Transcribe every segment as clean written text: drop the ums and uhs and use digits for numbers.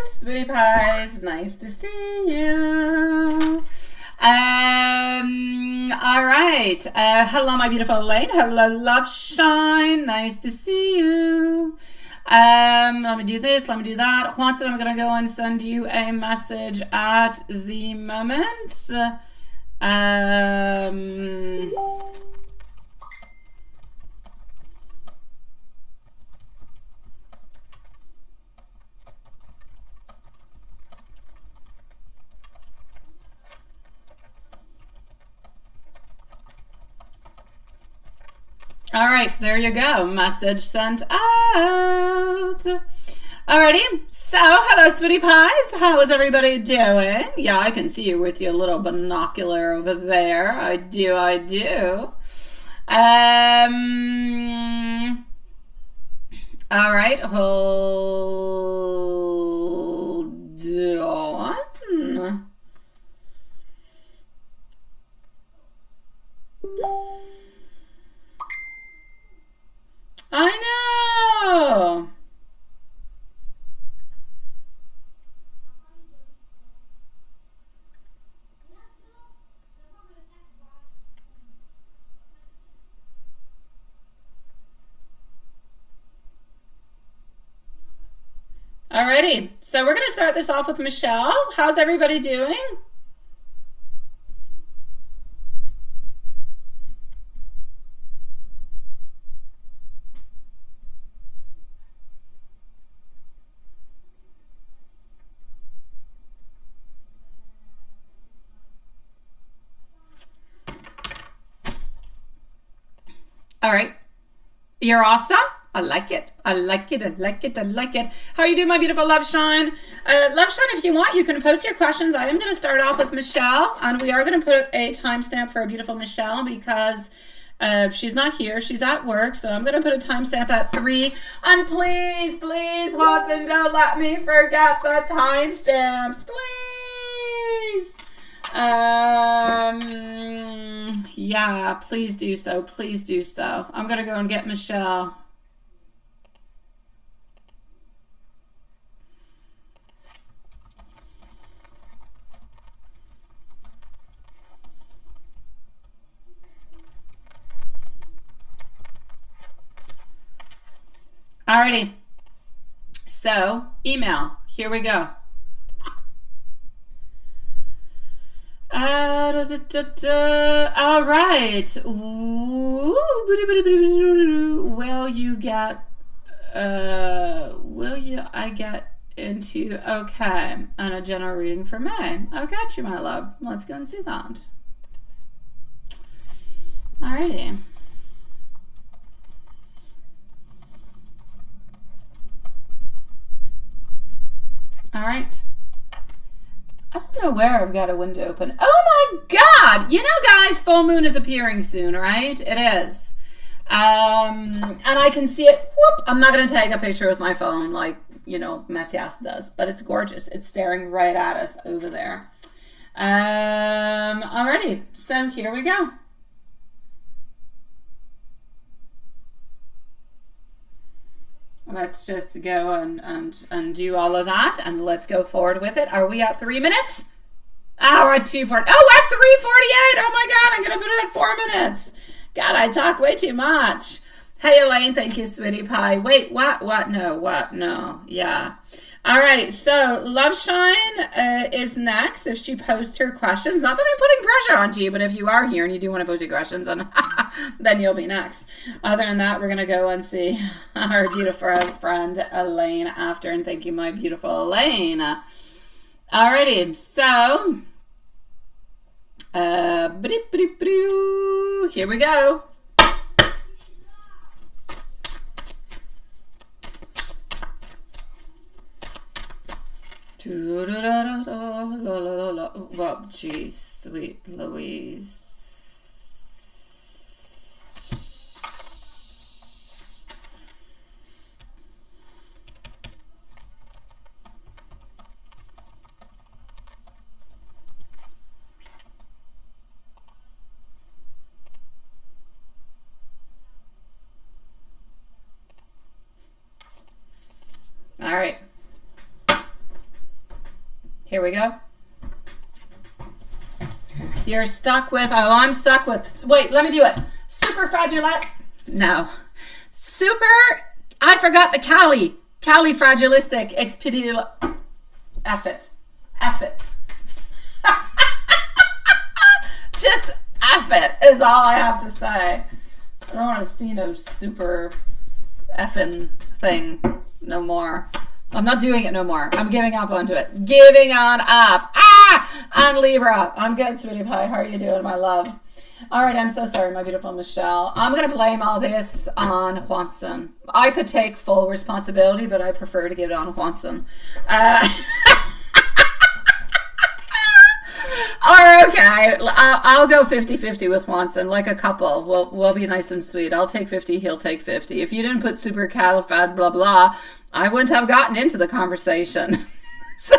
Sweetie Pies. Nice to see you. All right. Hello, my beautiful Elaine. Hello, Love Shine. Nice to see you. Let me do this. Let me do that. Watson, I'm going to go and send you a message at the moment. All right, there you go. Message sent out. Alrighty, so hello, Sweetie Pies. How is everybody doing? Yeah, I can see you with your little binocular over there. I do. All right, hold on. I know. Alrighty, so we're going to start this off with Michelle. How's everybody doing? All right. You're awesome. I like it. I like it. How are you doing, my beautiful Love Shine? Love Shine, if you want, you can post your questions. I am going to start off with Michelle, and we are going to put a timestamp for a beautiful Michelle because she's not here. She's at work, so I'm going to put a timestamp at 3. And please, Watson, don't let me forget the timestamps. Please. Yeah, please do so. I'm going to go and get Michelle. Alrighty. So, email. Here we go. All right. I get into, okay, and a general reading for May. I got you, my love. Let's go and see that. Alrighty. All right. I don't know where I've got a window open. Oh my God! You know, guys, full moon is appearing soon, right? It is. And I can see it. Whoop! I'm not going to take a picture with my phone like, you know, Matthias does, but it's gorgeous. It's staring right at us over there. Alrighty. So here we go. Let's just go and do all of that, and let's go forward with it. Are we at 3 minutes? Oh, we're at 2:40. Oh, at 3:48. Oh my God, I'm gonna put it at 4 minutes. God, I talk way too much. Hey, Elaine, thank you, Sweetie Pie. Wait, what? No. Yeah. All right, so Love Shine is next. If she posts her questions, not that I'm putting pressure onto you, but if you are here and you do want to post your questions, then you'll be next. Other than that, we're going to go and see our beautiful friend Elaine after, and thank you, my beautiful Elaine. Alrighty, so here we go. Well, geez, sweet Louise. All right. Here we go. You're stuck with, I'm stuck with, wait, let me do it. Super fragile, no. Super, I forgot the califragilistic expedient, F it. Just F it is all I have to say. I don't want to see no super effing thing no more. I'm not doing it no more. I'm giving up onto it. Giving on up. And Libra. I'm good, sweetie pie. How are you doing, my love? All right, I'm so sorry, my beautiful Michelle. I'm going to blame all this on Juanson. I could take full responsibility, but I prefer to give it on Juanson. Or okay, I'll go 50-50 with Juanson, like a couple. We'll be nice and sweet. I'll take 50, he'll take 50. If you didn't put super califad blah blah, I wouldn't have gotten into the conversation. So,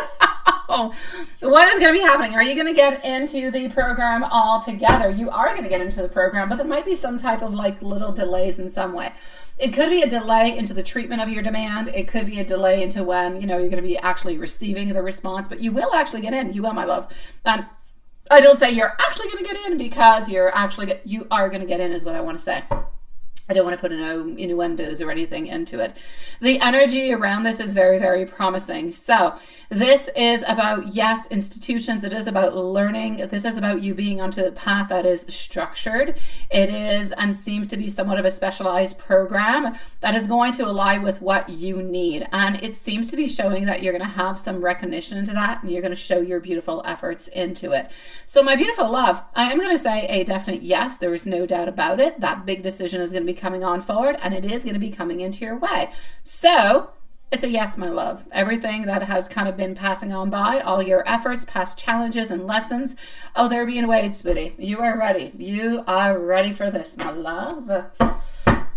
what is going to be happening? Are you going to get into the program altogether? You are going to get into the program, but there might be some type of like little delays in some way. It could be a delay into the treatment of your demand. It could be a delay into when, you're going to be actually receiving the response, but you will actually get in. You will, my love. And I don't say you're actually going to get in because you are going to get in is what I want to say. I don't want to put no innuendos or anything into it. The energy around this is very, very promising. So this is about, yes, institutions. It is about learning. This is about you being onto the path that is structured. It is and seems to be somewhat of a specialized program that is going to align with what you need. And it seems to be showing that you're going to have some recognition into that and you're going to show your beautiful efforts into it. So my beautiful love, I am going to say a definite yes. There is no doubt about it. That big decision is going to be coming on forward and it is going to be coming into your way. So it's a yes, my love. Everything that has kind of been passing on by, all your efforts, past challenges and lessons, they're being weighed, sweetie. You are ready. You are ready for this, my love.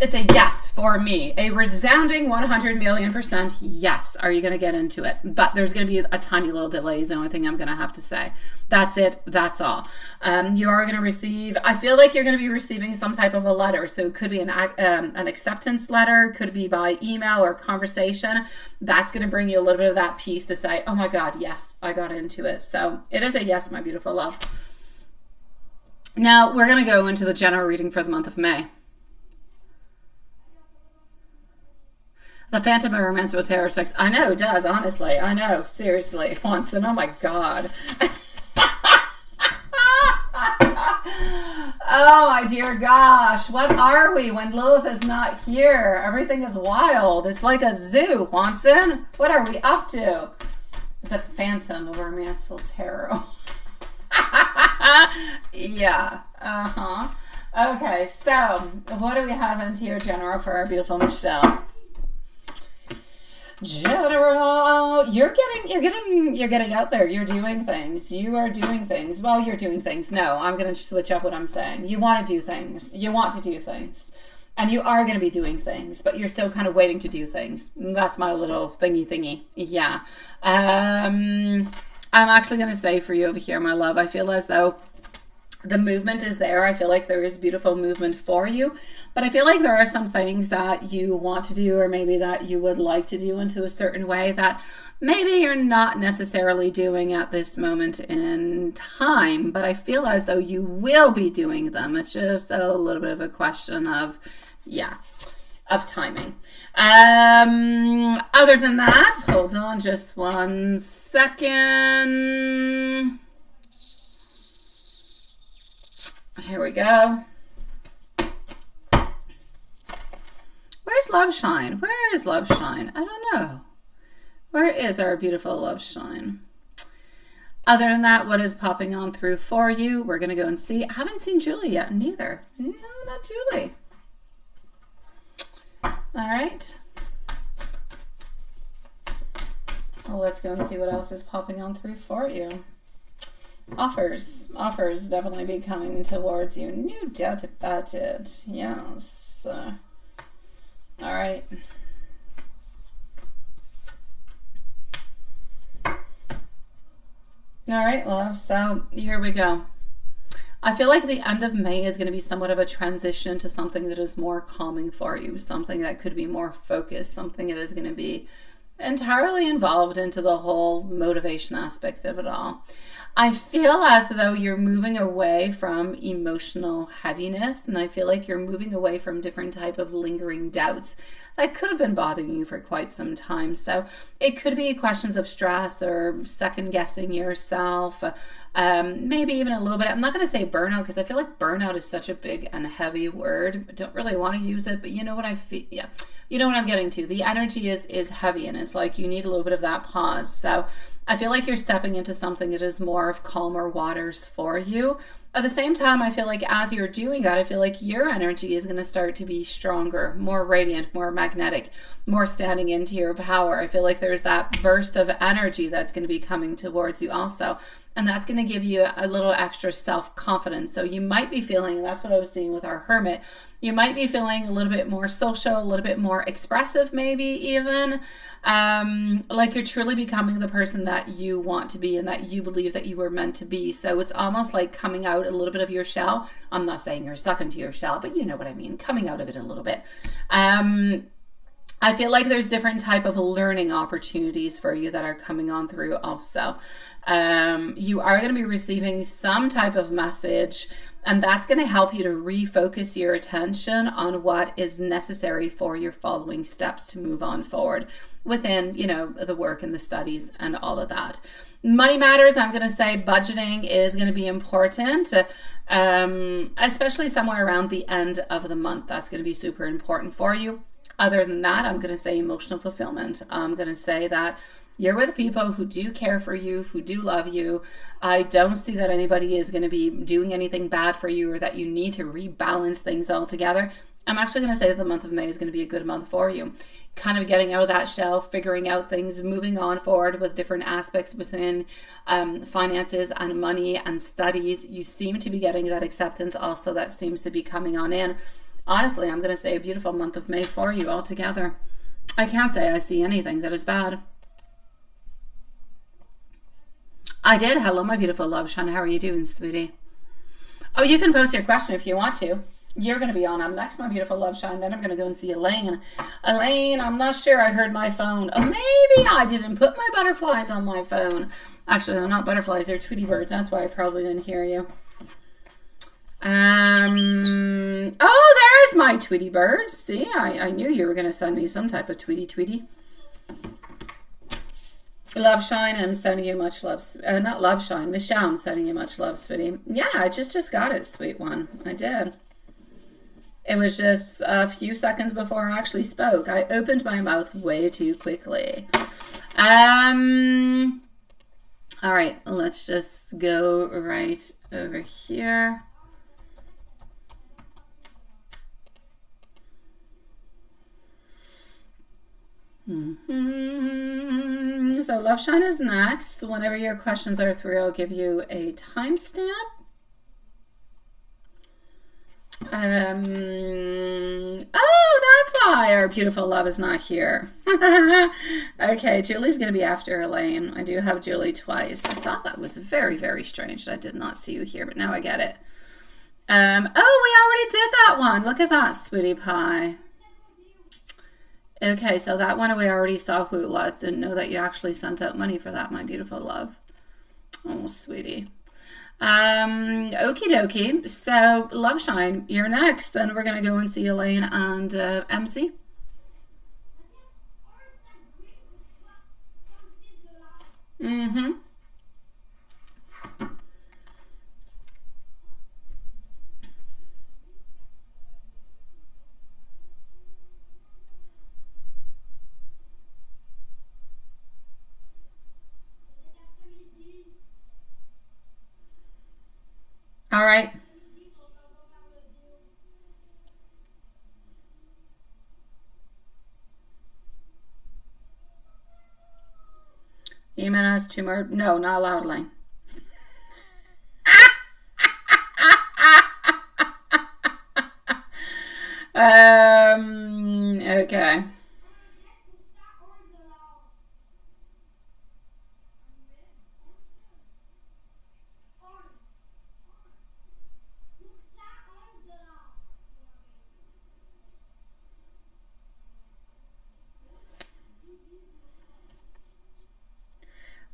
It's a yes for me. A resounding 100,000,000% yes. Are you going to get into it? But there's going to be a tiny little delay is the only thing I'm going to have to say. That's it. That's all. You are going to receive, I feel like you're going to be receiving some type of a letter. So it could be an acceptance letter, could be by email or conversation. That's going to bring you a little bit of that peace to say, oh my God, yes, I got into it. So it is a yes, my beautiful love. Now we're going to go into the general reading for the month of May. The Phantom of Romance with Tarot Decks. I know it does, honestly. I know, seriously. Juanson, oh my God. Oh my dear gosh. What are we when Lilith is not here? Everything is wild. It's like a zoo, Juanson. What are we up to? The Phantom of Romanceful Tarot. Yeah. Okay, so what do we have into your general for our beautiful Michelle? General, you're getting out there. You're doing things. You are doing things. Well, you're doing things. No, I'm going to switch up what I'm saying. You want to do things. You want to do things. And you are going to be doing things, but you're still kind of waiting to do things. That's my little thingy. Yeah. I'm actually going to say for you over here, my love, I feel as though the movement is there. I feel like there is beautiful movement for you, but I feel like there are some things that you want to do or maybe that you would like to do into a certain way that maybe you're not necessarily doing at this moment in time, but I feel as though you will be doing them. It's just a little bit of a question of, of timing. Other than that, hold on just 1 second. Here we go. Where's Love Shine? Where is Love Shine? I don't know. Where is our beautiful Love Shine? Other than that, what is popping on through for you? We're going to go and see. I haven't seen Julie yet, neither. No, not Julie. All right. Well, let's go and see what else is popping on through for you. Offers definitely be coming towards you. No doubt about it. Yes. All right. All right, love. So here we go. I feel like the end of May is going to be somewhat of a transition to something that is more calming for you, something that could be more focused, something that is going to be entirely involved into the whole motivation aspect of it all. I feel as though you're moving away from emotional heaviness, and I feel like you're moving away from different type of lingering doubts that could have been bothering you for quite some time. So it could be questions of stress or second guessing yourself, maybe even a little bit. I'm not going to say burnout because I feel like burnout is such a big and heavy word. I don't really want to use it, but you know what I feel? Yeah, you know what I'm getting to. The energy is heavy, and it's like you need a little bit of that pause. So I feel like you're stepping into something that is more of calmer waters for you. At the same time, I feel like as you're doing that, I feel like your energy is going to start to be stronger, more radiant, more magnetic, more standing into your power. I feel like there's that burst of energy that's going to be coming towards you also. And that's going to give you a little extra self-confidence. So you might be feeling, and that's what I was seeing with our hermit, you might be feeling a little bit more social, a little bit more expressive, maybe even like you're truly becoming the person that you want to be and that you believe that you were meant to be. So it's almost like coming out a little bit of your shell. I'm not saying you're stuck into your shell, but you know what I mean, coming out of it a little bit. I feel like there's different type of learning opportunities for you that are coming on through also. You are going to be receiving some type of message, and that's going to help you to refocus your attention on what is necessary for your following steps to move on forward within, you know, the work and the studies and all of that. Money matters. I'm going to say budgeting is going to be important, especially somewhere around the end of the month. That's going to be super important for you. Other than that, I'm going to say emotional fulfillment. I'm going to say that you're with people who do care for you, who do love you. I don't see that anybody is going to be doing anything bad for you or that you need to rebalance things altogether. I'm actually going to say that the month of May is going to be a good month for you. Kind of getting out of that shell, figuring out things, moving on forward with different aspects within finances and money and studies. You seem to be getting that acceptance also that seems to be coming on in. Honestly, I'm going to say a beautiful month of May for you altogether. I can't say I see anything that is bad. I did. Hello, my beautiful love, Shine. How are you doing, sweetie? Oh, you can post your question if you want to. You're going to be on up next, my beautiful love, Shine. Then I'm going to go and see Elaine. Elaine, I'm not sure I heard my phone. Oh, maybe I didn't put my butterflies on my phone. Actually, they're not butterflies. They're Tweety birds. That's why I probably didn't hear you. Oh, there's my Tweety bird. See, I knew you were going to send me some type of Tweety. Love Shine, I'm sending you much love. Not Love Shine, Michelle, I'm sending you much love, sweetie. Yeah, I just got it, sweet one. I did. It was just a few seconds before I actually spoke. I opened my mouth way too quickly. All right, let's just go right over here. So Love Shine is next. Whenever your questions are through, I'll give you a timestamp. Oh, that's why our beautiful love is not here. Okay, Julie's going to be after Elaine. I do have Julie twice. I thought that was very, very strange that I did not see you here, but now I get it. Oh, we already did that one. Look at that, sweetie pie. Okay, so that one we already saw who it was. Didn't know that you actually sent out money for that, my beautiful love. Oh, sweetie. Okie dokie. So, Love Shine, you're next. Then we're going to go and see Elaine and MC. All right. Email has two more. No, not allowed, Elaine. Okay.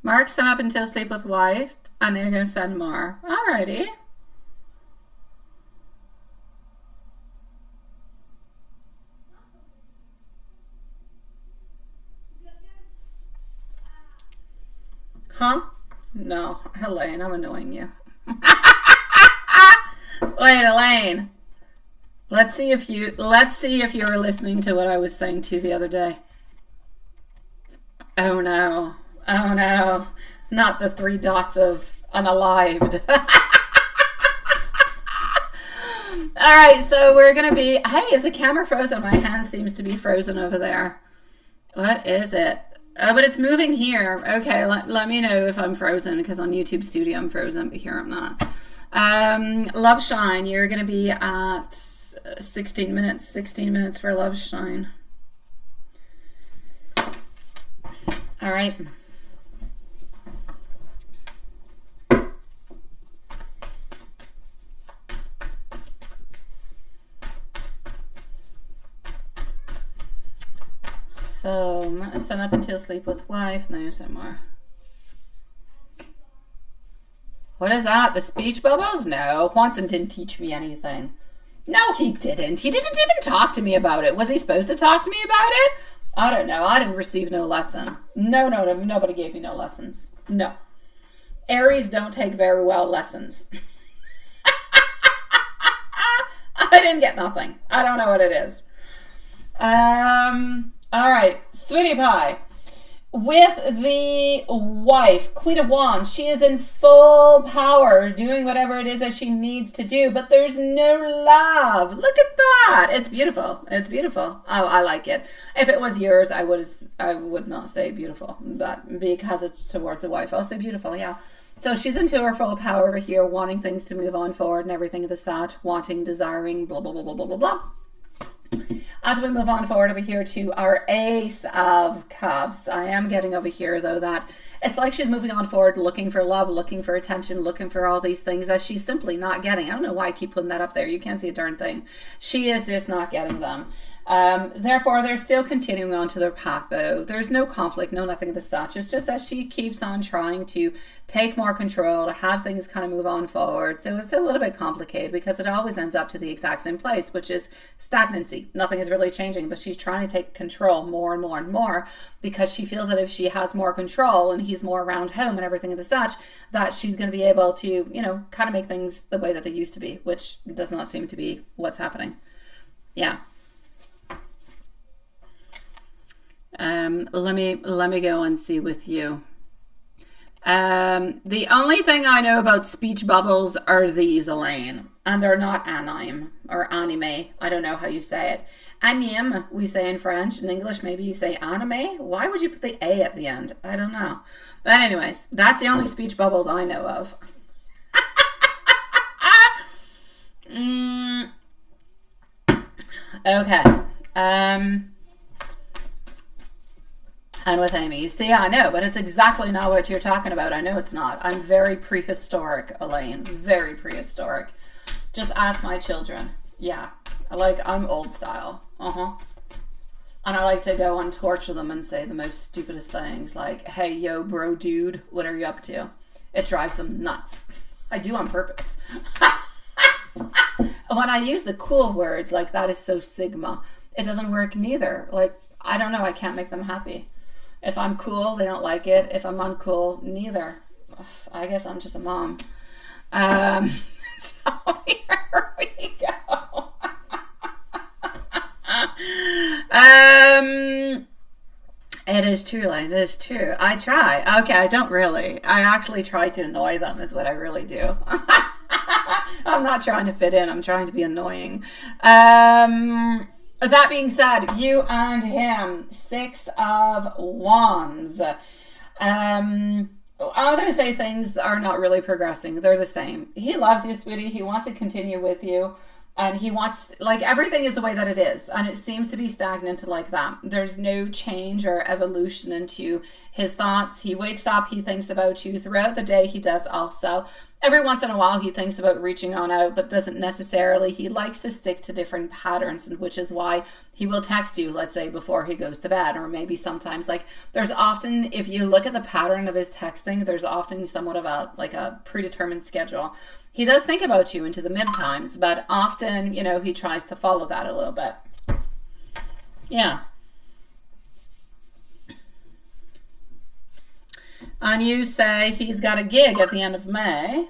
Mark sent up until sleep with wife, and then you're going to send more. Alrighty. Huh? No, Elaine, I'm annoying you. Wait, Elaine. Let's see if you were listening to what I was saying to you the other day. Oh no. Oh no. Not the 3 dots of unalived. Alright, so we're gonna be, hey, is the camera frozen? My hand seems to be frozen over there. What is it? Oh, but it's moving here. Okay, let me know if I'm frozen, because on YouTube Studio I'm frozen, but here I'm not. Love Shine, you're going to be at 16 minutes. 16 minutes for Love Shine. All right. So, send up until sleep with wife, and then there's some more. What is that? The speech bubbles? No, Juanson didn't teach me anything. No, he didn't. He didn't even talk to me about it. Was he supposed to talk to me about it? I don't know. I didn't receive no lesson. No, nobody gave me no lessons. No. Aries don't take very well lessons. I didn't get nothing. I don't know what it is. All right, Sweetie Pie. With the wife, Queen of Wands, she is in full power, doing whatever it is that she needs to do, but there's no love. Look at that. It's beautiful. It's beautiful. Oh, I like it. If it was yours, I would not say beautiful, but because it's towards the wife, I'll say beautiful, yeah. So she's into her full power over here, wanting things to move on forward and everything of the sort, wanting, desiring, blah, blah, blah, blah, blah, blah, blah. As we move on forward over here to our Ace of Cups, I am getting over here, though, that it's like she's moving on forward, looking for love, looking for attention, looking for all these things that she's simply not getting. I don't know why I keep putting that up there. You can't see a darn thing. She is just not getting them. Therefore, they're still continuing on to their path, though. There's no conflict, no nothing of the such. It's just that she keeps on trying to take more control, to have things kind of move on forward. So it's a little bit complicated because it always ends up to the exact same place, which is stagnancy. Nothing is really changing, but she's trying to take control more and more and more because she feels that if she has more control and he's more around home and everything of the such, that she's going to be able to, you know, kind of make things the way that they used to be, which does not seem to be what's happening. Yeah. Let me go and see with you. The only thing I know about speech bubbles are these, Elaine, and they're not anime or anime. I don't know how you say it. Anime, we say in French. In English, maybe you say anime. Why would you put the A at the end? I don't know. But anyways, that's the only speech bubbles I know of. Okay. And with Amy, you see, I know, but it's exactly not what you're talking about. I know it's not. I'm very prehistoric, Elaine. Very prehistoric. Just ask my children. Yeah. I'm old style. And I like to go and torture them and say the most stupidest things like, hey, yo, bro, dude, what are you up to? It drives them nuts. I do on purpose. When I use the cool words, like that is so Sigma, it doesn't work neither. Like, I don't know, I can't make them happy. If I'm cool, they don't like it. If I'm uncool, neither. I guess I'm just a mom. So here we go. It is true, Lane. It is true. I try. Okay, I don't really. I actually try to annoy them is what I really do. I'm not trying to fit in. I'm trying to be annoying. That being said, you and him, 6 of Wands. I'm going to say things are not really progressing. They're the same. He loves you, sweetie. He wants to continue with you. And he wants, like, everything is the way that it is. And it seems to be stagnant like that. There's no change or evolution into his thoughts. He wakes up, he thinks about you. Throughout the day, he does also. Every once in a while he thinks about reaching on out, but doesn't necessarily. He likes to stick to different patterns, which is why he will text you, let's say, before he goes to bed, or maybe sometimes, like, there's often, if you look at the pattern of his texting, there's often somewhat of a predetermined schedule. He does think about you into the mid times, but often, you know, he tries to follow that a little bit. Yeah. And you say he's got a gig at the end of May.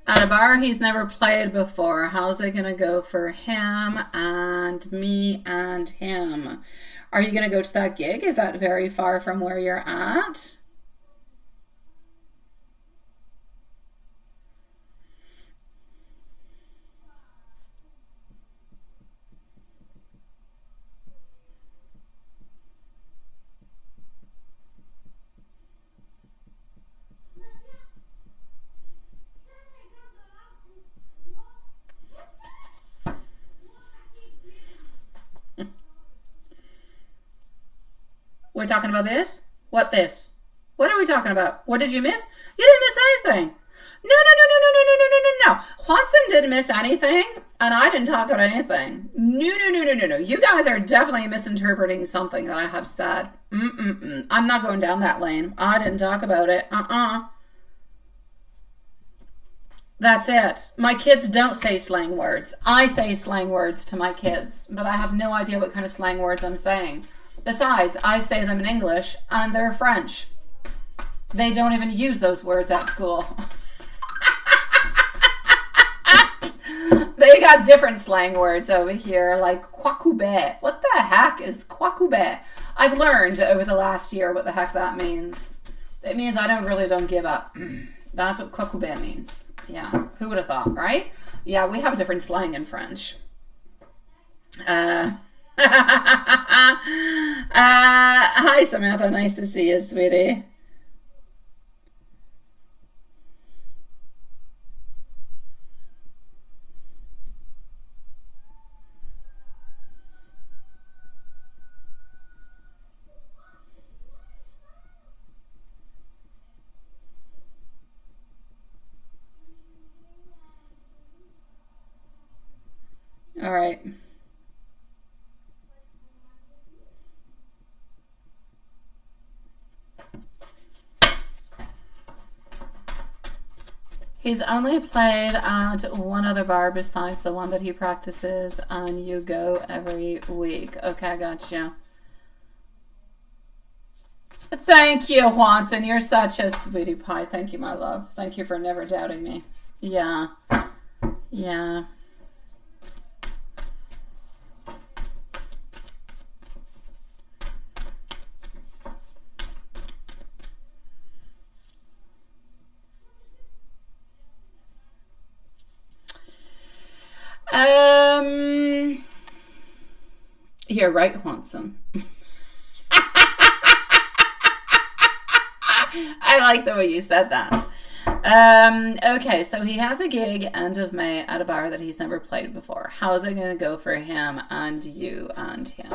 At a bar he's never played before. How's it going to go for him and me and him? Are you going to go to that gig? Is that very far from where you're at? We're talking about this? What this? What are we talking about? What did you miss? You didn't miss anything. No. Juanson didn't miss anything, and I didn't talk about anything. No. You guys are definitely misinterpreting something that I have said. I'm not going down that lane. I didn't talk about it. That's it. My kids don't say slang words. I say slang words to my kids, but I have no idea what kind of slang words I'm saying. Besides, I say them in English and they're French. They don't even use those words at school. They got different slang words over here, like kwakube. What the heck is kwakube? I've learned over the last year what the heck that means. It means I don't give up. That's what kwakube means. Yeah, who would have thought, right? Yeah, we have different slang in French. Hi Samantha, nice to see you, sweetie. All right. He's only played at one other bar besides the one that he practices, and you go every week. Okay, I got you. Thank you, Juanson. You're such a sweetie pie. Thank you, my love. Thank you for never doubting me. Yeah. Yeah. You're right, Juanson. I like the way you said that. Okay, so he has a gig end of May at a bar that he's never played before. How's it going to go for him and you and him?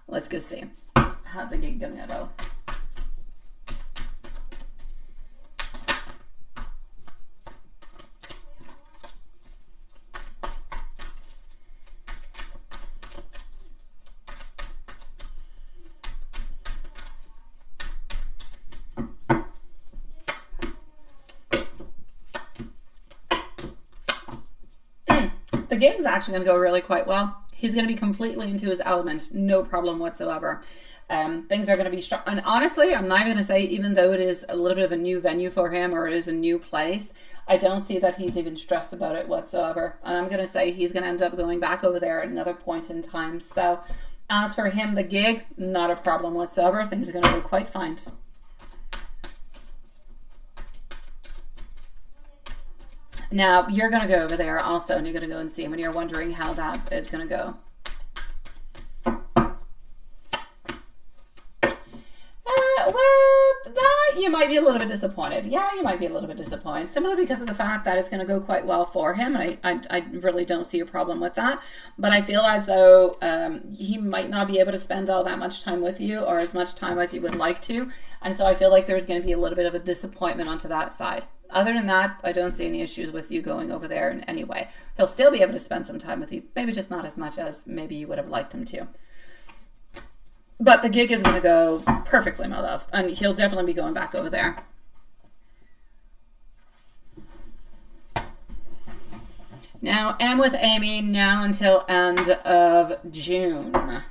Let's go see. How's the gig going to go? The gig's actually going to go really quite well. He's going to be completely into his element, no problem whatsoever. Things are going to be strong. And honestly, I'm not even going to say, even though it is a little bit of a new venue for him or it is a new place, I don't see that he's even stressed about it whatsoever. And I'm going to say he's going to end up going back over there at another point in time. So as for him, the gig, not a problem whatsoever. Things are going to go quite fine. Now, you're going to go over there also, and you're going to go and see him, and you're wondering how that is going to go. Well, that you might be a little bit disappointed. Yeah, you might be a little bit disappointed, simply because of the fact that it's going to go quite well for him. And I really don't see a problem with that. But I feel as though he might not be able to spend all that much time with you, or as much time as you would like to. And so I feel like there's going to be a little bit of a disappointment onto that side. Other than that, I don't see any issues with you going over there in any way. He'll still be able to spend some time with you, maybe just not as much as maybe you would have liked him to. But the gig is going to go perfectly, my love. And he'll definitely be going back over there. Now, M with Amy, now until end of June.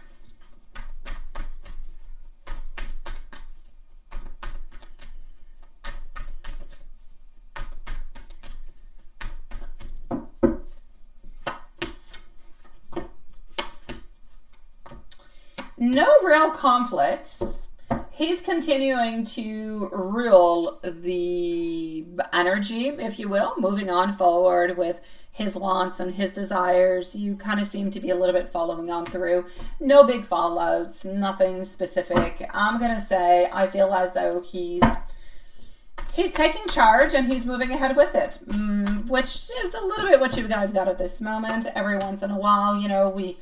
No real conflicts. He's continuing to rule the energy, if you will, moving on forward with his wants and his desires. You kind of seem to be a little bit following on through. No big fallouts, nothing specific. I'm going to say I feel as though he's taking charge and he's moving ahead with it, which is a little bit what you guys got at this moment. Every once in a while, you know, we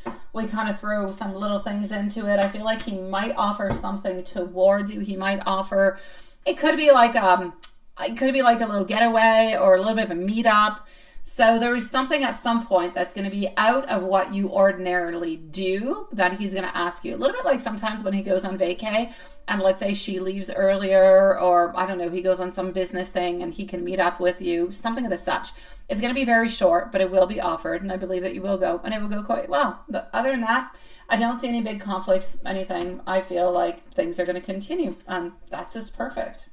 kind of throw some little things into it. I feel like he might offer something towards you. He might offer, it could be like a little getaway or a little bit of a meetup. So there is something at some point that's going to be out of what you ordinarily do that he's going to ask you. A little bit like sometimes when he goes on vacay and let's say she leaves earlier, or I don't know, he goes on some business thing and he can meet up with you, something of the such. It's going to be very short, but it will be offered, and I believe that you will go, and it will go quite well. But other than that, I don't see any big conflicts, anything. I feel like things are going to continue, and that's just perfect.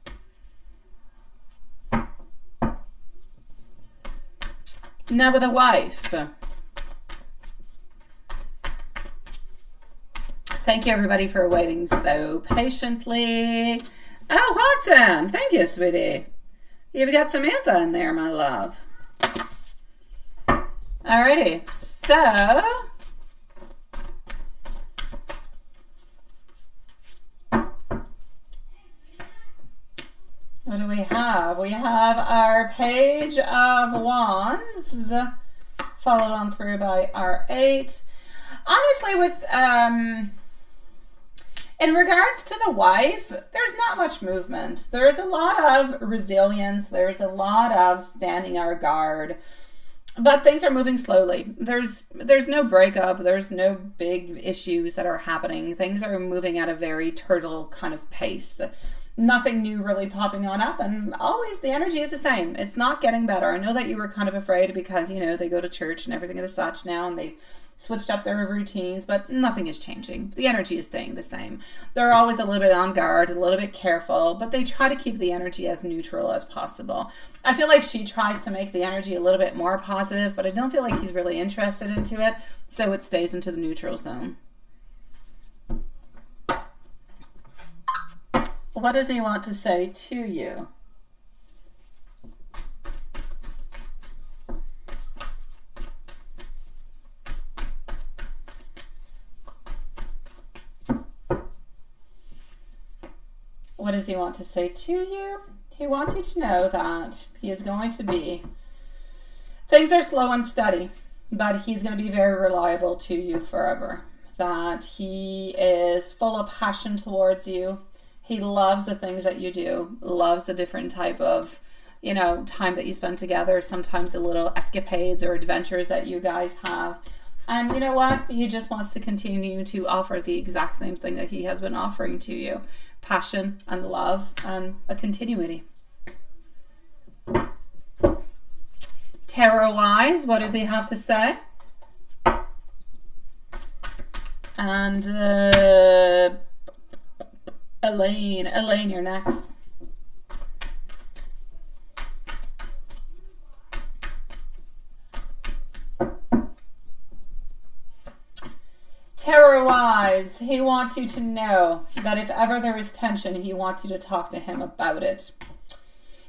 Now with a wife. Thank you, everybody, for waiting so patiently. Oh, Watson. Thank you, sweetie. You've got Samantha in there, my love. Alrighty. So, what do we have? We have our Page of Wands, followed on through by our 8. Honestly, with in regards to the wife, there's not much movement. There's a lot of resilience. There's a lot of standing our guard. But things are moving slowly. There's no breakup. There's no big issues that are happening. Things are moving at a very turtle kind of pace. Nothing new really popping on up, and always the energy is the same. It's not getting better. I know that you were kind of afraid because, you know, they go to church and everything of the such now, and they switched up their routines, but nothing is changing. The energy is staying the same. They're always a little bit on guard, a little bit careful, but they try to keep the energy as neutral as possible. I feel like she tries to make the energy a little bit more positive, but I don't feel like he's really interested into it, so it stays into the neutral zone. What does he want to say to you? What does he want to say to you? He wants you to know that he is going to be, things are slow and steady, but he's going to be very reliable to you forever. That he is full of passion towards you. He loves the things that you do, loves the different type of, you know, time that you spend together, sometimes the little escapades or adventures that you guys have. And you know what? He just wants to continue to offer the exact same thing that he has been offering to you. Passion and love and a continuity. Tarot-wise, what does he have to say? And Elaine, you're next. Tarot-wise, he wants you to know that if ever there is tension, he wants you to talk to him about it.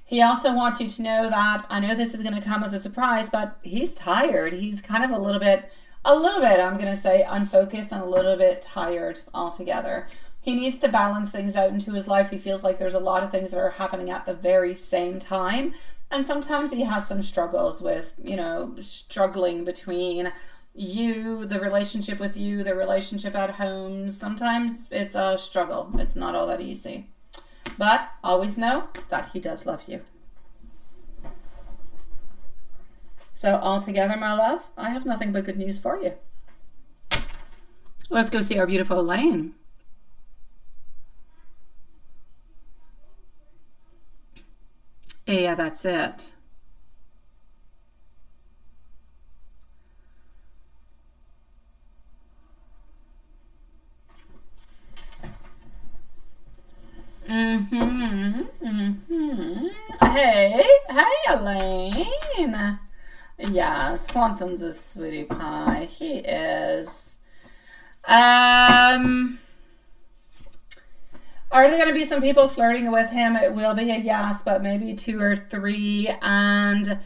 He also wants you to know that, I know this is going to come as a surprise, but he's tired. He's kind of a little bit, I'm going to say, unfocused and a little bit tired altogether. he needs to balance things out into his life. He feels like there's a lot of things that are happening at the very same time. And sometimes he has some struggles with, you know, struggling between you, the relationship with you, the relationship at home. Sometimes it's a struggle. It's not all that easy. But always know that he does love you. So altogether, my love, I have nothing but good news for you. Let's go see our beautiful Elaine. Yeah, that's it. Hey, Elaine. Yeah, Swanson's a sweetie pie. He is. Are there going to be some people flirting with him? It will be a yes, but maybe 2 or 3. And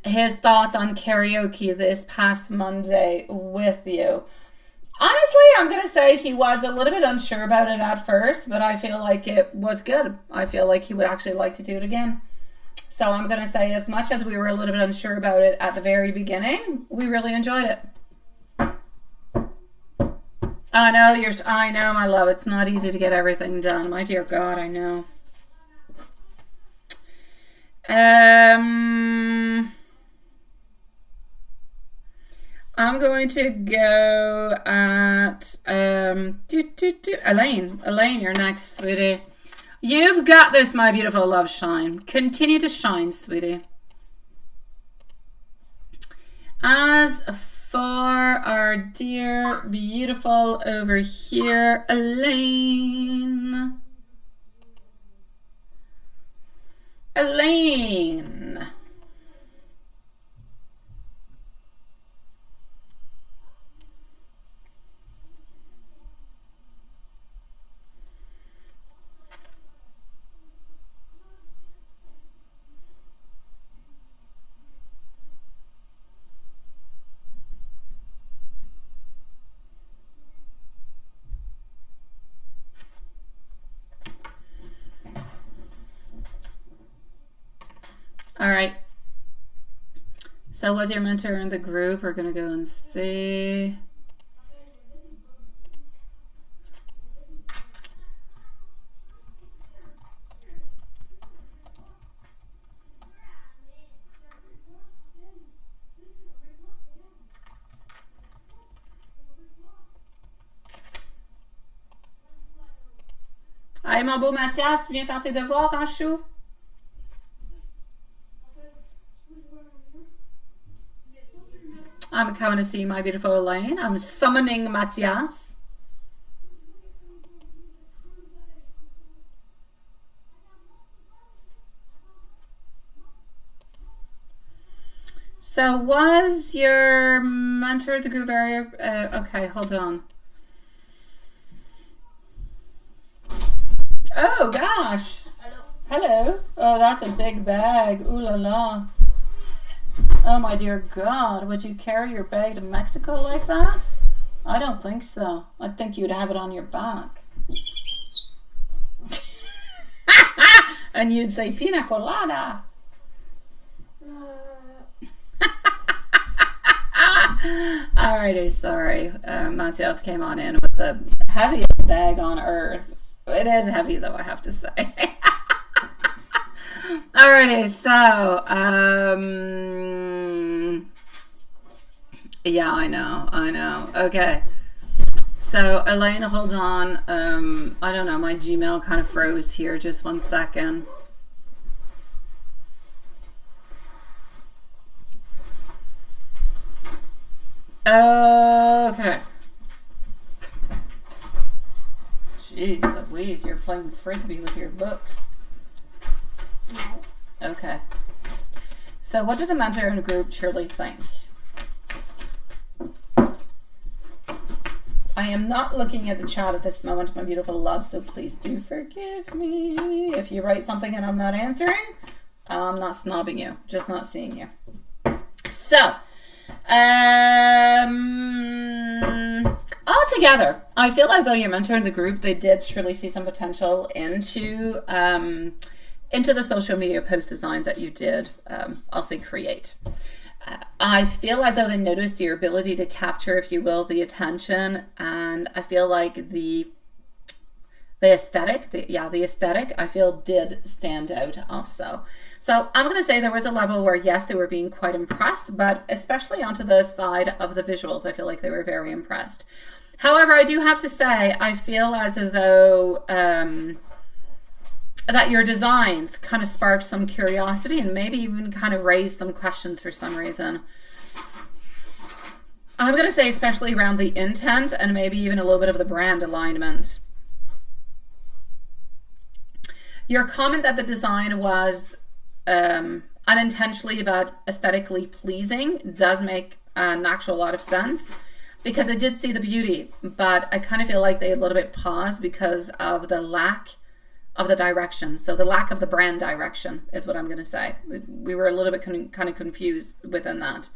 his thoughts on karaoke this past Monday with you. Honestly, I'm going to say he was a little bit unsure about it at first, but I feel like it was good. I feel like he would actually like to do it again. So I'm going to say, as much as we were a little bit unsure about it at the very beginning, we really enjoyed it. I know, my love. It's not easy to get everything done. My dear God, I know. I'm going to go at Elaine. Elaine, you're next, sweetie. You've got this, my beautiful love. Shine. Continue to shine, sweetie. As for our dear, beautiful over here, Elaine. Elaine. All right. So was your mentor in the group? We're going to go and see. Hey, mon beau Mathias, tu viens faire tes devoirs en chou? I'm coming to see my beautiful Elaine. I'm summoning Matthias. So was your mentor the group area? Okay, hold on. Oh gosh. Hello. Oh, that's a big bag. Ooh la la. Oh my dear God, would you carry your bag to Mexico like that? I don't think so. I think you'd have it on your back. And you'd say pina colada. Alrighty, sorry. Matthias came on in with the heaviest bag on earth. It is heavy though, I have to say. Alrighty, so yeah, I know. Okay. So Elaine, hold on. I don't know, my Gmail kind of froze here. Just 1 second. Okay. Jeez Louise, you're playing frisbee with your books. No. Okay. So what did the mentor in the group truly think? I am not looking at the chat at this moment, my beautiful love, so please do forgive me. If you write something and I'm not answering, I'm not snobbing you, just not seeing you. So, Altogether, I feel as though your mentor in the group, they did truly see some potential into the social media post designs that you did, I'll say create. I feel as though they noticed your ability to capture, if you will, the attention, and I feel like the aesthetic, the aesthetic, I feel did stand out also. So I'm going to say there was a level where, yes, they were being quite impressed, but especially onto the side of the visuals, I feel like they were very impressed. However, I do have to say, I feel as though that your designs kind of sparked some curiosity and maybe even kind of raised some questions for some reason. I'm going to say especially around the intent and maybe even a little bit of the brand alignment. Your comment that the design was unintentionally but aesthetically pleasing does make an actual lot of sense, because I did see the beauty, but I kind of feel like they a little bit paused because of the lack of the direction. So the lack of the brand direction is what I'm going to say. We were a little bit kind of confused within that.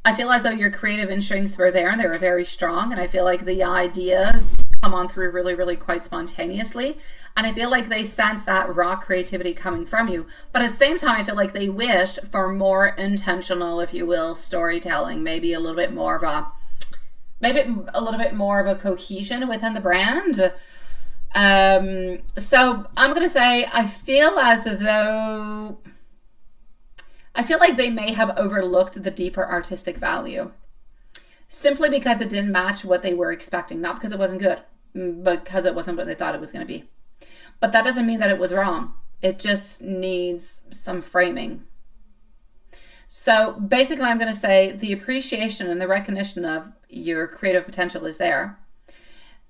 I feel as though your creative instincts were there and they were very strong, and I feel like the ideas come on through really, really quite spontaneously, and I feel like they sense that raw creativity coming from you, but at the same time I feel like they wish for more intentional, if you will, storytelling, maybe a little bit more of a cohesion within the brand. So I'm gonna say I feel like they may have overlooked the deeper artistic value, simply because it didn't match what they were expecting, not because it wasn't good, but because it wasn't what they thought it was going to be. But that doesn't mean that it was wrong. It just needs some framing. So basically, I'm going to say the appreciation and the recognition of your creative potential is there.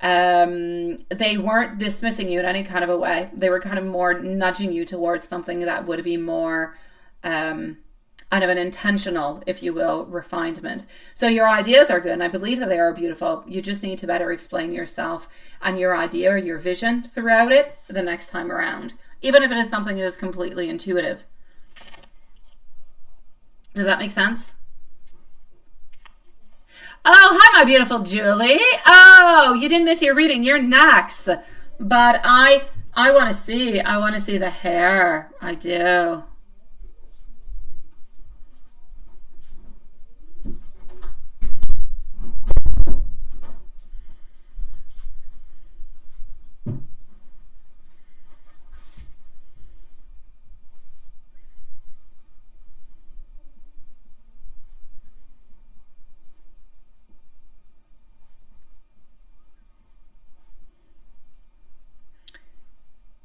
They weren't dismissing you in any kind of a way. They were kind of more nudging you towards something that would be more kind of an intentional, if you will, refinement. So your ideas are good, and I believe that they are beautiful. You just need to better explain yourself and your idea or your vision throughout it the next time around, even if it is something that is completely intuitive. Does that make sense? Oh, hi, my beautiful Julie. Oh, you didn't miss your reading. You're next. But I want to see the hair. I do.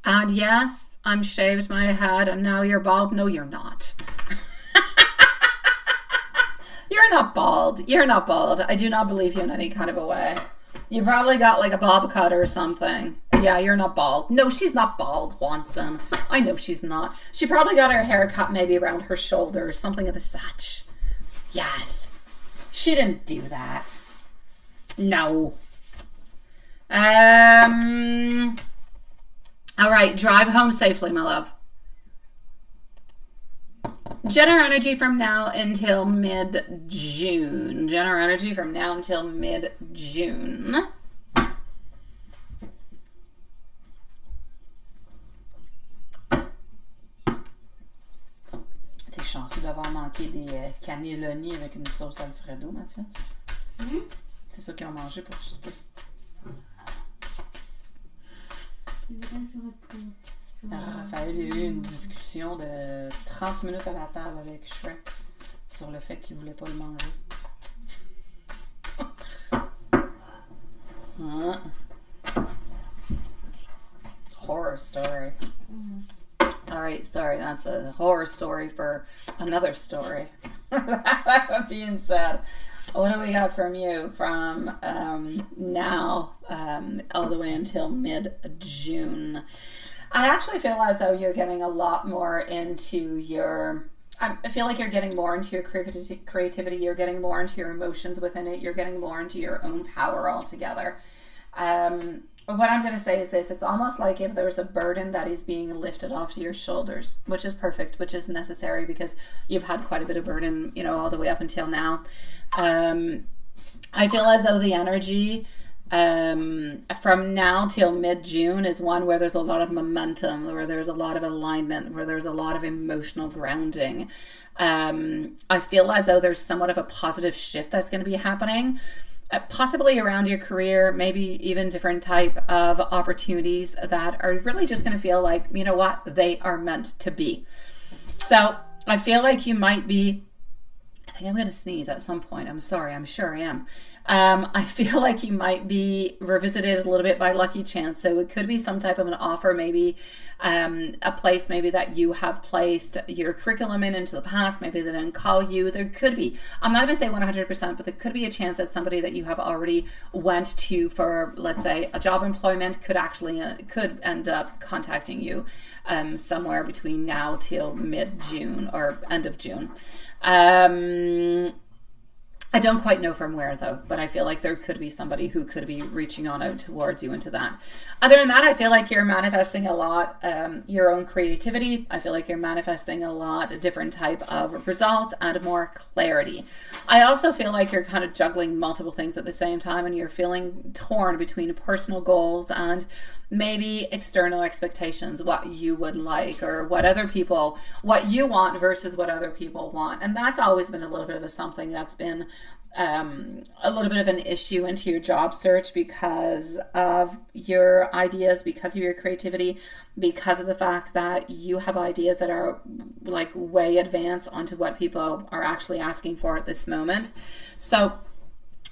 And yes, I'm shaved my head and now you're bald. No, you're not. You're not bald. You're not bald. I do not believe you in any kind of a way. You probably got like a bob cut or something. Yeah, you're not bald. No, she's not bald, Watson. I know she's not. She probably got her hair cut maybe around her shoulders, something of the such. Yes. She didn't do that. No. All right, drive home safely, my love. General energy from now until mid-June. General energy from now until mid-June. T'es chanceux d'avoir manqué des cannelloni avec une sauce Alfredo, Mathias. Mm-hmm. C'est ça qu'ils ont mangé pour souper. Raphaël a eu une discussion de 30 minutes à la table avec Shrek sur le fait qu'il voulait pas le manger. Horror story. All right, sorry, that's a horror story for another story. That being said, what do we got from you from now all the way until mid-June? I actually feel as though you're getting a lot more into your... I feel like you're getting more into your creativity. You're getting more into your emotions within it. You're getting more into your own power altogether. What I'm going to say is this. It's almost like if there's a burden that is being lifted off your shoulders, which is perfect, which is necessary because you've had quite a bit of burden, all the way up until now. I feel as though the energy from now till mid-June is one where there's a lot of momentum, where there's a lot of alignment, where there's a lot of emotional grounding. I feel as though there's somewhat of a positive shift that's going to be happening, possibly around your career, maybe even different type of opportunities that are really just going to feel like, you know what, they are meant to be. So I feel like you might be, I think I'm going to sneeze at some point. I'm sorry. I'm sure I am. I feel like you might be revisited a little bit by lucky chance. So it could be some type of an offer, maybe a place maybe that you have placed your curriculum into the past. Maybe they didn't call you. There could be, I'm not going to say 100%, but there could be a chance that somebody that you have already went to for, let's say, a job employment could actually, could end up contacting you somewhere between now till mid-June or end of June. I don't quite know from where though, but I feel like there could be somebody who could be reaching on out towards you into that. Other than that, I feel like you're manifesting a lot your own creativity. I feel like you're manifesting a lot a different type of results and more clarity. I also feel like you're kind of juggling multiple things at the same time, and you're feeling torn between personal goals and maybe external expectations, what you would like or what other people, what you want versus what other people want. And that's always been a little bit of something that's been a little bit of an issue into your job search because of your ideas, because of your creativity, because of the fact that you have ideas that are like way advanced onto what people are actually asking for at this moment. So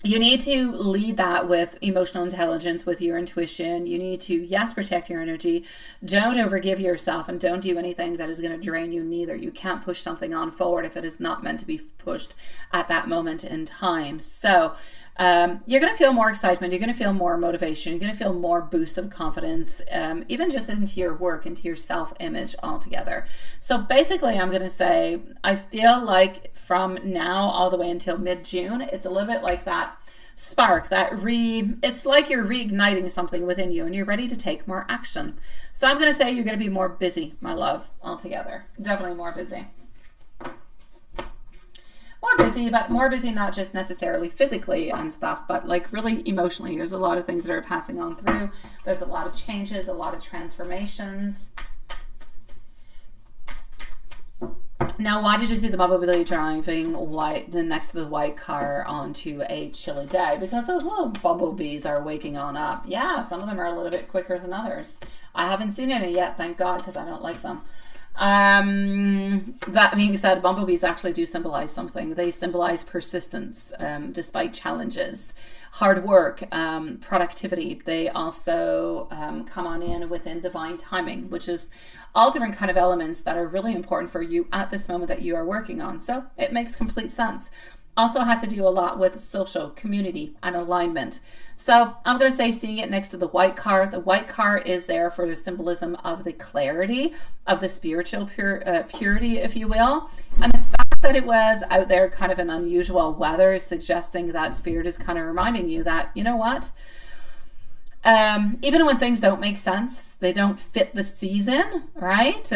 you need to lead that with emotional intelligence, with your intuition. You need to, yes, protect your energy. Don't overgive yourself and don't do anything that is going to drain you neither. You can't push something on forward if it is not meant to be pushed at that moment in time. So you're going to feel more excitement. You're going to feel more motivation. You're going to feel more boost of confidence, even just into your work, into your self-image altogether. So basically, I'm going to say, I feel like from now all the way until mid-June, it's a little bit like that spark, it's like you're reigniting something within you and you're ready to take more action. So I'm going to say you're going to be more busy, my love, altogether. Definitely more busy. More busy, but more busy not just necessarily physically and stuff, but like really emotionally. There's a lot of things that are passing on through. There's a lot of changes, a lot of transformations. Now, why did you see the bumblebee driving white next to the white car onto a chilly day? Because those little bumblebees are waking on up. Yeah, some of them are a little bit quicker than others. I haven't seen any yet, thank God, because I don't like them. That being said, bumblebees actually do symbolize something. They symbolize persistence, despite challenges, hard work, productivity. They also come on in within divine timing, which is all different kind of elements that are really important for you at this moment that you are working on. So it makes complete sense. Also has to do a lot with social, community, and alignment. So I'm going to say seeing it next to the white car. The white car is there for the symbolism of the clarity, of the spiritual purity, if you will. And the fact that it was out there kind of an unusual weather is suggesting that spirit is kind of reminding you that, you know what? Even when things don't make sense, they don't fit the season, right?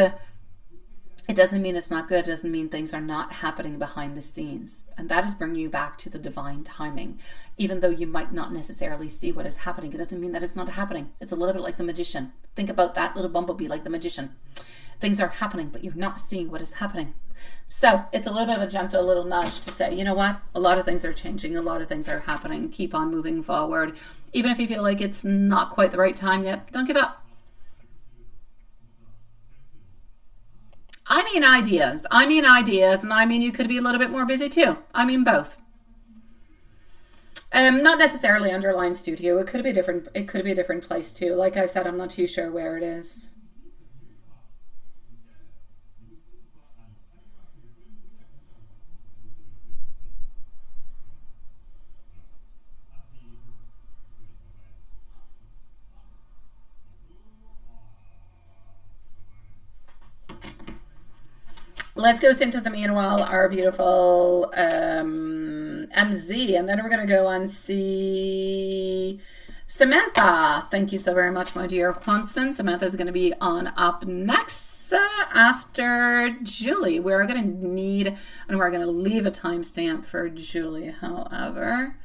It doesn't mean it's not good. It doesn't mean things are not happening behind the scenes. And that is bringing you back to the divine timing. Even though you might not necessarily see what is happening, it doesn't mean that it's not happening. It's a little bit like the magician. Think about that little bumblebee like the magician. Things are happening, but you're not seeing what is happening. So it's a little bit of a gentle little nudge to say, you know what? A lot of things are changing. A lot of things are happening. Keep on moving forward. Even if you feel like it's not quite the right time yet, don't give up. I mean ideas, and I mean you could be a little bit more busy too. I mean both. Not necessarily Underline Studio. It could be different. It could be a different place too. Like I said, I'm not too sure where it is. Let's go into the meanwhile our beautiful MZ, and then we're going to go and see Samantha. Thank you so very much, my dear Juanson. Samantha is going to be on up next after Julie. We're going to need, and we're going to leave a timestamp for Julie, however.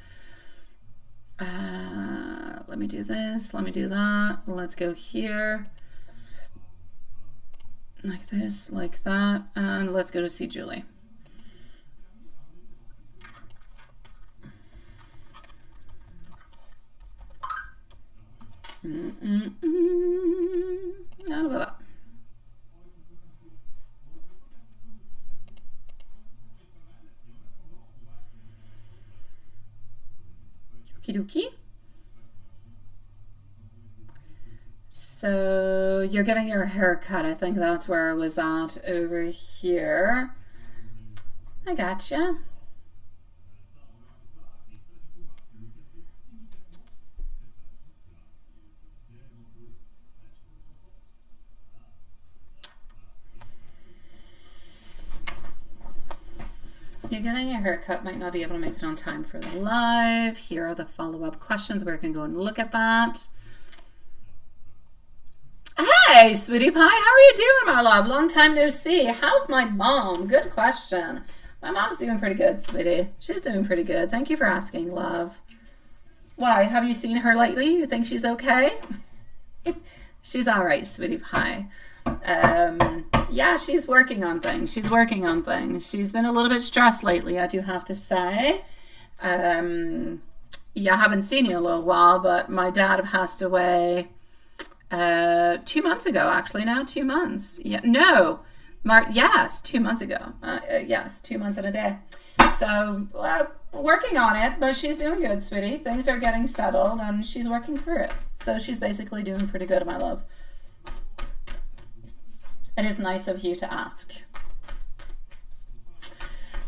me do this. Let me do that. Let's go here. Like this, like that. And let's go to see Julie. Ja, voilà. Okie dokie. So you're getting your hair cut. I think that's where I was at over here. I gotcha. You're getting a haircut, might not be able to make it on time for the live. Here are the follow-up questions. We're going to go and look at that. Hey, sweetie pie, how are you doing, my love? Long time no see. How's my mom? Good question. My mom's doing pretty good, sweetie. She's doing pretty good. Thank you for asking, love. Why, have you seen her lately? You think she's okay? She's all right, sweetie pie. Yeah, she's working on things. She's working on things. She's been a little bit stressed lately, I do have to say. Yeah, I haven't seen you in a little while, but my dad passed away 2 months ago, actually. Now 2 months. Yeah, no, yes, 2 months ago. Yes, 2 months and a day. So working on it, but she's doing good, sweetie. Things are getting settled, and she's working through it. So she's basically doing pretty good, my love. It is nice of you to ask.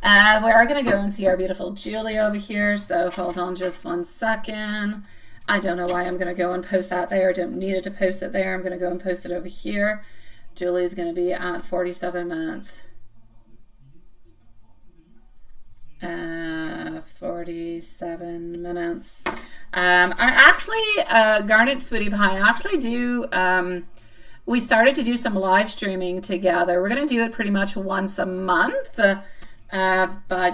We are going to go and see our beautiful Julie over here. So hold on just 1 second. I don't know why I'm going to go and post that there. I don't need it to post it there. I'm going to go and post it over here. Julie's going to be at 47 minutes. 47 minutes. I actually, Garnet Sweetie Pie, I actually do... we started to do some live streaming together. We're going to do it pretty much once a month, but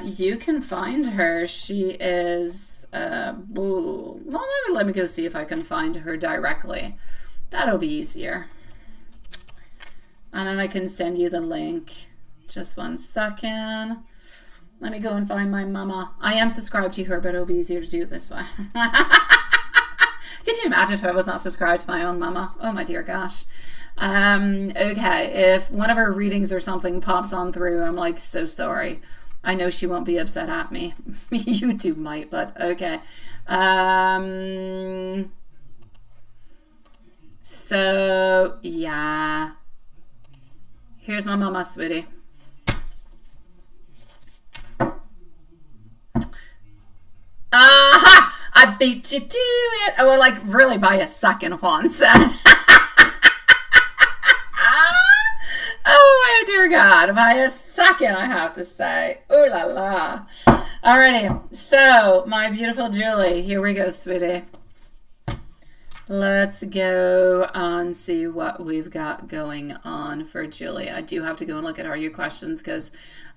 you can find her. She is, well, maybe let me go see if I can find her directly. That'll be easier. And then I can send you the link. Just 1 second. Let me go and find my mama. I am subscribed to her, but it'll be easier to do it this way. Could you imagine if I was not subscribed to my own mama? Oh my dear gosh. Okay, if one of her readings or something pops on through, I'm like, so sorry. I know she won't be upset at me. You two might, but okay. So, yeah. Here's my mama, sweetie. Aha! I beat you to it. Oh, well, like really by a second, Juan said. Oh my dear God, by a second, I have to say. Ooh la la. Alrighty, so my beautiful Julie, here we go, sweetie. Let's go and see what we've got going on for Julie. I do have to go and look at all your questions because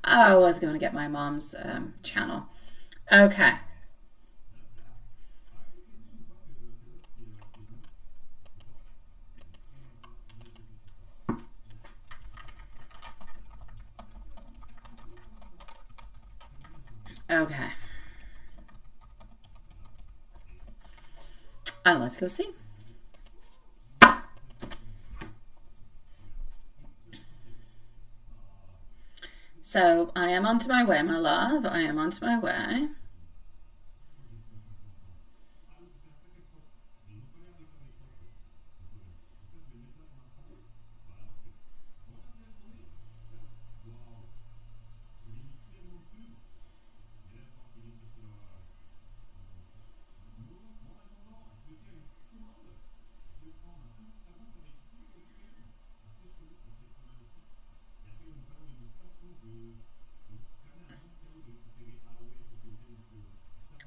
I was going to get my mom's channel. Okay. Okay. And let's go see. So I am onto my way, my love. I am onto my way.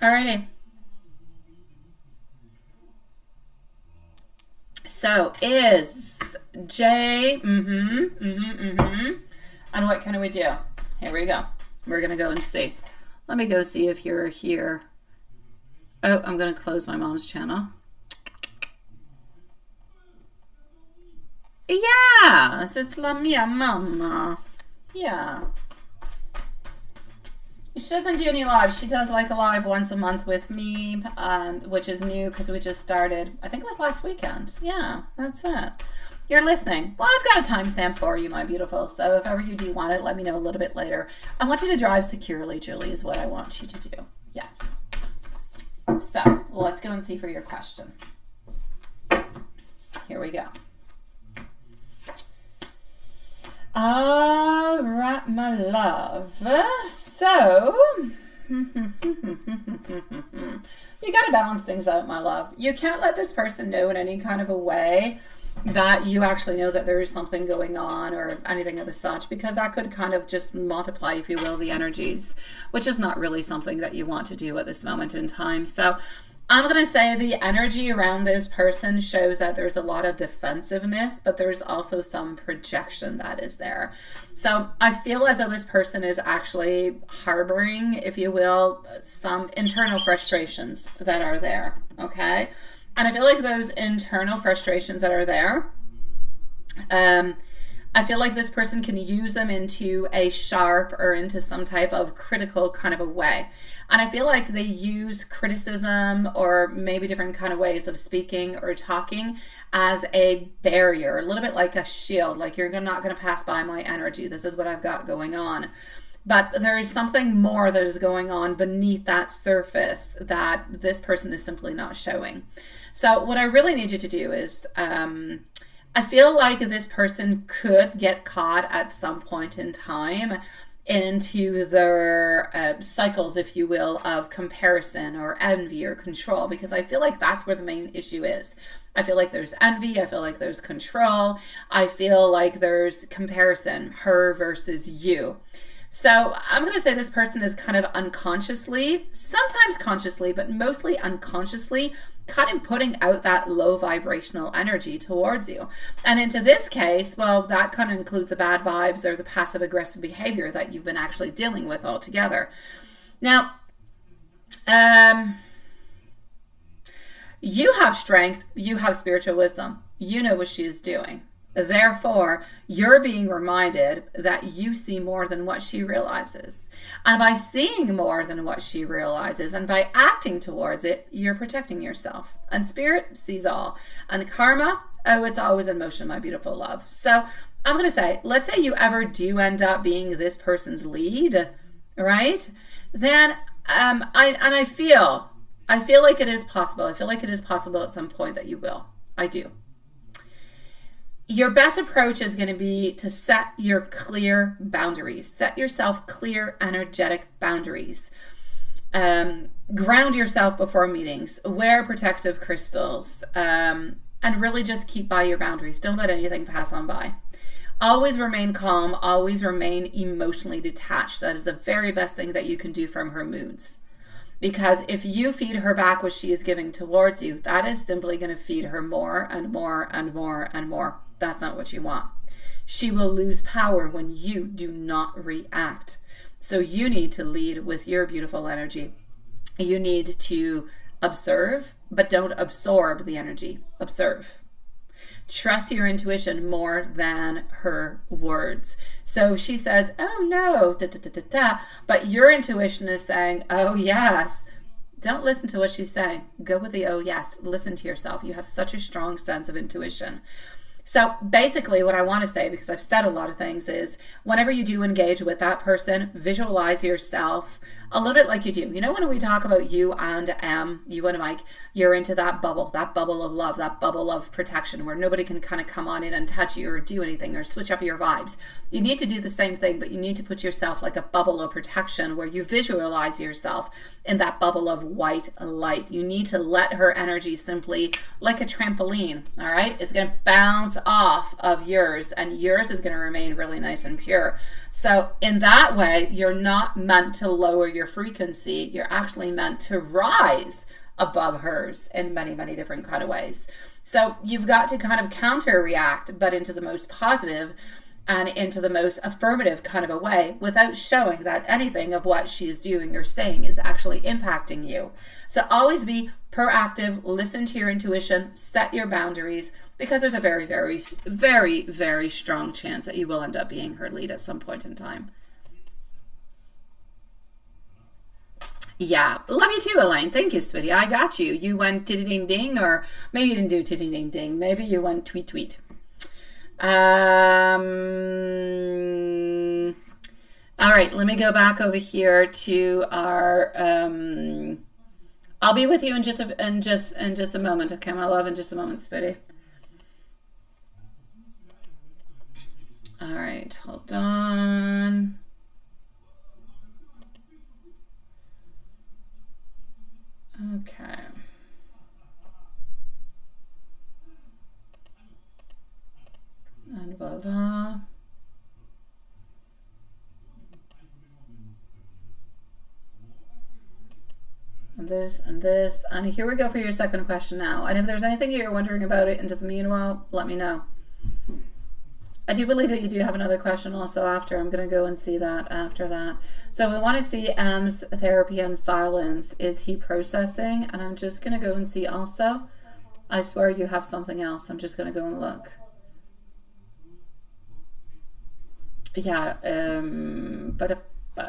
Alrighty. So is J, and what can we do? Here we go. We're gonna go and see. Let me go see if you're here. Oh, I'm gonna close my mom's channel. Yes, it's la mia mamma. Yeah. She doesn't do any lives. She does like a live once a month with me, which is new because we just started, I think it was last weekend. Yeah, that's it. You're listening. Well, I've got a timestamp for you, my beautiful. So if ever you do want it, let me know a little bit later. I want you to drive securely, Julie, is what I want you to do. Yes. So let's go and see for your question. Here we go. All right, my love. So, you got to balance things out, my love. You can't let this person know in any kind of a way that you actually know that there is something going on or anything of the such, because that could kind of just multiply, if you will, the energies, which is not really something that you want to do at this moment in time. So I'm going to say the energy around this person shows that there's a lot of defensiveness, but there's also some projection that is there. So I feel as though this person is actually harboring, if you will, some internal frustrations that are there. Okay. And I feel like those internal frustrations that are there, I feel like this person can use them into a sharp or into some type of critical kind of a way. And I feel like they use criticism or maybe different kind of ways of speaking or talking as a barrier, a little bit like a shield, like you're not going to pass by my energy. This is what I've got going on. But there is something more that is going on beneath that surface that this person is simply not showing. So what I really need you to do is, I feel like this person could get caught at some point in time into their cycles, if you will, of comparison or envy or control, because I feel like that's where the main issue is. I feel like there's envy. I feel like there's control. I feel like there's comparison, her versus you. So I'm going to say this person is kind of unconsciously, sometimes consciously, but mostly unconsciously, kind of putting out that low vibrational energy towards you. And into this case, well, that kind of includes the bad vibes or the passive aggressive behavior that you've been actually dealing with altogether. Now, you have strength, you have spiritual wisdom, you know what she is doing. Therefore, you're being reminded that you see more than what she realizes. And by seeing more than what she realizes and by acting towards it, you're protecting yourself. And spirit sees all. And karma, oh, it's always in motion, my beautiful love. So I'm going to say, let's say you ever do end up being this person's lead, right? Then I feel like it is possible. I feel like it is possible at some point that you will. I do. Your best approach is going to be to set your clear boundaries. Set yourself clear, energetic boundaries. Ground yourself before meetings. Wear protective crystals. And really just keep by your boundaries. Don't let anything pass on by. Always remain calm. Always remain emotionally detached. That is the very best thing that you can do from her moods. Because if you feed her back what she is giving towards you, that is simply going to feed her more and more and more and more. That's not what you want. She will lose power when you do not react. So you need to lead with your beautiful energy. You need to observe, but don't absorb the energy. Observe. Trust your intuition more than her words. So she says, oh no, da, da, da, da, da. But your intuition is saying, oh yes. Don't listen to what she's saying. Go with the oh yes. Listen to yourself. You have such a strong sense of intuition. So basically what I want to say, because I've said a lot of things, is whenever you do engage with that person, visualize yourself a little bit like you do. You know, when we talk about you and you and Mike, you're into that bubble of love, that bubble of protection where nobody can kind of come on in and touch you or do anything or switch up your vibes. You need to do the same thing, but you need to put yourself like a bubble of protection where you visualize yourself in that bubble of white light. You need to let her energy simply, like a trampoline, all right? It's going to bounce off of yours, and yours is going to remain really nice and pure. So in that way, you're not meant to lower your frequency. You're actually meant to rise above hers in many, many different kind of ways. So you've got to kind of counter react, but into the most positive, and into the most affirmative kind of a way without showing that anything of what she's doing or saying is actually impacting you. So always be proactive, listen to your intuition, set your boundaries, because there's a very, very, very, very strong chance that you will end up being her lead at some point in time. Yeah, love you too, Elaine. Thank you, sweetie. I got you. You went titty ding ding, or maybe you didn't do titty ding ding. Maybe you went tweet tweet. All right, let me go back over here to our. I'll be with you in just a moment. Okay, my love, in just a moment, sweetie. All right, hold on. Okay. And voila. And this and this. And here we go for your second question now. And if there's anything you're wondering about it into the meanwhile, let me know. I do believe that you do have another question also after. I'm going to go and see that after that. So we want to see M's therapy and silence. Is he processing? And I'm just going to go and see also. I swear you have something else. I'm just going to go and look. Yeah, but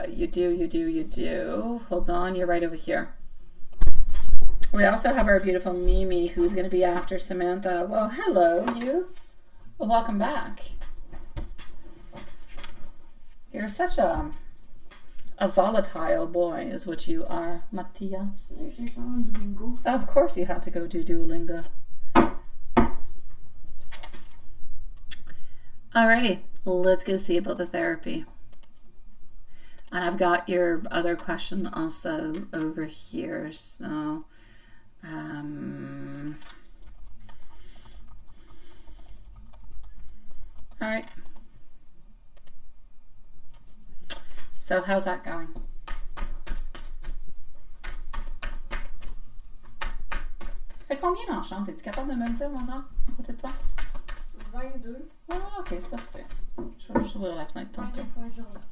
you do. Hold on, you're right over here. We also have our beautiful Mimi, who's going to be after Samantha. Well, hello, you. Well, welcome back. You're such a volatile boy, is what you are, Matthias. Of course you had to go do Duolingo. Alrighty, let's go see about the therapy. And I've got your other question also over here, so alright. So how's that going? Fait combien d'en chante? Es-tu capable de me le dire, mon grand, à côté de toi? 22. Ah, ok, c'est pas super. Je vais juste ouvrir la fenêtre tantôt.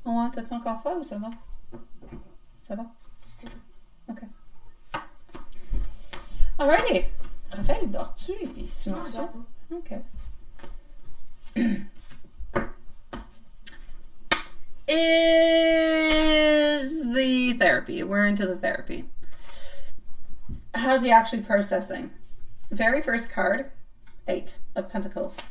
Ouais, t'as-tu encore froid ou ça va? Ça va? Ok. Alrighty. Raphaël, dors-tu? Il est silencieux. Ok. Is the therapy. We're into the therapy. How's he actually processing? Very first card, 8 of Pentacles.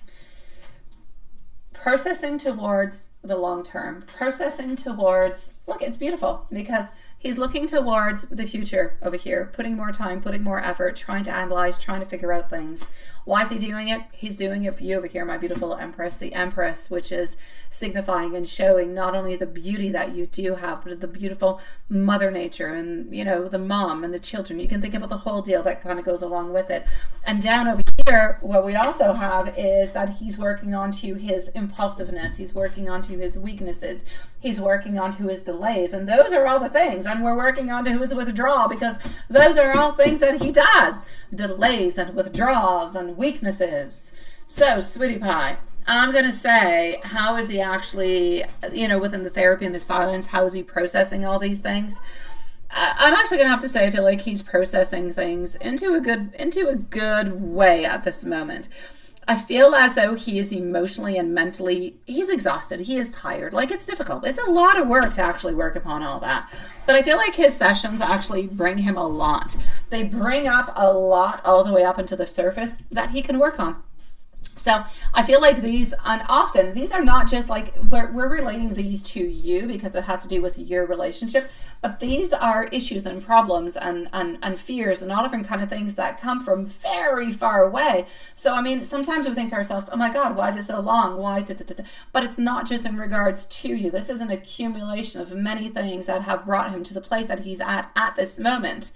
Processing towards the long term. Processing towards, look, it's beautiful because he's looking towards the future over here, putting more time, putting more effort, trying to analyze, trying to figure out things. Why is he doing it? He's doing it for you over here, my beautiful Empress, the Empress, which is signifying and showing not only the beauty that you do have, but the beautiful Mother Nature and, you know, the mom and the children. You can think about the whole deal that kind of goes along with it. And down over here, what we also have is that he's working onto his impulsiveness. He's working onto his weaknesses. He's working onto his delays. And those are all the things. And we're working onto his withdrawal because those are all things that he does. Delays and withdrawals and weaknesses. So, sweetie pie, I'm going to say, how is he actually, you know, within the therapy and the silence, how is he processing all these things? I'm actually going to have to say I feel like he's processing things into a good way at this moment. I feel as though he is emotionally and mentally, he's exhausted. He is tired. Like, it's difficult. It's a lot of work to actually work upon all that. But I feel like his sessions actually bring him a lot. They bring up a lot all the way up into the surface that he can work on. So I feel like these, and often these are not just like we're relating these to you because it has to do with your relationship, but these are issues and problems and fears and all different kind of things that come from very far away. So I mean, sometimes we think to ourselves, oh my God, why is it so long? Why? But it's not just in regards to you. This is an accumulation of many things that have brought him to the place that he's at this moment.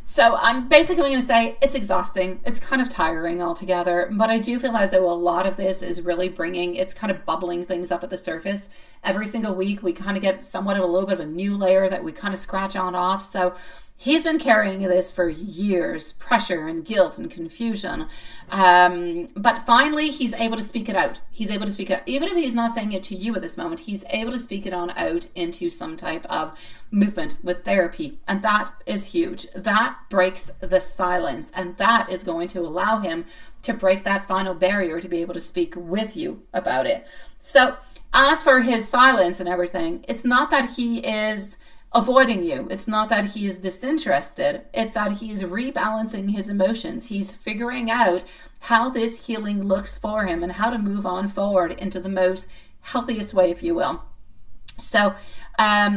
So I'm basically going to say it's exhausting. It's kind of tiring altogether, but I do feel as though a lot of this is really it's kind of bubbling things up at the surface. Every single week, we kind of get somewhat of a little bit of a new layer that we kind of scratch on off. So He's been carrying this for years, pressure and guilt and confusion. But finally, he's able to speak it out. He's able to speak it out. Even if he's not saying it to you at this moment, he's able to speak it on out into some type of movement with therapy. And that is huge. That breaks the silence. And that is going to allow him to break that final barrier to be able to speak with you about it. So as for his silence and everything, it's not that he is avoiding you. It's not that he is disinterested. It's that he is rebalancing his emotions. He's figuring out how this healing looks for him and how to move on forward into the most healthiest way, if you will. So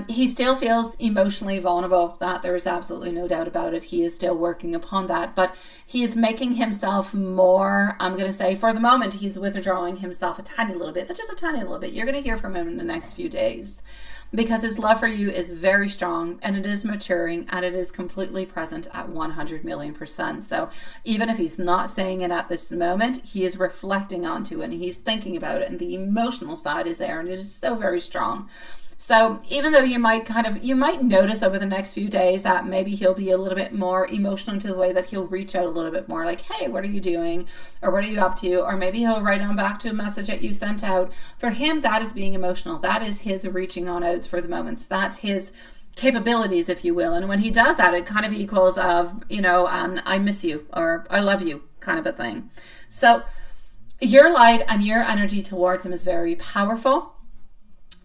he still feels emotionally vulnerable. That there is absolutely no doubt about it. He is still working upon that, but he is making himself more, I'm going to say for the moment, he's withdrawing himself a tiny little bit, but just a tiny little bit. You're going to hear from him in the next few days, because his love for you is very strong and it is maturing and it is completely present at 100 million %. So even if he's not saying it at this moment, he is reflecting onto it and he's thinking about it, and the emotional side is there and it is so very strong. So even though you might notice over the next few days that maybe he'll be a little bit more emotional into the way that he'll reach out a little bit more, like, hey, what are you doing? Or what are you up to? Or maybe he'll write on back to a message that you sent out. For him, that is being emotional. That is his reaching on out for the moments. That's his capabilities, if you will. And when he does that, it kind of equals of, I miss you or I love you kind of a thing. So your light and your energy towards him is very powerful.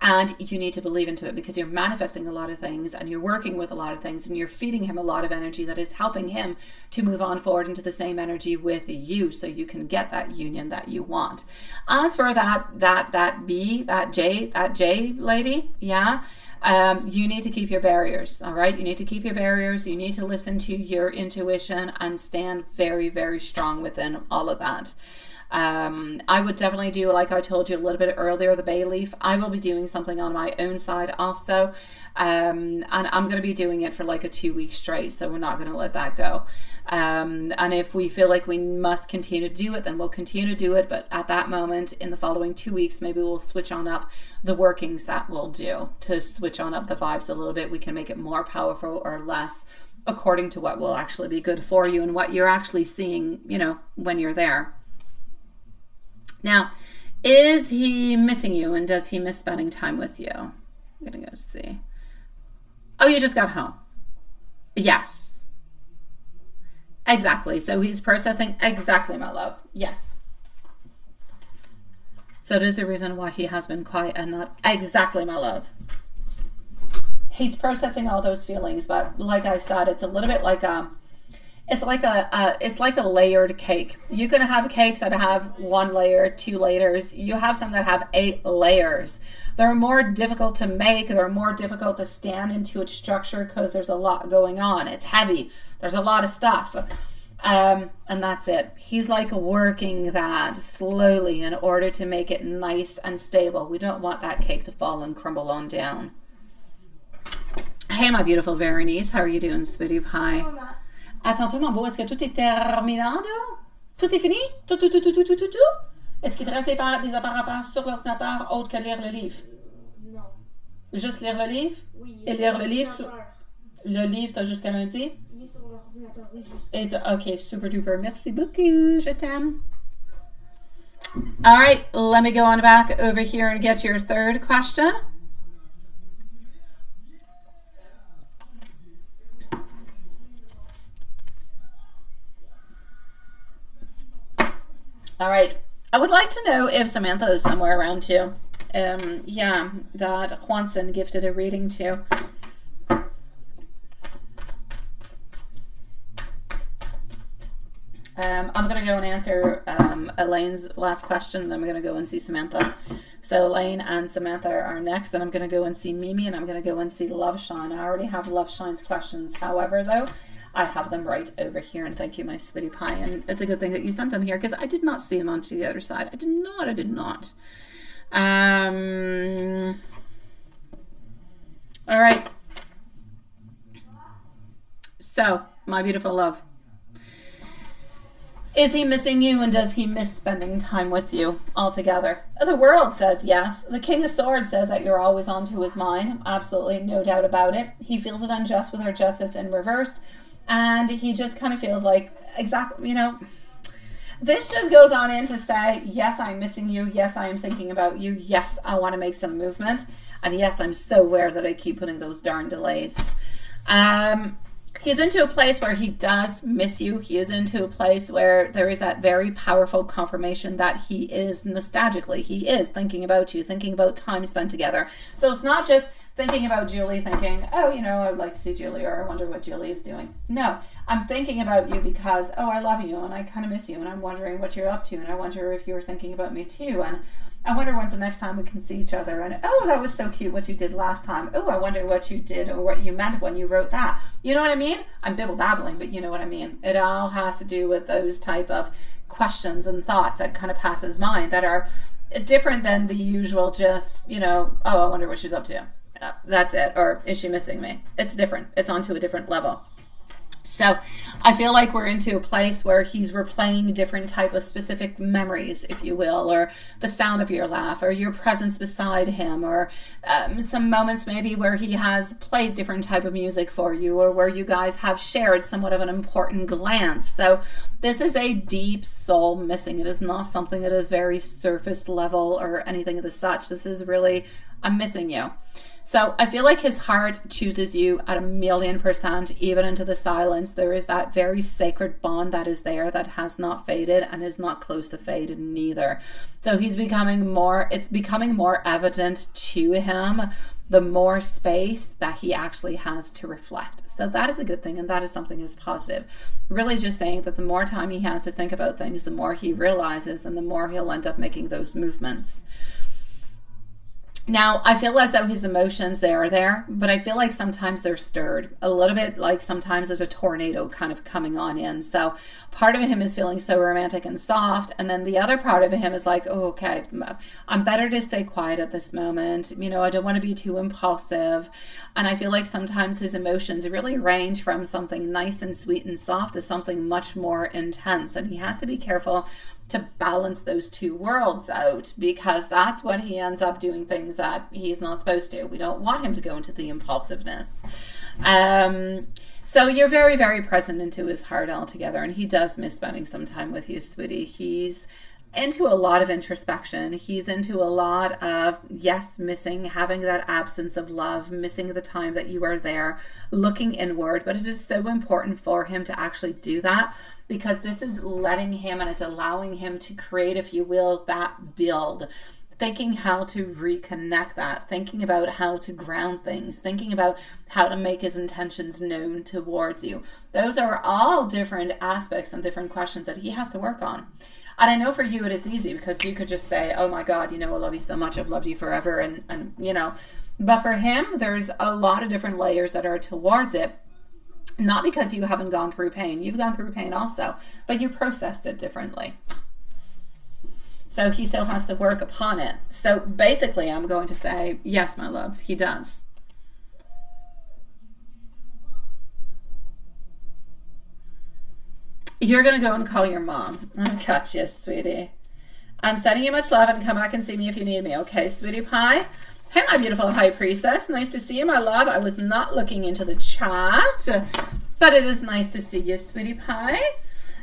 And you need to believe into it, because you're manifesting a lot of things and you're working with a lot of things and you're feeding him a lot of energy that is helping him to move on forward into the same energy with you, so you can get that union that you want. As for that J lady, you need to keep your barriers. All right. You need to keep your barriers. You need to listen to your intuition and stand very, very strong within all of that. I would definitely do, like I told you a little bit earlier, the bay leaf. I will be doing something on my own side also. And I'm going to be doing it for like a 2 week straight. So we're not going to let that go. And if we feel like we must continue to do it, then we'll continue to do it. But at that moment, in the following 2 weeks, maybe we'll switch on up the workings that we'll do to switch on up the vibes a little bit. We can make it more powerful or less according to what will actually be good for you and what you're actually seeing, when you're there. Now, is he missing you, and does he miss spending time with you? I'm going to go see. Oh, you just got home. Yes. Exactly. So he's processing. Exactly, my love. Yes. So it is the reason why he has been quiet and not. Exactly, my love. He's processing all those feelings, but like I said, it's a little bit like it's like a layered cake. You're going to have cakes that have 1 layer, 2 layers. You have some that have 8 layers. They're more difficult to make. They're more difficult to stand into its structure because there's a lot going on. It's heavy. There's a lot of stuff. And that's it. He's like working that slowly in order to make it nice and stable. We don't want that cake to fall and crumble on down. Hey, my beautiful Veronice. How are you doing, sweetie pie? Attends-toi, mon beau, est-ce que tout est terminado? Tout est fini? Tout? Est-ce qu'il te reste des affaires à faire sur l'ordinateur autre que lire le livre? Non. Juste lire le livre? Oui. Et lire le livre? Le livre, t'as jusqu'à lundi? Il est sur l'ordinateur, oui, jusqu'à Ok, super duper. Merci beaucoup. Je t'aime. All right, let me go on back over here and get your third question. All right. I would like to know if Samantha is somewhere around too. That Juanson gifted a reading to. I'm going to go and answer Elaine's last question, and then I'm going to go and see Samantha. So Elaine and Samantha are next. Then I'm going to go and see Mimi, and I'm going to go and see Love Shine. I already have Love Shine's questions. However, though, I have them right over here, and thank you, my sweetie pie. And it's a good thing that you sent them here, because I did not see them onto the other side. I did not. All right. So, my beautiful love. Is he missing you, and does he miss spending time with you altogether? The world says yes. The King of Swords says that you're always onto his mind. Absolutely no doubt about it. He feels it unjust with her justice in reverse. And he just kind of feels like, exactly, you know, this just goes on in to say, yes, I'm missing you. Yes, I am thinking about you. Yes, I want to make some movement. And yes, I'm so aware that I keep putting those darn delays. He's into a place where he does miss you. He is into a place where there is that very powerful confirmation that he is nostalgically, he is thinking about you, thinking about time spent together. So it's not just thinking about Julie, thinking, oh, you know, I would like to see Julie, or I wonder what Julie is doing. No, I'm thinking about you because, oh, I love you and I kind of miss you and I'm wondering what you're up to and I wonder if you're thinking about me too. And I wonder when's the next time we can see each other. And, oh, that was so cute what you did last time. Oh, I wonder what you did or what you meant when you wrote that. You know what I mean? I'm bibble babbling, but you know what I mean. It all has to do with those type of questions and thoughts that kind of pass his mind that are different than the usual just, you know, oh, I wonder what she's up to. That's it. Or is she missing me? It's different. It's onto a different level. So I feel like we're into a place where he's replaying different type of specific memories, if you will, or the sound of your laugh or your presence beside him, or some moments maybe where he has played different type of music for you, or where you guys have shared somewhat of an important glance. So this is a deep soul missing. It is not something that is very surface level or anything of the such. This is really, I'm missing you. So I feel like his heart chooses you at 1,000,000%, even into the silence. There is that very sacred bond that is there that has not faded and is not close to faded neither. So it's becoming more evident to him the more space that he actually has to reflect. So that is a good thing, and that is something that's positive. Really just saying that the more time he has to think about things, the more he realizes and the more he'll end up making those movements. Now, I feel as though his emotions, they are there, but I feel like sometimes they're stirred. A little bit like sometimes there's a tornado kind of coming on in. So part of him is feeling so romantic and soft, and then the other part of him is like, oh, okay, I'm better to stay quiet at this moment. You know, I don't want to be too impulsive. And I feel like sometimes his emotions really range from something nice and sweet and soft to something much more intense. And he has to be careful to balance those two worlds out, because that's what he ends up doing things that he's not supposed to. We don't want him to go into the impulsiveness. So you're very, very present into his heart altogether, and he does miss spending some time with you, sweetie. He's into a lot of introspection. He's into a lot of, yes, missing, having that absence of love, missing the time that you are there, looking inward. But it is so important for him to actually do that, because this is letting him and is allowing him to create, if you will, that build. Thinking how to reconnect that, thinking about how to ground things, thinking about how to make his intentions known towards you. Those are all different aspects and different questions that he has to work on. And I know for you it is easy, because you could just say, oh my God, you know, I love you so much, I've loved you forever, and you know. But for him, there's a lot of different layers that are towards it. Not because you haven't gone through pain. You've gone through pain also, but you processed it differently. So he still has to work upon it. So basically, I'm going to say, yes, my love, he does. You're going to go and call your mom. I got you, sweetie. I'm sending you much love, and come back and see me if you need me. Okay, sweetie pie? Hey, my beautiful high priestess. Nice to see you, my love. I was not looking into the chat, but it is nice to see you, sweetie pie.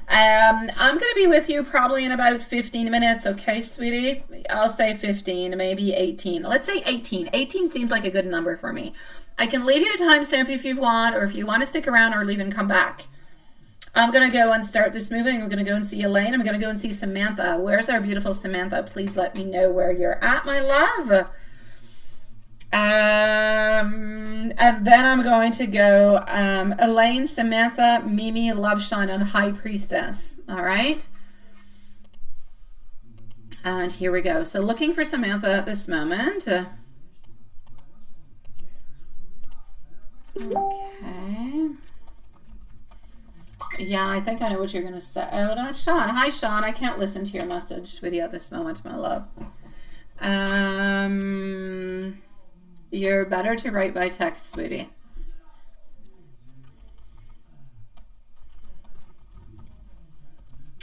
I'm going to be with you probably in about 15 minutes. Okay, sweetie? I'll say 15, maybe 18. Let's say 18. 18 seems like a good number for me. I can leave you a timestamp if you want, or if you want to stick around or leave and come back. I'm going to go and start this moving. We're going to go and see Elaine. I'm going to go and see Samantha. Where's our beautiful Samantha? Please let me know where you're at, my love. And then I'm going to go Elaine, Samantha, Mimi, Love Shine, and High Priestess. All right. And here we go. So looking for Samantha at this moment. Okay. Yeah, I think I know what you're going to say. Oh, that's Sean. Hi, Sean. I can't listen to your message, sweetie, at this moment, my love. You're better to write by text, sweetie.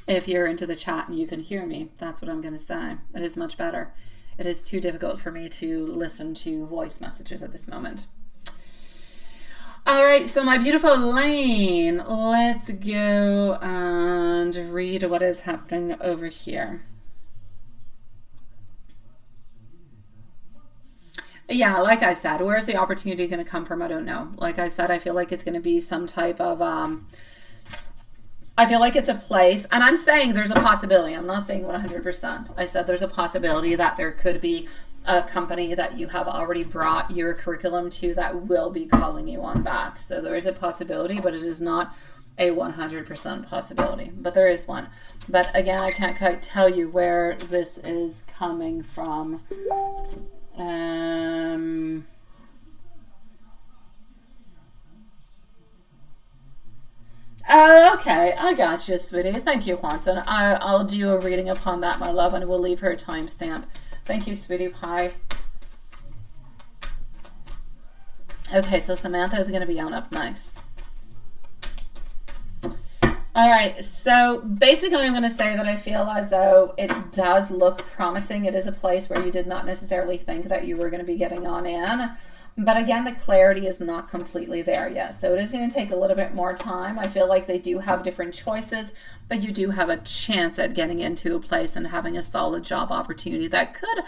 If you're into the chat and you can hear me, that's what I'm going to say. It is much better. It is too difficult for me to listen to voice messages at this moment. All right, so my beautiful Elaine, let's go and read what is happening over here. Yeah, like I said, where's the opportunity going to come from? I don't know. Like I said, I feel like it's going to be some type of, I feel like it's a place, and I'm saying there's a possibility. I'm not saying 100%. I said there's a possibility that there could be a company that you have already brought your curriculum to that will be calling you on back. So there is a possibility, but it is not a 100% possibility. But there is one. But again, I can't quite tell you where this is coming from. Okay, I got you, sweetie. Thank you, Juanson. I'll do a reading upon that, my love, and we'll leave her a timestamp. Thank you, sweetie pie. Okay, so Samantha is going to be on up next. All right, so basically I'm going to say that I feel as though it does look promising. It is a place where you did not necessarily think that you were going to be getting on in. But again, the clarity is not completely there yet. So it is going to take a little bit more time. I feel like they do have different choices, but you do have a chance at getting into a place and having a solid job opportunity that could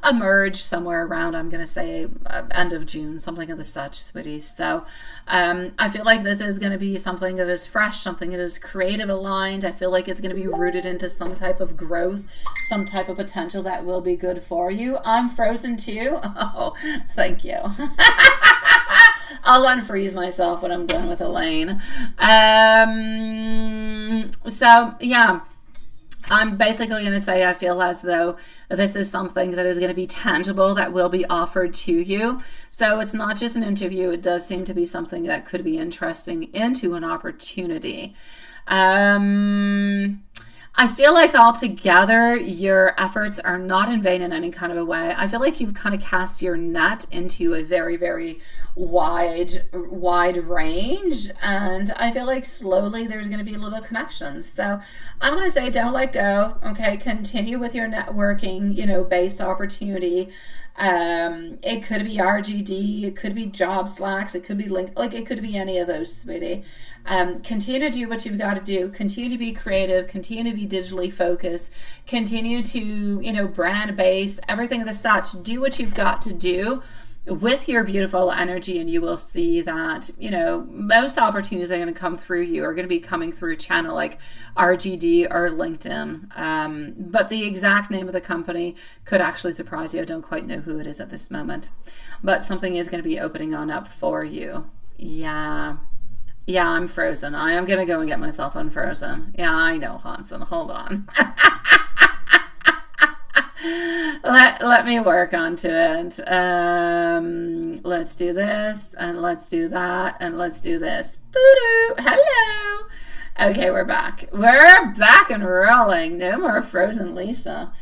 emerge somewhere around, I'm going to say, end of June, something of the such, sweeties. So I feel like this is going to be something that is fresh, something that is creative aligned. I feel like it's going to be rooted into some type of growth, some type of potential that will be good for you. I'm frozen too. Oh, thank you. I'll unfreeze myself when I'm done with Elaine. So yeah, I'm basically going to say I feel as though this is something that is going to be tangible, that will be offered to you. So it's not just an interview. It does seem to be something that could be interesting into an opportunity. I feel like altogether your efforts are not in vain in any kind of a way. I feel like you've kind of cast your net into a very, very wide range, and I feel like slowly there's going to be little connections. So I'm going to say don't let go. Okay, continue with your networking, based opportunity. It could be RGD, it could be JobSlacks, it could be it could be any of those, sweetie. Continue to do what you've got to do. Continue to be creative. Continue to be digitally focused. Continue to, brand base, everything of the such. Do what you've got to do with your beautiful energy, and you will see that, most opportunities that are going to come through you are going to be coming through a channel like RGD or LinkedIn. But the exact name of the company could actually surprise you. I don't quite know who it is at this moment, but something is going to be opening on up for you. Yeah, I'm frozen. I am going to go and get myself unfrozen. Yeah, I know, Hanson. Hold on. Let me work onto it. Let's do this, and let's do that, and let's do this. Boo-doo. Hello. Okay, we're back. We're back and rolling. No more frozen Lisa.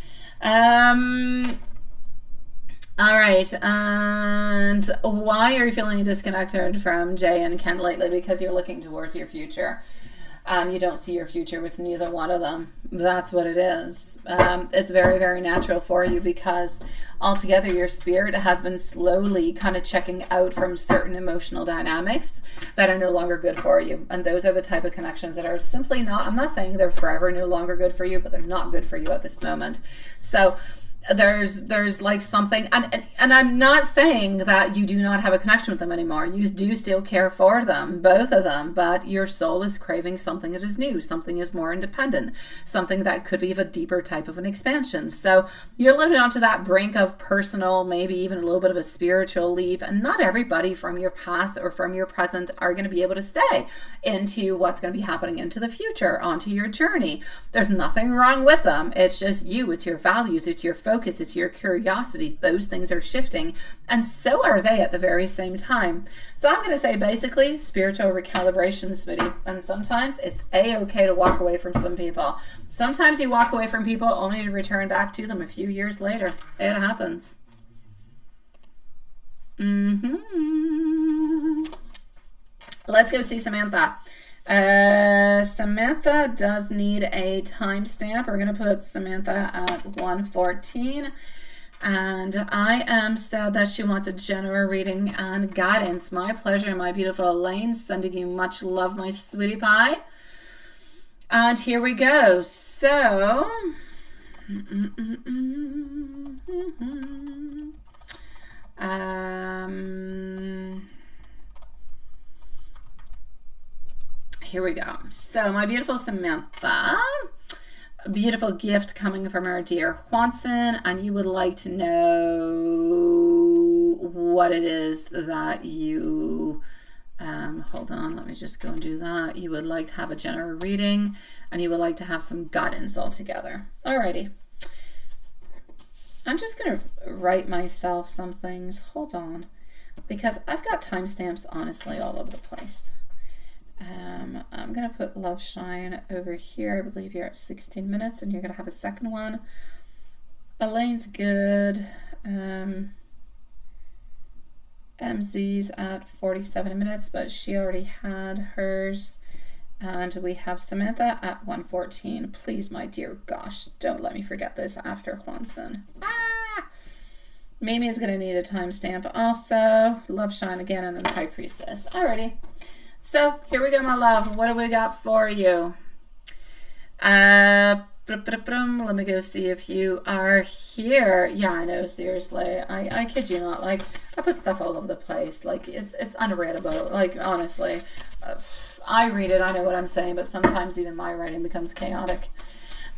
All right, and why are you feeling disconnected from Jay and Ken lately? Because you're looking towards your future. You don't see your future with neither one of them. That's what it is. It's very, very natural for you because altogether your spirit has been slowly kind of checking out from certain emotional dynamics that are no longer good for you. And those are the type of connections that are simply not, I'm not saying they're forever no longer good for you, but they're not good for you at this moment. So there's like something, and I'm not saying that you do not have a connection with them anymore. You do still care for them, both of them, but your soul is craving something that is new, something is more independent, something that could be of a deeper type of an expansion. So you're a little bit onto that brink of personal, maybe even a little bit of a spiritual leap, and not everybody from your past or from your present are going to be able to stay into what's going to be happening into the future, onto your journey. There's nothing wrong with them. It's just you, it's your values, it's your focus, it's your curiosity. Those things are shifting, and so are they at the very same time. So I'm going to say basically spiritual recalibration, sweetie. And sometimes it's a-okay to walk away from some people. Sometimes you walk away from people only to return back to them a few years later. It happens. Let's go see Samantha. Samantha does need a timestamp. We're going to put Samantha at 1:14. And I am sad that she wants a general reading and guidance. My pleasure, my beautiful Elaine. Sending you much love, my sweetie pie. And here we go. So, here we go. So, my beautiful Samantha, a beautiful gift coming from our dear Juanson, and you would like to know what it is that you, hold on, let me just go and do that. You would like to have a general reading, and you would like to have some guidance altogether. Alrighty. I'm just going to write myself some things. Hold on, because I've got timestamps honestly all over the place. I'm going to put Love Shine over here. I believe you're at 16 minutes and you're going to have a second one. Elaine's good. MZ's at 47 minutes, but she already had hers. And we have Samantha at 1:14. Please, my dear gosh, don't let me forget this after Juanson. Mimi is going to need a timestamp also. Love Shine again, and then the High Priestess. Alrighty. So here we go, my love. What do we got for you? Let me go see if you are here. Yeah, I know, seriously. I kid you not. Like, I put stuff all over the place. Like, it's unreadable. Like, honestly. I read it, I know what I'm saying, but sometimes even my writing becomes chaotic.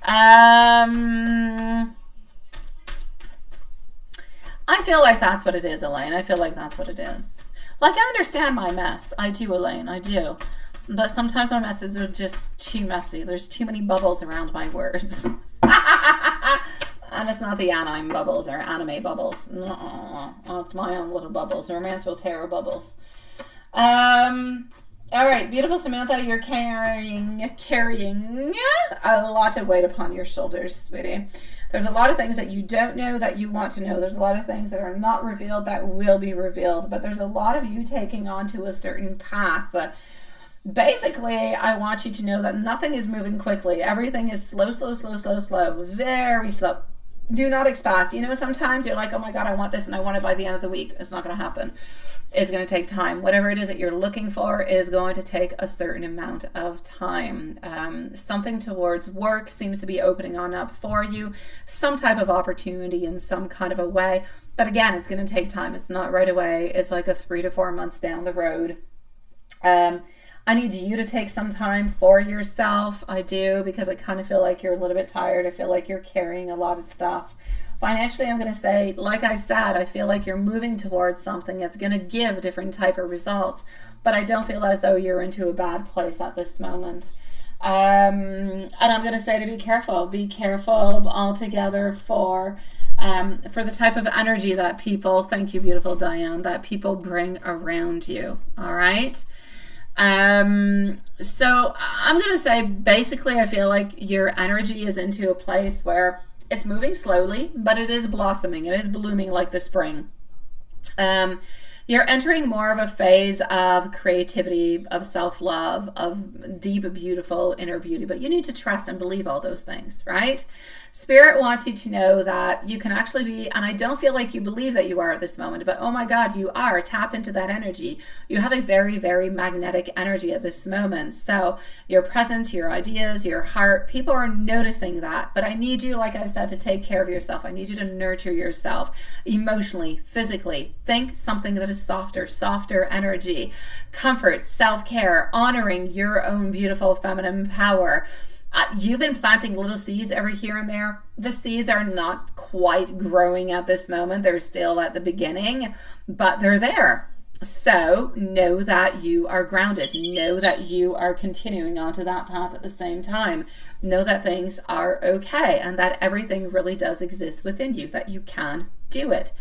I feel like that's what it is, Elaine. I feel like that's what it is. Like, I understand my mess. I do, Elaine. I do. But sometimes my messes are just too messy. There's too many bubbles around my words. And it's not the anime bubbles or anime bubbles. Oh, it's my own little bubbles. Romance will tear bubbles. All right, beautiful Samantha, you're carrying a lot of weight upon your shoulders, sweetie. There's a lot of things that you don't know that you want to know. There's a lot of things that are not revealed that will be revealed, but there's a lot of you taking on to a certain path. Basically, I want you to know that nothing is moving quickly. Everything is slow, very slow. Do not expect. You know, sometimes you're like, oh my God, I want this and I want it by the end of the week. It's not going to happen. It's going to take time. Whatever it is that you're looking for is going to take a certain amount of time. Something towards work seems to be opening on up for you. Some type of opportunity in some kind of a way. But again, it's going to take time. It's not right away. It's like a 3 to 4 months down the road. I need you to take some time for yourself. I do, because I kind of feel like you're a little bit tired. I feel like you're carrying a lot of stuff. Financially, I'm going to say, like I said, I feel like you're moving towards something that's going to give different type of results, but I don't feel as though you're into a bad place at this moment. And I'm going to say to be careful altogether for the type of energy that people, thank you, beautiful Diane, that people bring around you. All right. So I'm going to say, basically, I feel like your energy is into a place where it's moving slowly, but it is blossoming. It is blooming like the spring. You're entering more of a phase of creativity, of self-love, of deep, beautiful inner beauty, but you need to trust and believe all those things, right? Spirit wants you to know that you can actually be, and I don't feel like you believe that you are at this moment, but oh my God, you are. Tap into that energy. You have a very, very magnetic energy at this moment. So your presence, your ideas, your heart, people are noticing that, but I need you, like I said, to take care of yourself. I need you to nurture yourself emotionally, physically. Think something that is softer energy, comfort, self-care, honoring your own beautiful feminine power. You've been planting little seeds every here and there. The seeds are not quite growing at this moment. They're still at the beginning, but they're there. So know that you are grounded. Know that you are continuing onto that path at the same time. Know that things are okay and that everything really does exist within you, that you can do it.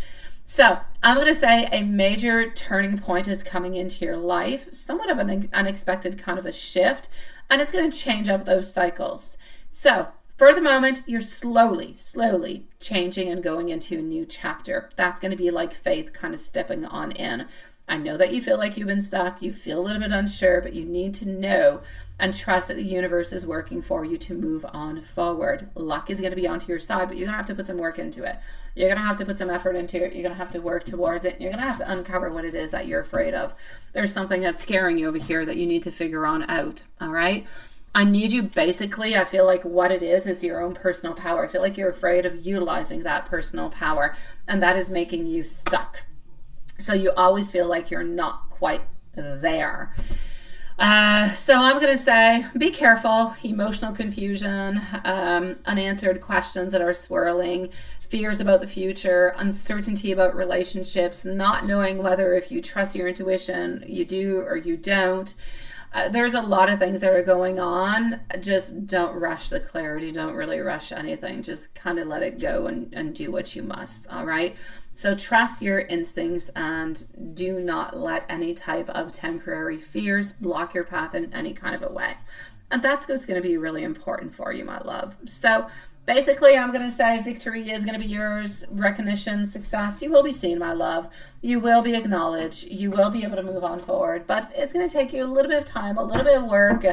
So I'm going to say a major turning point is coming into your life, somewhat of an unexpected kind of a shift, and it's going to change up those cycles. So for the moment, you're slowly changing and going into a new chapter. That's going to be like faith kind of stepping on in. I know that you feel like you've been stuck, you feel a little bit unsure, but you need to know and trust that the universe is working for you to move on forward. Luck is going to be onto your side, but you're going to have to put some work into it. You're going to have to put some effort into it. You're going to have to work towards it. You're going to have to uncover what it is that you're afraid of. There's something that's scaring you over here that you need to figure on out, all right? I need you, basically, I feel like what it is your own personal power. I feel like you're afraid of utilizing that personal power, and that is making you stuck. So you always feel like you're not quite there. So I'm going to say, be careful. Emotional confusion, unanswered questions that are swirling, fears about the future, uncertainty about relationships, not knowing whether if you trust your intuition, you do or you don't. There's a lot of things that are going on. Just don't rush the clarity. Don't really rush anything. Just kind of let it go and do what you must. All right. So trust your instincts and do not let any type of temporary fears block your path in any kind of a way. And that's what's going to be really important for you, my love. So basically, I'm going to say victory is going to be yours. Recognition, success. You will be seen, my love. You will be acknowledged. You will be able to move on forward. But it's going to take you a little bit of time, a little bit of work,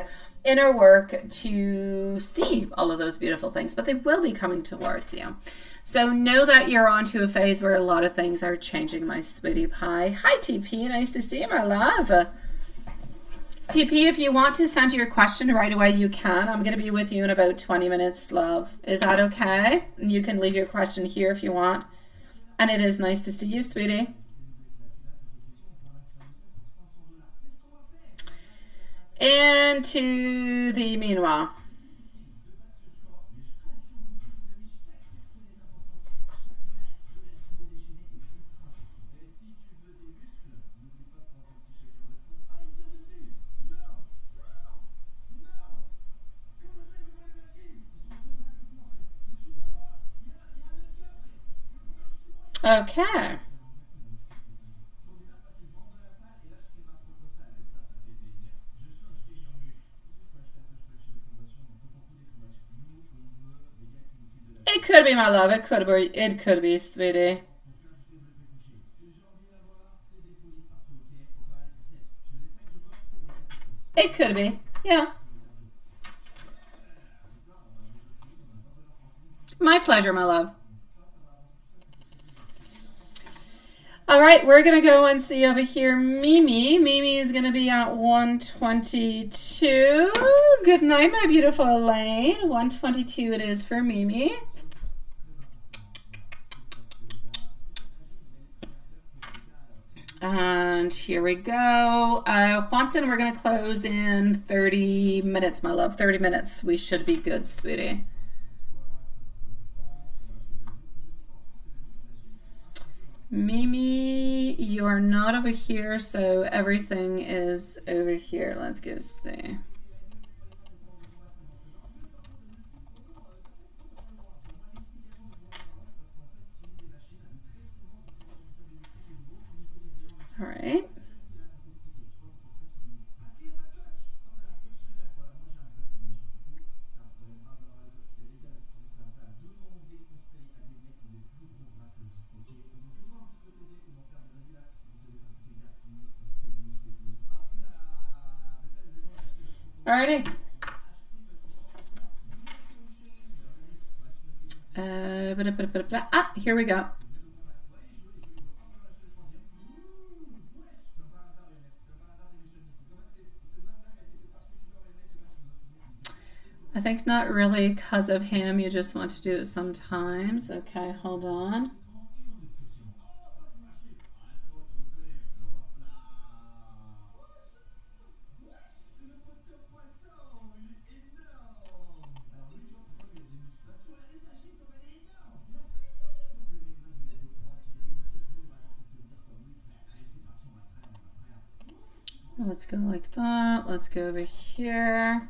inner work to see all of those beautiful things. But they will be coming towards you. So know that you're onto a phase where a lot of things are changing, my sweetie pie. Hi, TP. Nice to see you, my love. TP, if you want to send your question right away, you can. I'm going to be with you in about 20 minutes, love. Is that okay? You can leave your question here if you want. And it is nice to see you, sweetie. And to the meanwhile. Okay. It could be, my love. It could be. It could be, sweetie. It could be. Yeah. My pleasure, my love. All right, we're going to go and see over here Mimi. Mimi is going to be at 122. Good night, my beautiful Elaine. 122 it is for Mimi. And here we go. Watson, we're going to close in 30 minutes, my love. 30 minutes. We should be good, sweetie. Mimi, you are not over here, so everything is over here. Let's go see. All right. Alrighty. Here we go. I think not really because of him. You just want to do it sometimes. Okay, hold on. Let's go like that. Let's go over here.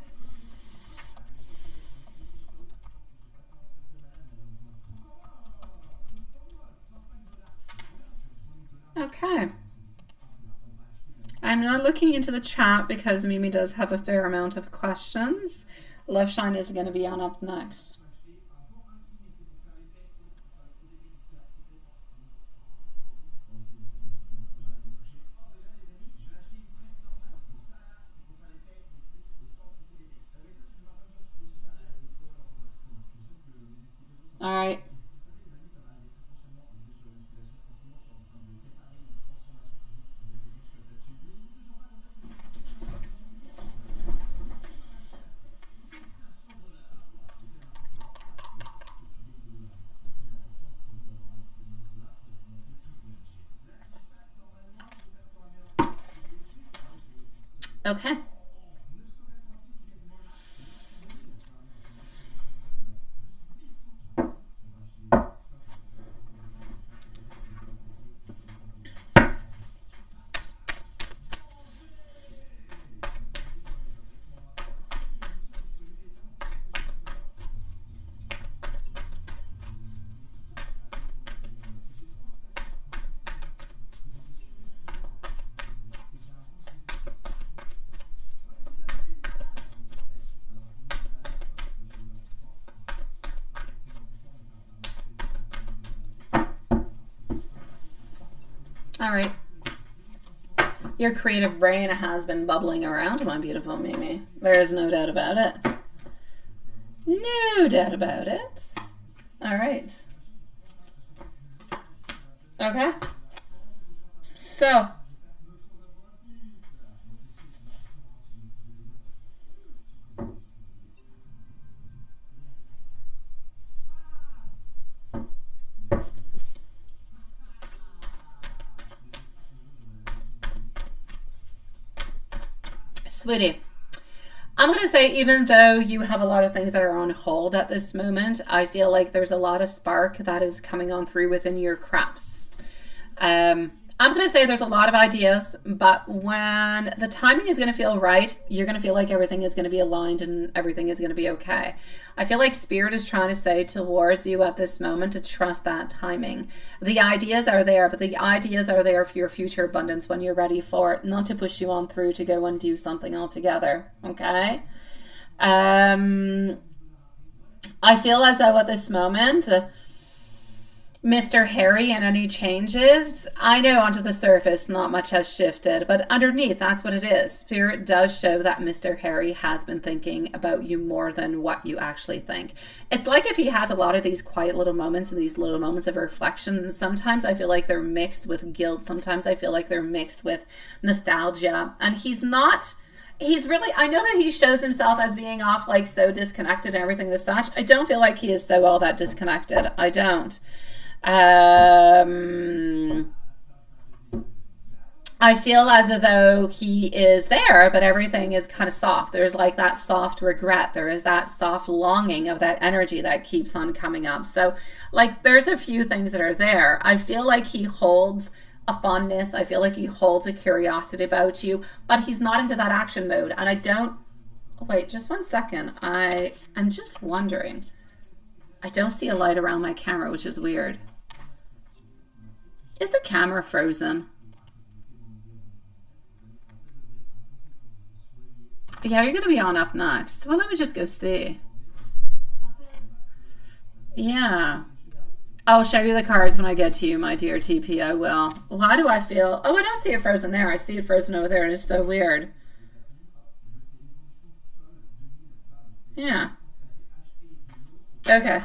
Okay. I'm not looking into the chat because Mimi does have a fair amount of questions. Love Shine is going to be on up next. All right. Okay. All right. Your creative brain has been bubbling around, my beautiful Mimi. There is no doubt about it. No doubt about it. All right. Okay. So. Sweetie, I'm going to say, even though you have a lot of things that are on hold at this moment, I feel like there's a lot of spark that is coming on through within your crafts. I'm going to say there's a lot of ideas, but when the timing is going to feel right, you're going to feel like everything is going to be aligned and everything is going to be okay. I feel like Spirit is trying to say towards you at this moment to trust that timing. The ideas are there, but the ideas are there for your future abundance when you're ready for it, not to push you on through to go and do something altogether, okay? I feel as though at this moment, Mr. Harry and any changes, I know onto the surface not much has shifted, but underneath, that's what it is. Spirit does show that Mr. Harry has been thinking about you more than what you actually think. It's like if he has a lot of these quiet little moments and these little moments of reflection, and sometimes I feel like they're mixed with guilt, sometimes I feel like they're mixed with nostalgia, and he's really, I know that he shows himself as being off like so disconnected and everything this such. I don't feel like he is so all that disconnected. I don't. I feel as though he is there, but everything is kind of soft. There's like that soft regret. There is that soft longing of that energy that keeps on coming up. So like there's a few things that are there. I feel like he holds a fondness. I feel like he holds a curiosity about you, but he's not into that action mode. And I don't, wait, just 1 second. I'm just wondering. I don't see a light around my camera, which is weird. Is the camera frozen? Yeah, you're going to be on up next. Well, let me just go see. Yeah. I'll show you the cards when I get to you, my dear TP. I will. Why do I feel... Oh, I don't see it frozen there. I see it frozen over there. It's so weird. Yeah. Okay.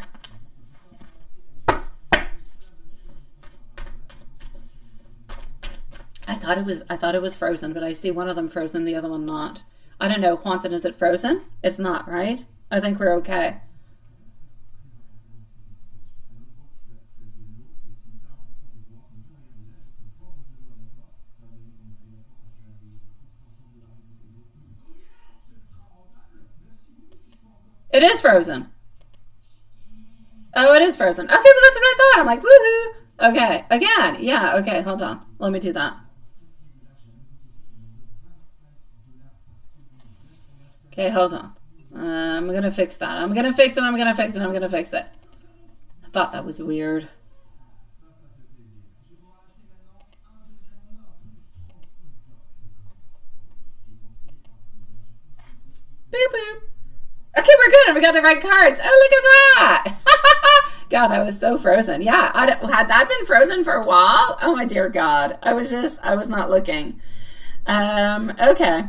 I thought it was frozen, but I see one of them frozen, the other one not. I don't know, Quantum, is it frozen? It's not, right? I think we're okay. It is frozen. Oh, it is frozen. Okay, but that's what I thought. I'm like, woohoo. Okay, again. Yeah, okay, hold on. Let me do that. Okay, hold on. I'm going to fix that. I'm going to fix it. I'm going to fix it. I'm going to fix it. I thought that was weird. Boop, boop. Okay, we're good. We got the right cards. Oh, look at that. God, that was so frozen. Yeah, had that been frozen for a while? Oh, my dear God. I was not looking. Okay.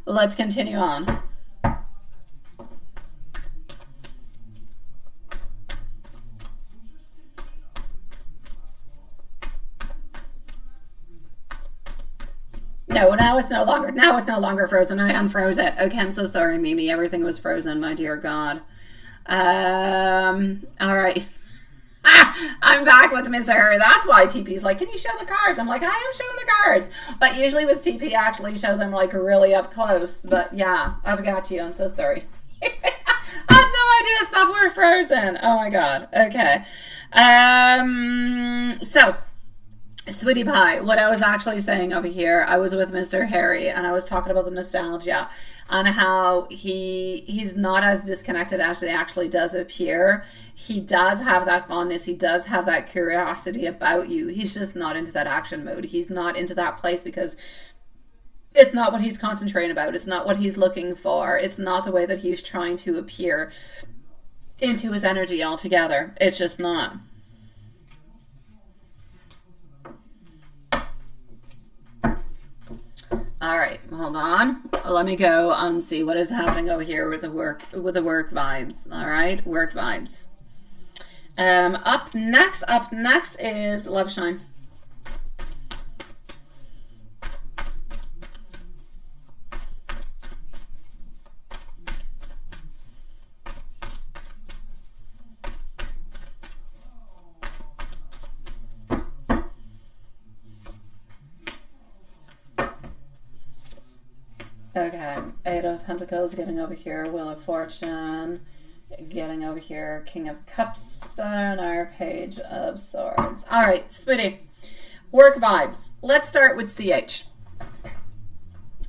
Let's continue on. No, now it's no longer frozen. I unfroze it. Okay, I'm so sorry, Mimi. Everything was frozen, my dear God. All right. I'm back with Miss Harry. That's why TP's like, can you show the cards? I'm like, I am showing the cards. But usually with TP, I actually show them like really up close. But yeah, I've got you. I'm so sorry. I had no idea stuff were frozen. Oh my God. Okay. So, Sweetie Pie, what I was actually saying over here, I was with Mr. Harry and I was talking about the nostalgia and how he's not as disconnected as he actually does appear. He does have that fondness. He does have that curiosity about you. He's just not into that action mode. He's not into that place because it's not what he's concentrating about. It's not what he's looking for. It's not the way that he's trying to appear into his energy altogether. It's just not. All right, hold on. Let me go and see what is happening over here with the work vibes. All right, work vibes. Up next is Love Shine. Okay, Eight of Pentacles getting over here, Wheel of Fortune getting over here, King of Cups, and our Page of Swords. All right, sweetie, work vibes. Let's start with CH.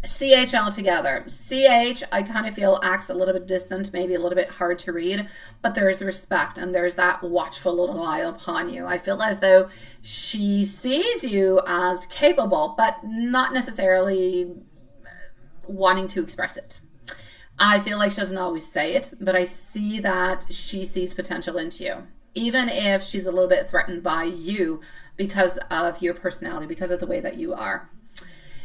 CH altogether. CH, I kind of feel acts a little bit distant, maybe a little bit hard to read, but there's respect and there's that watchful little eye upon you. I feel as though she sees you as capable, but not necessarily wanting to express it. I feel like she doesn't always say it, but I see that she sees potential into you, even if she's a little bit threatened by you because of your personality, because of the way that you are.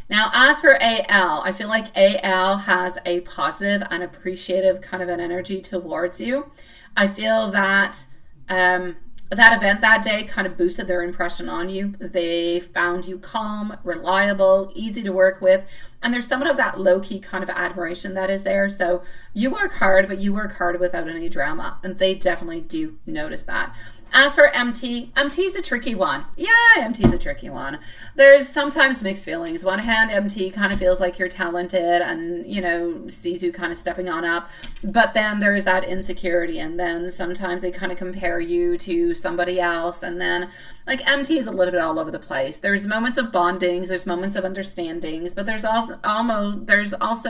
Now, as for AL, I feel like AL has a positive and appreciative kind of an energy towards you. I feel that that event that day kind of boosted their impression on you. They found you calm, reliable, easy to work with, and there's somewhat of that low-key kind of admiration that is there. So you work hard, but you work hard without any drama, and they definitely do notice that. As for MT's a tricky one. Yeah, MT's a tricky one. There's sometimes mixed feelings. One hand, MT kind of feels like you're talented and, you know, sees you kind of stepping on up. But then there's that insecurity. And then sometimes they kind of compare you to somebody else. And then, like, MT is a little bit all over the place. There's moments of bondings. There's moments of understandings. But there's also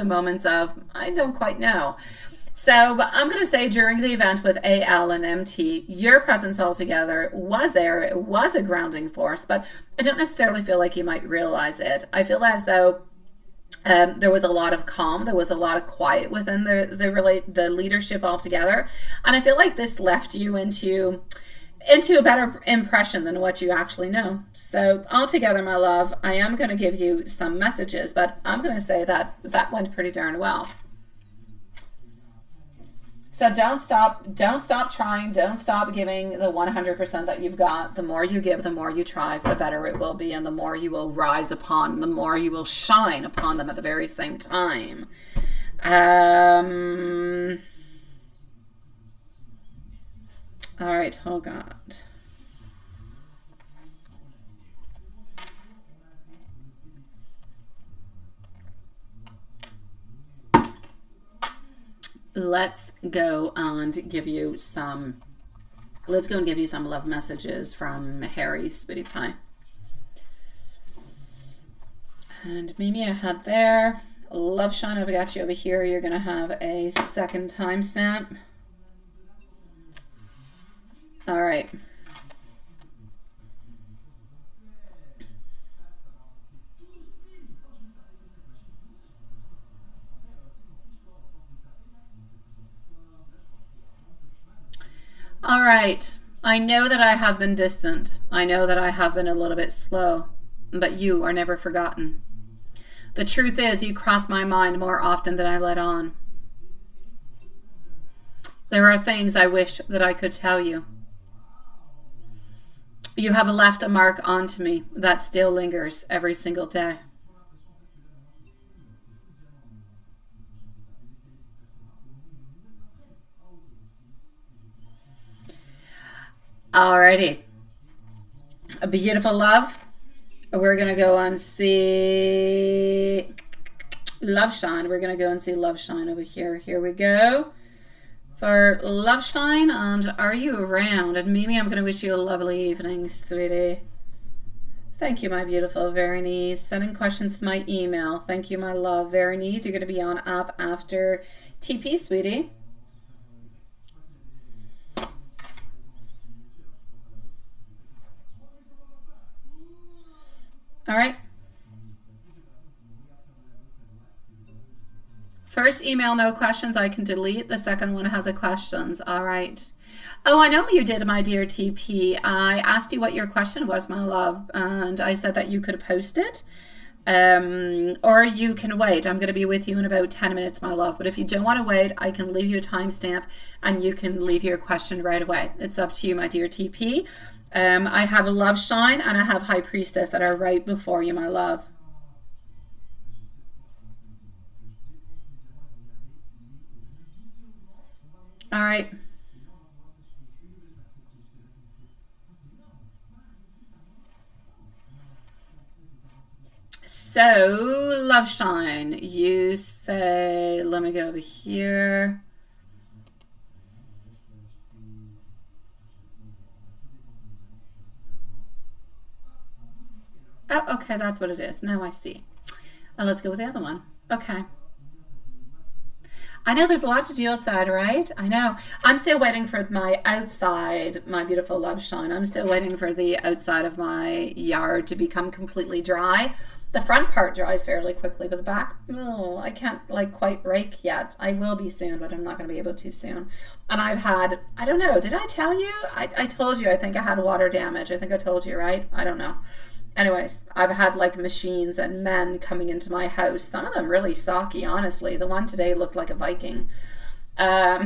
moments of, I don't quite know. So I'm going to say during the event with AL and MT, your presence altogether was there. It was a grounding force, but I don't necessarily feel like you might realize it. I feel as though there was a lot of calm. There was a lot of quiet within the leadership altogether. And I feel like this left you into a better impression than what you actually know. So altogether, my love, I am going to give you some messages, but I'm going to say that went pretty darn well. So don't stop trying, don't stop giving the 100% that you've got. The more you give, the more you try, the better it will be, and the more you will rise upon, the more you will shine upon them at the very same time. All right, oh God. Let's go and give you some love messages from Harry Sweetie Pie. And Mimi, I had there. Love Shine, I've got you over here. You're going to have a second timestamp. All right. All right, I know that I have been distant. I know that I have been a little bit slow, but you are never forgotten. The truth is, you cross my mind more often than I let on. There are things I wish that I could tell you. You have left a mark onto me that still lingers every single day. Alrighty. A beautiful love. We're going to go and see Love Shine. We're going to go and see Love Shine over here. Here we go. For Love Shine, and are you around? And Mimi, I'm going to wish you a lovely evening, sweetie. Thank you, my beautiful Veronice. Sending questions to my email. Thank you, my love. Veronice, you're going to be on up after TP, sweetie. All right. First email, no questions. I can delete. The second one has a questions. All right. Oh, I know you did, my dear TP. I asked you what your question was, my love, and I said that you could post it. Or you can wait. I'm going to be with you in about 10 minutes, my love. But if you don't want to wait, I can leave you a timestamp and you can leave your question right away. It's up to you, my dear TP. I have a Love Shine and I have High Priestess that are right before you, my love. All right. So, Love Shine, you say, let me go over here. Oh, okay, that's what it is. Now I see. Let's go with the other one. Okay. I know there's a lot to do outside, right? I know. I'm still waiting for my outside, my beautiful Love Shine. I'm still waiting for the outside of my yard to become completely dry. The front part dries fairly quickly, but the back, oh, I can't like quite rake yet. I will be soon, but I'm not going to be able to soon. And I've had, I don't know, did I tell you? I told you, I think I had water damage. I think I told you, right? I don't know. Anyways, I've had like machines and men coming into my house. Some of them really socky, honestly. The one today looked like a Viking for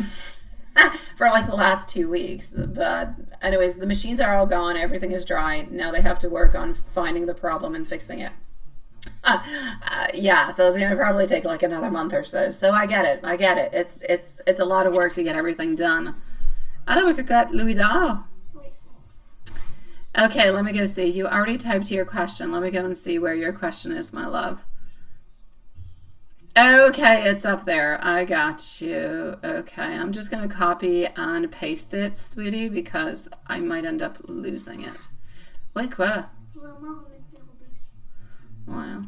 like the last 2 weeks. But anyways, the machines are all gone. Everything is dry. Now they have to work on finding the problem and fixing it. Yeah, so it's going to probably take like another month or so. So I get it. It's a lot of work to get everything done. I don't know, we got Louis d'Or. Okay, let me go see. You already typed your question. Let me go and see where your question is, my love. Okay, it's up there. I got you. Okay, I'm just going to copy and paste it, sweetie, because I might end up losing it. Wait, quoi? Ouais.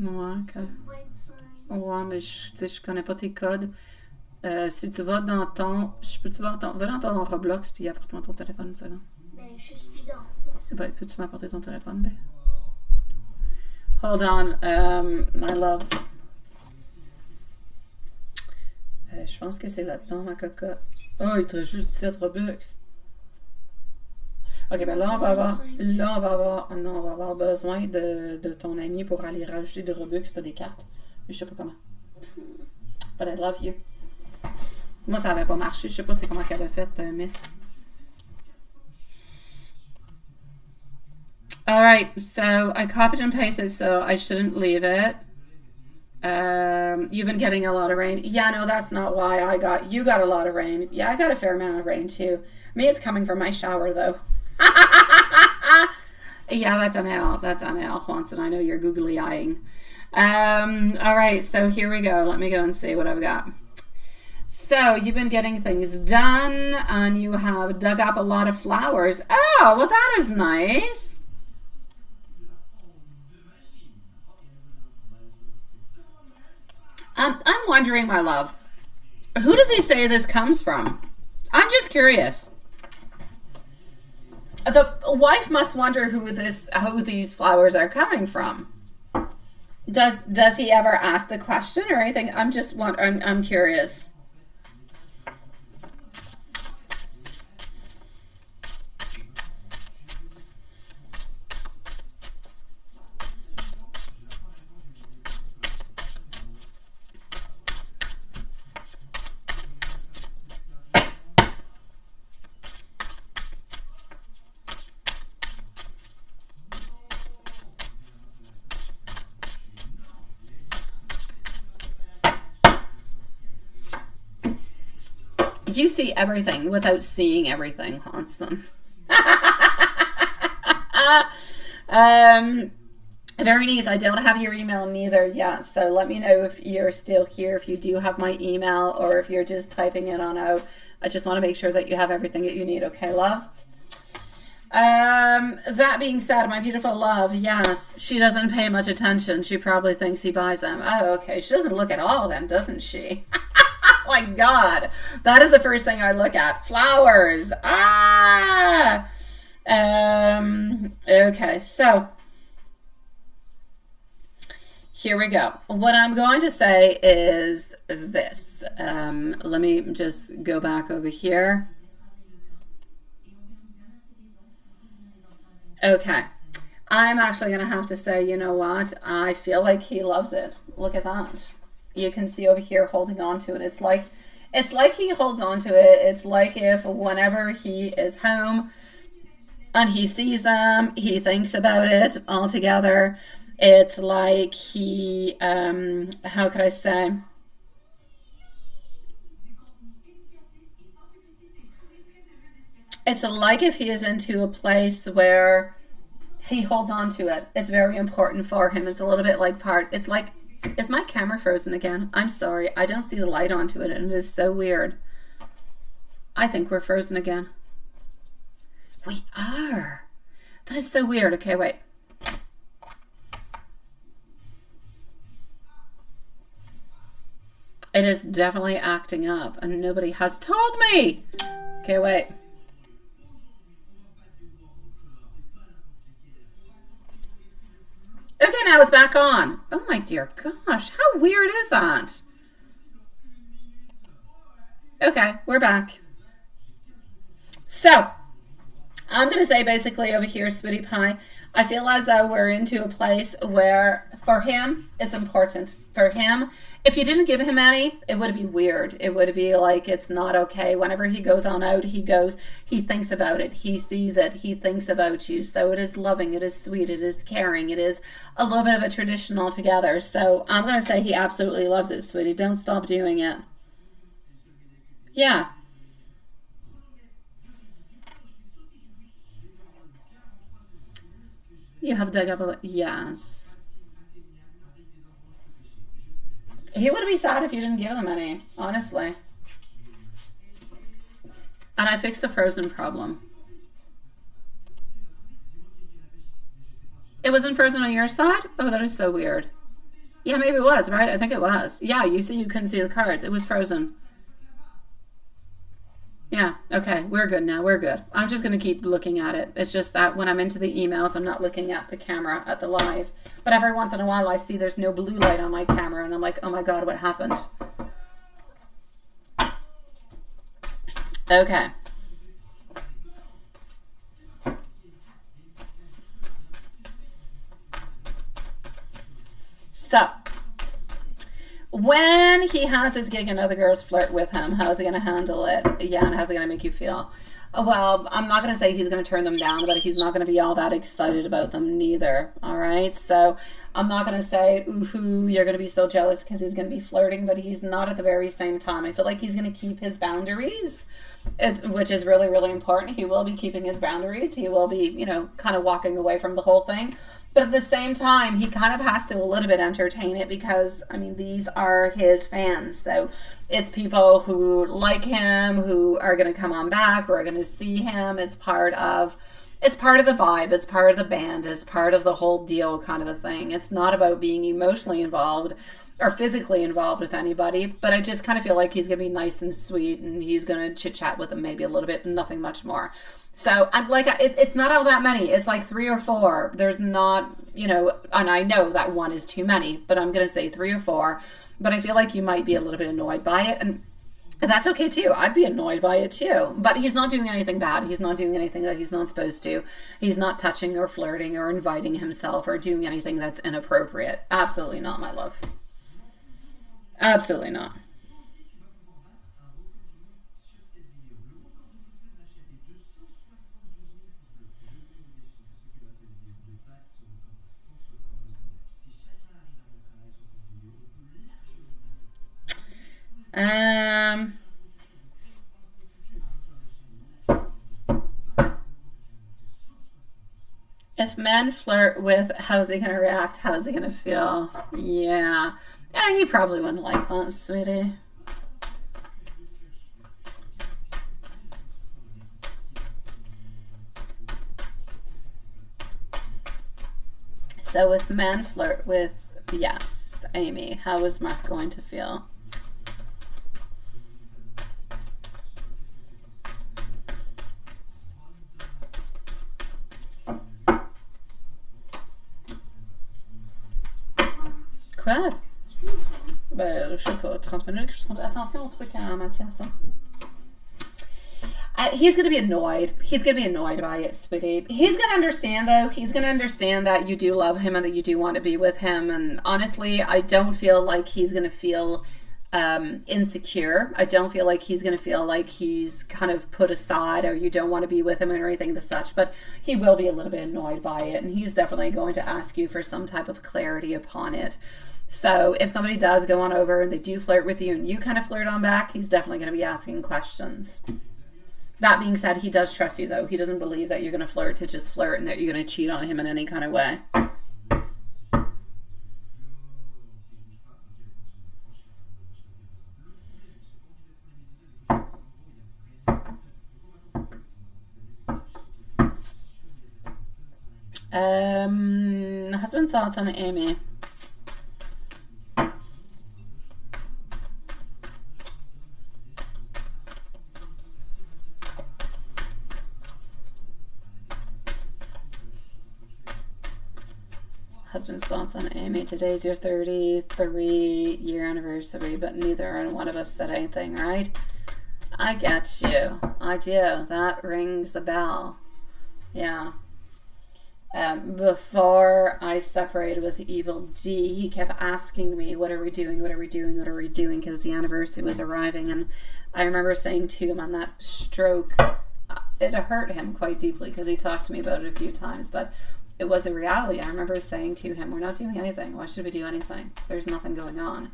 Ouais, ok. Ouais, mais je connais pas tes codes. Si tu vas dans ton... va dans ton Roblox puis apporte-moi ton téléphone une seconde. Ben, je suis dans. Ben, peux-tu m'apporter ton téléphone, ben? Hold on, my loves. Je pense que c'est là-dedans, ma cocotte. Oh, il te reste juste 17 Robux. Ok, ben là, on va avoir besoin de ton ami pour aller rajouter des Robux sur des cartes. Je sais pas comment. But I love you. Moi, ça avait pas marché. Je sais pas c'est comment qu'elle a fait, Miss. Alright, so I copied and pasted, so I shouldn't leave it. You've been getting a lot of rain. Yeah, no, that's not why you got a lot of rain. Yeah, I got a fair amount of rain too. Me, it's coming from my shower though. Yeah, that's an L. That's an L, Juanson. I know you're googly eyeing. Alright, so here we go. Let me go and see what I've got. So you've been getting things done and you have dug up a lot of flowers. Oh, well, that is nice. I'm wondering, my love, who does he say this comes from? I'm just curious. The wife must wonder who these flowers are coming from. Does he ever ask the question or anything? I'm curious. You see everything without seeing everything, Hanson. Very nice. I don't have your email neither yet, so let me know if you're still here, if you do have my email, or if you're just typing it on out. I just want to make sure that you have everything that you need, okay, love? That being said, my beautiful love, yes, she doesn't pay much attention. She probably thinks he buys them. Oh, okay. She doesn't look at all then, doesn't she? Oh my God. That is the first thing I look at. Flowers. Ah. Okay, so here we go. What I'm going to say is this. Let me just go back over here. Okay. I'm actually going to have to say, you know what? I feel like he loves it. Look at that. You can see over here holding on to it. It's like he holds on to it. It's like if whenever he is home and he sees them, he thinks about it all together. It's like he, how could I say? It's like if he is into a place where he holds on to it. It's very important for him. It's a little bit like it's like, is my camera frozen again? I'm sorry. I don't see the light onto it, and it is so weird. I think we're frozen again. We are. That is so weird. Okay, wait. It is definitely acting up, and nobody has told me. Okay, wait. Okay, now it's back on. Oh my dear gosh, how weird is that? Okay, we're back. So, I'm going to say basically over here, Sweetie Pie, I feel as though we're into a place where for him, it's important. For him, if you didn't give him any, it would be weird. It would be like it's not okay. Whenever he goes on out, he thinks about it. He sees it. He thinks about you. So it is loving. It is sweet. It is caring. It is a little bit of a tradition altogether. So I'm going to say he absolutely loves it, sweetie. Don't stop doing it. Yeah. You have dug up a... Yes. He would be sad if you didn't give them any, honestly. And I fixed the frozen problem. It wasn't frozen on your side? Oh, that is so weird. Yeah, maybe it was, right? I think it was. Yeah, you see you couldn't see the cards. It was frozen. Yeah, okay, we're good now. We're good. I'm just going to keep looking at it. It's just that when I'm into the emails, I'm not looking at the camera at the live. But every once in a while, I see there's no blue light on my camera, and I'm like, oh my God, what happened? Okay. So, when he has his gig and other girls flirt with him, how's he going to handle it? Yeah, and how's it going to make you feel? Well, I'm not going to say he's going to turn them down, but he's not going to be all that excited about them neither, all right? So I'm not going to say, ooh, you're going to be so jealous because he's going to be flirting, but he's not at the very same time. I feel like he's going to keep his boundaries, which is really, really important. He will be keeping his boundaries. He will be, you know, kind of walking away from the whole thing. But at the same time, he kind of has to a little bit entertain it because, I mean, these are his fans. So it's people who like him, who are going to come on back, who are going to see him. It's part of the vibe. It's part of the band. It's part of the whole deal kind of a thing. It's not about being emotionally involved or physically involved with anybody. But I just kind of feel like he's going to be nice and sweet and he's going to chit chat with them maybe a little bit, but nothing much more. So I'm like, it's not all that many. It's like 3 or 4. There's not, you know, and I know that 1 is too many, but I'm going to say 3 or 4. But I feel like you might be a little bit annoyed by it. And that's okay too. I'd be annoyed by it too. But he's not doing anything bad. He's not doing anything that he's not supposed to. He's not touching or flirting or inviting himself or doing anything that's inappropriate. Absolutely not, my love. Absolutely not. men flirt with, how's he going to react? How's he going to feel? Yeah. Yeah, he probably wouldn't like that, sweetie. So with men flirt with, yes, Amy, how is Mark going to feel? Quoi? Ben, je sais pas, 30 minutes, quelque chose comme ça. Attention au truc en matière, ça. He's going to be annoyed. He's going to be annoyed by it, sweetie. He's going to understand, though. He's going to understand that you do love him and that you do want to be with him. And honestly, I don't feel like he's going to feel insecure. I don't feel like he's going to feel like he's kind of put aside or you don't want to be with him or anything as such. But he will be a little bit annoyed by it. And he's definitely going to ask you for some type of clarity upon it. So if somebody does go on over and they do flirt with you and you kind of flirt on back, he's definitely going to be asking questions. That being said, he does trust you, though. He doesn't believe that you're going to flirt to just flirt and that you're going to cheat on him in any kind of way. Husband thoughts on Amy. Husband's thoughts on Amy. Today's your 33-year anniversary, but neither one of us said anything, right? I get you. I do. That rings a bell. Yeah. Before I separated with Evil D, he kept asking me, what are we doing? What are we doing? What are we doing? Because the anniversary was arriving. And I remember saying to him on that stroke, it hurt him quite deeply because he talked to me about it a few times, but it was a reality. I remember saying to him, we're not doing anything. Why should we do anything? There's nothing going on.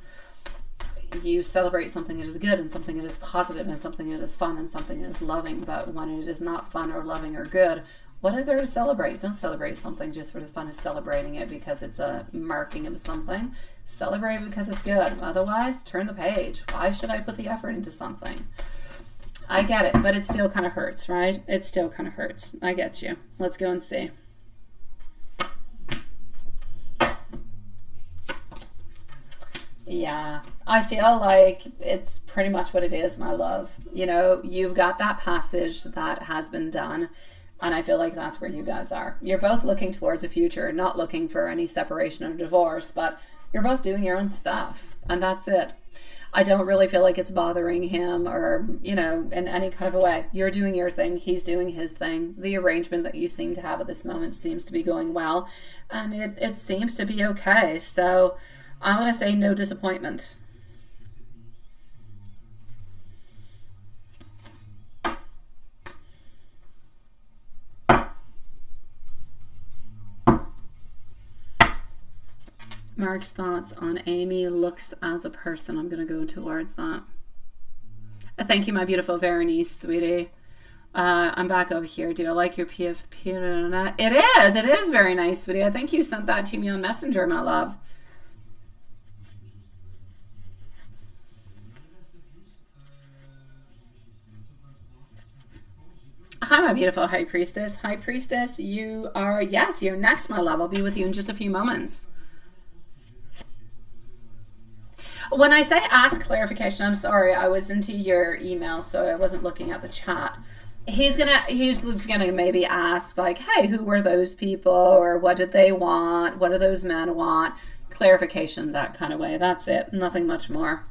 You celebrate something that is good and something that is positive and something that is fun and something that is loving. But when it is not fun or loving or good, what is there to celebrate? Don't celebrate something just for the fun of celebrating it because it's a marking of something. Celebrate because it's good. Otherwise, turn the page. Why should I put the effort into something? I get it, but it still kind of hurts, right? It still kind of hurts. I get you. Let's go and see. Yeah, I feel like it's pretty much what it is, my love. You know, you've got that passage that has been done, and I feel like that's where you guys are. You're both looking towards a future, not looking for any separation or divorce, but you're both doing your own stuff, and that's it. I don't really feel like it's bothering him or, you know, in any kind of a way. You're doing your thing. He's doing his thing. The arrangement that you seem to have at this moment seems to be going well, and it seems to be okay. So I'm going to say no disappointment. Mark's thoughts on Amy, looks as a person. I'm going to go towards that. Thank you, my beautiful Veronice, sweetie. I'm back over here. Do I like your PFP? It is. It is very nice, sweetie. I think you sent that to me on Messenger, my love. Hi, my beautiful High Priestess. High Priestess, you are, yes, you're next, my love. I'll be with you in just a few moments. When I say ask clarification, I'm sorry, I was into your email, so I wasn't looking at the chat. He's just gonna maybe ask, like, hey, who were those people, or what did they want? What do those men want? Clarification, that kind of way. That's it. Nothing much more.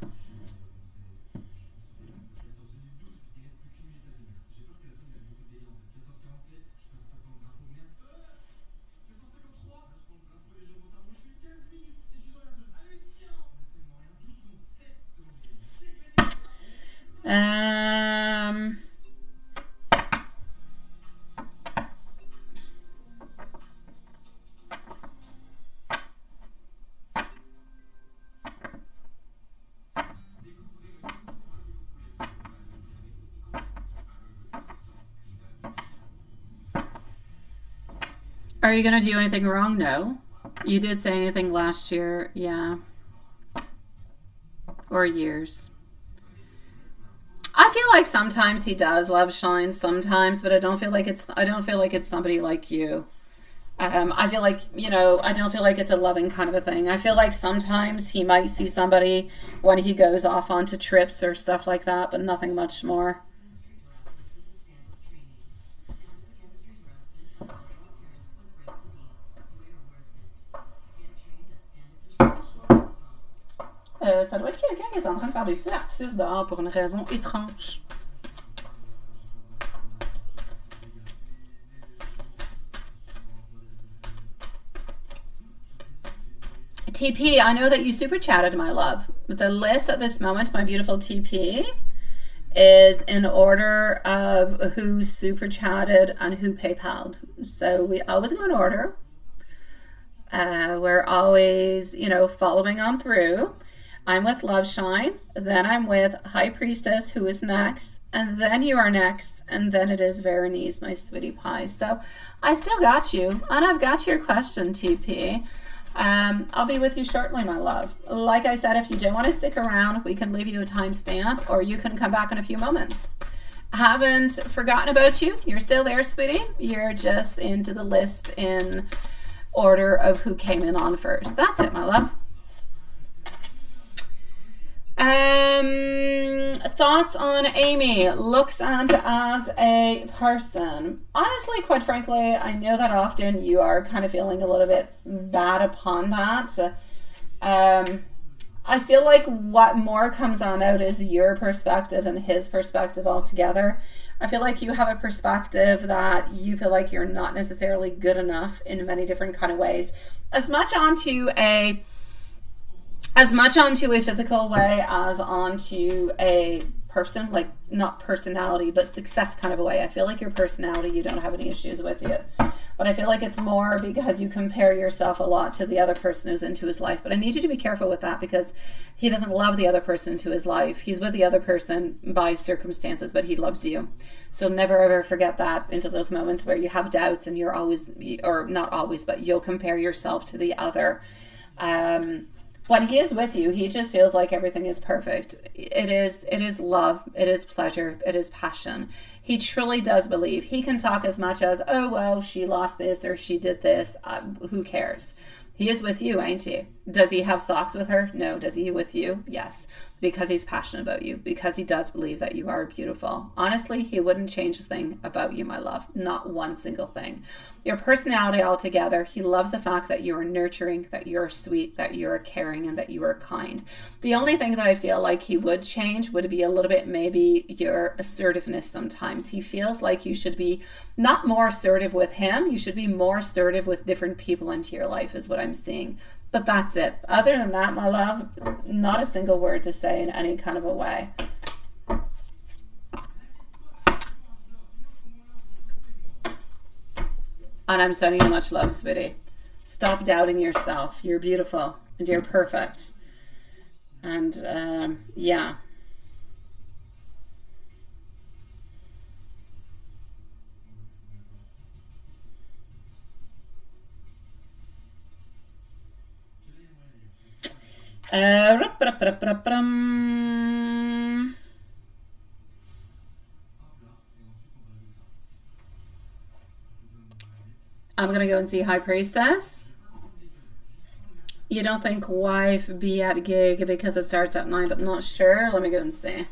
Are you going to do anything wrong? No. You did say anything last year, yeah. Or years. I feel like sometimes he does love shine sometimes, but I don't feel like it's somebody like you. I feel like, you know, I don't feel like it's a loving kind of a thing. I feel like sometimes he might see somebody when he goes off onto trips or stuff like that, but nothing much more. Ça doit être quelqu'un qui est en train de faire des feux d'artifice dehors pour une raison étrange. TP, I know that you super chatted, my love. The list at this moment, my beautiful TP, is in order of who super chatted and who PayPal'd. So we always go in order. We're always, you know, following on through. I'm with Love Shine, then I'm with High Priestess, who is next, and then you are next, and then it is Veronice, my sweetie pie. So I still got you, and I've got your question, TP. I'll be with you shortly, my love. Like I said, if you don't want to stick around, we can leave you a timestamp, or you can come back in a few moments. I haven't forgotten about you. You're still there, sweetie. You're just into the list in order of who came in on first. That's it, my love. Thoughts on Amy? Looks and as a person. Honestly, quite frankly, I know that often you are kind of feeling a little bit bad upon that. I feel like what more comes on out is your perspective and his perspective altogether. I feel like you have a perspective that you feel like you're not necessarily good enough in many different kind of ways. As much onto a physical way as onto a person, like not personality, but success kind of a way. I feel like your personality, you don't have any issues with it. But I feel like it's more because you compare yourself a lot to the other person who's into his life. But I need you to be careful with that because he doesn't love the other person into his life. He's with the other person by circumstances, but he loves you. So never ever forget that into those moments where you have doubts and you're always, or not always, but you'll compare yourself to the other. When he is with you, he just feels like everything is perfect. It is love. It is pleasure. It is passion. He truly does believe. He can talk as much as, oh, well, she lost this or she did this. Who cares? He is with you, ain't he? Does he have socks with her? No. Does he with you? Yes. Because he's passionate about you. Because he does believe that you are beautiful. Honestly, he wouldn't change a thing about you, my love. Not one single thing. Your personality altogether, he loves the fact that you are nurturing, that you're sweet, that you're caring, and that you are kind. The only thing that I feel like he would change would be a little bit maybe your assertiveness sometimes. He feels like you should be not more assertive with him. You should be more assertive with different people into your life is what I'm seeing. But that's it. Other than that, my love, not a single word to say in any kind of a way. And I'm sending you much love, sweetie. Stop doubting yourself. You're beautiful and you're perfect. And yeah. I'm going to go and see High Priestess. You don't think wife be at a gig because it starts at 9, but not sure? Let me go and see.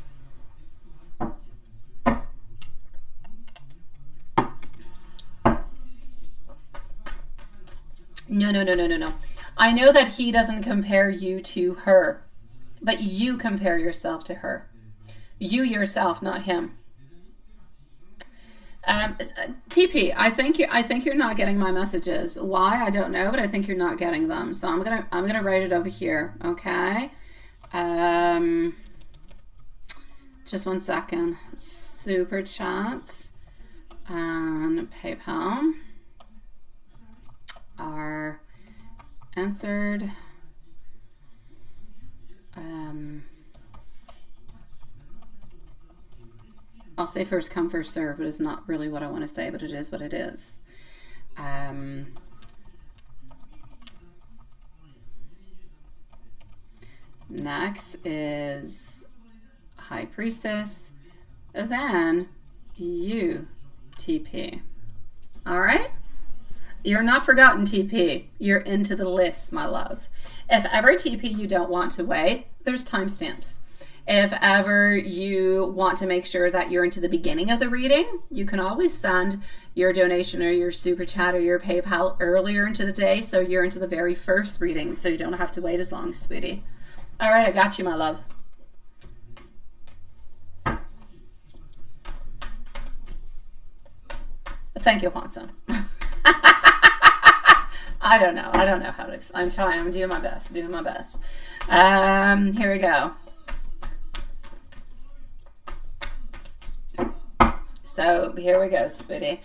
No. I know that he doesn't compare you to her, but you compare yourself to her. You yourself, not him. TP, I think you're not getting my messages. Why? I don't know, but I think you're not getting them. So I'm gonna write it over here. Okay. Just 1 second. Super chats and PayPal are answered. I'll say first come, first serve, but it's not really what I want to say, but it is what it is. Next is High Priestess. Then you, TP. All right? You're not forgotten, TP. You're into the list, my love. If ever, TP, you don't want to wait, there's timestamps. If ever you want to make sure that you're into the beginning of the reading, you can always send your donation or your super chat or your PayPal earlier into the day so you're into the very first reading so you don't have to wait as long, sweetie. All right, I got you, my love. Thank you, Hanson. I don't know how to. I'm trying. I'm doing my best. Here we go. So here we go, sweetie.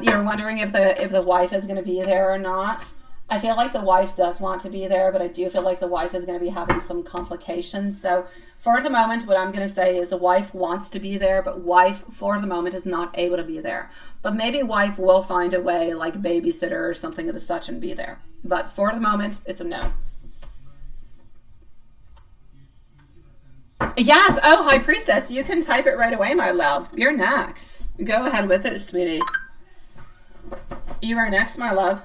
You're wondering if the wife is going to be there or not. I feel like the wife does want to be there, but I do feel like the wife is going to be having some complications. So for the moment, what I'm going to say is the wife wants to be there, but wife for the moment is not able to be there. But maybe wife will find a way, like babysitter or something of the such, and be there. But for the moment, it's a no. Yes. Oh, High Priestess, you can type it right away, my love. You're next. Go ahead with it, sweetie. You are next, my love.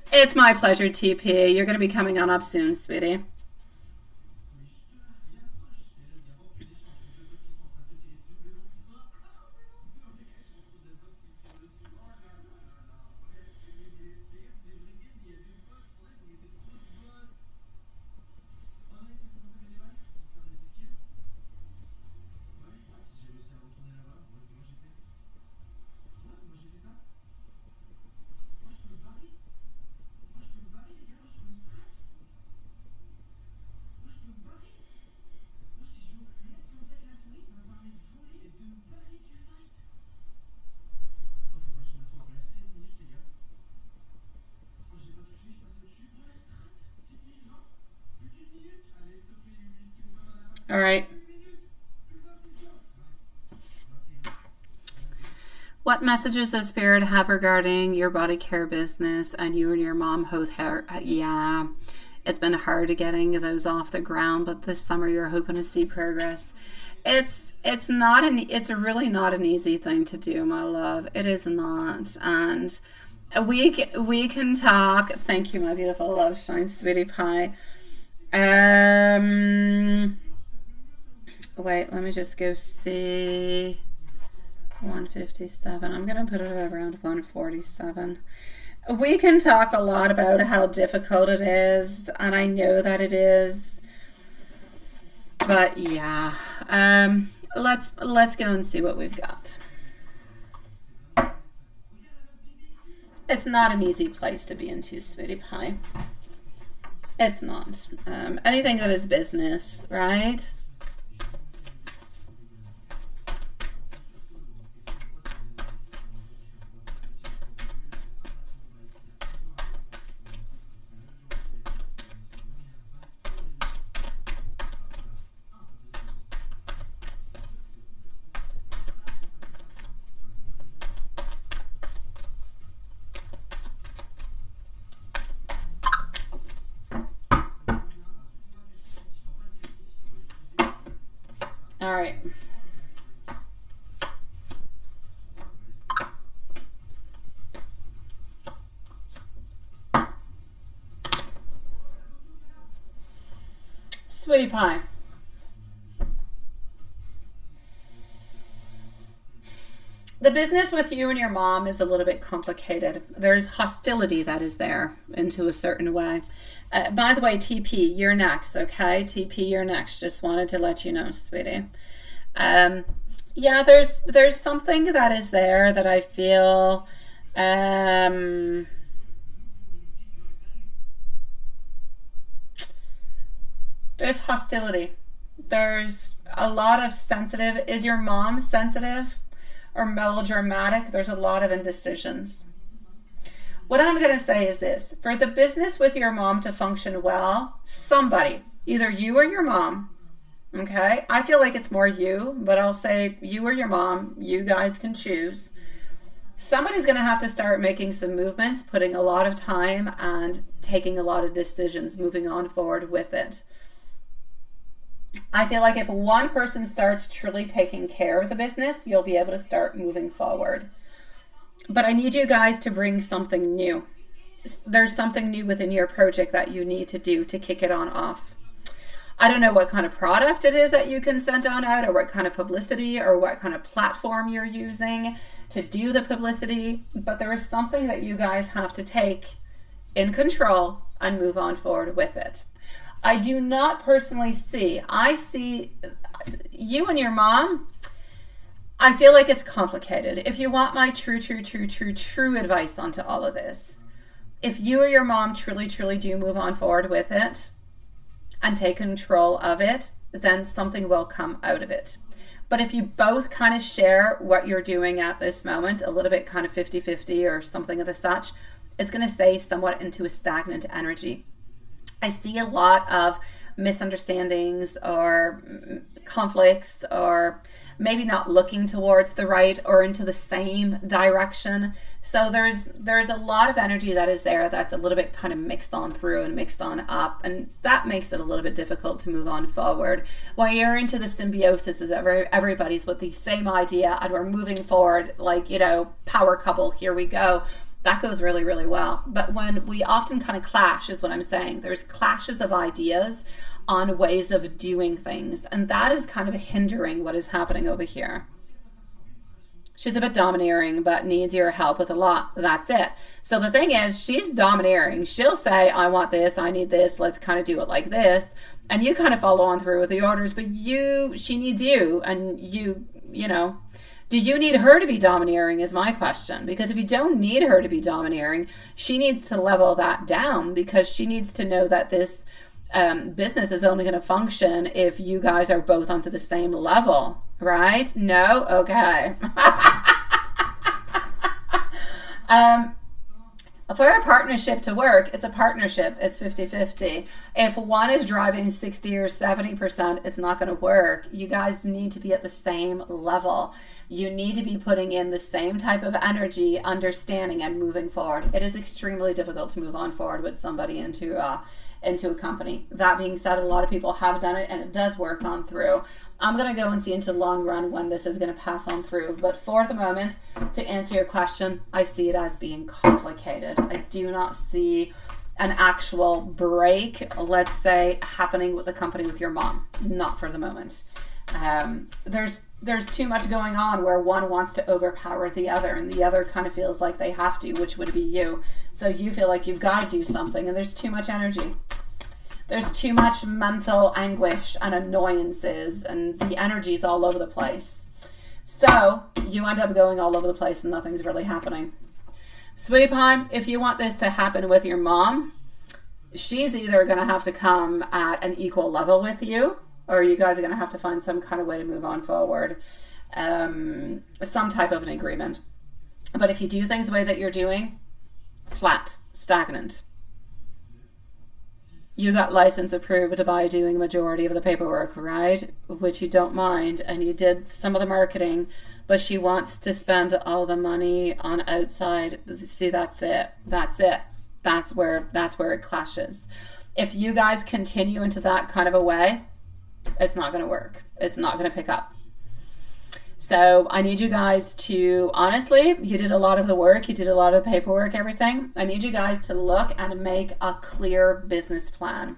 It's my pleasure, TP. You're going to be coming on up soon, sweetie. All right. What messages does Spirit have regarding your body care business and you and your mom both? Yeah, it's been hard to getting those off the ground, but this summer you're hoping to see progress. It's really not an easy thing to do, my love. It is not, and we can talk. Thank you, my beautiful love shine, sweetie pie. Wait, let me just go see. 157. I'm going to put it around 147. We can talk a lot about how difficult it is, and I know that it is. But yeah, let's go and see what we've got. It's not an easy place to be into, sweetie pie. It's not. Anything that is business, right? All right. Sweetie pie. The business with you and your mom is a little bit complicated. There's hostility that is there into a certain way. By the way, TP, you're next, okay? TP, you're next. Just wanted to let you know, sweetie. Yeah, there's something that is there that I feel there's hostility. There's a lot of sensitive. Is your mom sensitive or melodramatic? There's a lot of indecisions. What I'm going to say is this. For the business with your mom to function well, somebody, either you or your mom, okay? I feel like it's more you, but I'll say you or your mom, you guys can choose. Somebody's going to have to start making some movements, putting a lot of time and taking a lot of decisions, moving on forward with it. I feel like if one person starts truly taking care of the business, you'll be able to start moving forward. But I need you guys to bring something new. There's something new within your project that you need to do to kick it on off. I don't know what kind of product it is that you can send on out, or what kind of publicity or what kind of platform you're using to do the publicity, but there is something that you guys have to take in control and move on forward with it. I do not personally see, I see you and your mom, I feel like it's complicated. If you want my true advice onto all of this, if you or your mom truly do move on forward with it and take control of it, then something will come out of it. But if you both kind of share what you're doing at this moment, a little bit kind of 50-50 or something of the such, it's going to stay somewhat into a stagnant energy. I see a lot of misunderstandings or conflicts, or maybe not looking towards the right or into the same direction. So there's a lot of energy that is there that's a little bit kind of mixed on through and mixed on up, and that makes it a little bit difficult to move on forward. When you're into the symbiosis is everybody's with the same idea and we're moving forward like, you know, power couple, here we go. That goes really well. But when we often kind of clash is what I'm saying. There's clashes of ideas on ways of doing things, and that is kind of hindering what is happening over here. She's a bit domineering, but needs your help with a lot. That's it. So the thing is, she's domineering. She'll say, I want this, I need this, let's kind of do it like this. And you kind of follow on through with the orders, but she needs you, and you know, do you need her to be domineering is my question. Because if you don't need her to be domineering, she needs to level that down, because she needs to know that this business is only going to function if you guys are both onto the same level, right? No? Okay. For a partnership to work, it's a partnership. It's 50-50. If one is driving 60 or 70%, it's not going to work. You guys need to be at the same level. You need to be putting in the same type of energy, understanding, and moving forward. It is extremely difficult to move on forward with somebody into a company. That being said, a lot of people have done it, and it does work on through. I'm going to go and see into the long run when this is going to pass on through. But for the moment, to answer your question, I see it as being complicated. I do not see an actual break, let's say, happening with the company with your mom. Not for the moment. There's too much going on where one wants to overpower the other, and the other kind of feels like they have to, which would be you. So you feel like you've got to do something, and there's too much energy. There's too much mental anguish and annoyances, and the energy's all over the place. So you end up going all over the place and nothing's really happening. Sweetie Pie, if you want this to happen with your mom, she's either going to have to come at an equal level with you, or you guys are going to have to find some kind of way to move on forward. Some type of an agreement. But if you do things the way that you're doing, flat, stagnant. You got license approved by doing majority of the paperwork, right? Which you don't mind, and you did some of the marketing, but she wants to spend all the money on outside. See, that's it. That's where it clashes. If you guys continue into that kind of a way, it's not going to work. It's not going to pick up. So I need you guys to, honestly, you did a lot of the work, you did a lot of the paperwork, everything. I need you guys to look and make a clear business plan.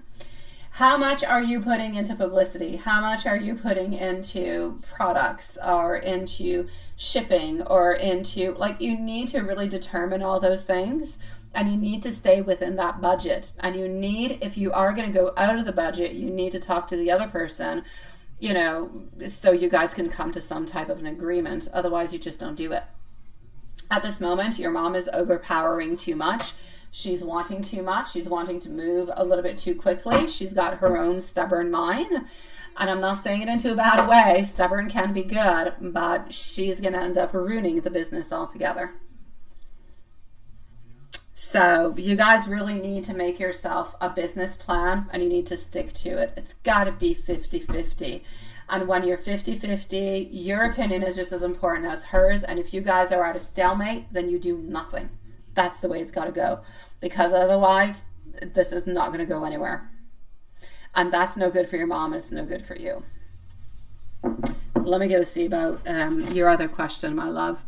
How much are you putting into publicity? How much are you putting into products or into shipping or into, like, you need to really determine all those things, and you need to stay within that budget. And you need, if you are going to go out of the budget, you need to talk to the other person, you know, so you guys can come to some type of an agreement. Otherwise, you just don't do it. At this moment, your mom is overpowering too much. She's wanting too much. She's wanting to move a little bit too quickly. She's got her own stubborn mind. And I'm not saying it into a bad way. Stubborn can be good, but she's going to end up ruining the business altogether. So you guys really need to make yourself a business plan, and you need to stick to it. It's got to be 50-50. And when you're 50-50, your opinion is just as important as hers. And if you guys are at a stalemate, then you do nothing. That's the way it's got to go. Because otherwise, this is not going to go anywhere. And that's no good for your mom, and it's no good for you. Let me go see about your other question, my love.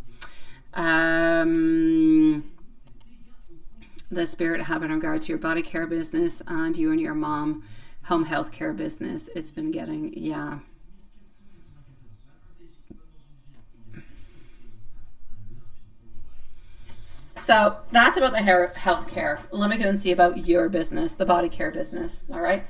The spirit have in regards to your body care business and you and your mom home health care business. It's been getting, yeah. So that's about the health care. Let me go and see about your business, the body care business. All right.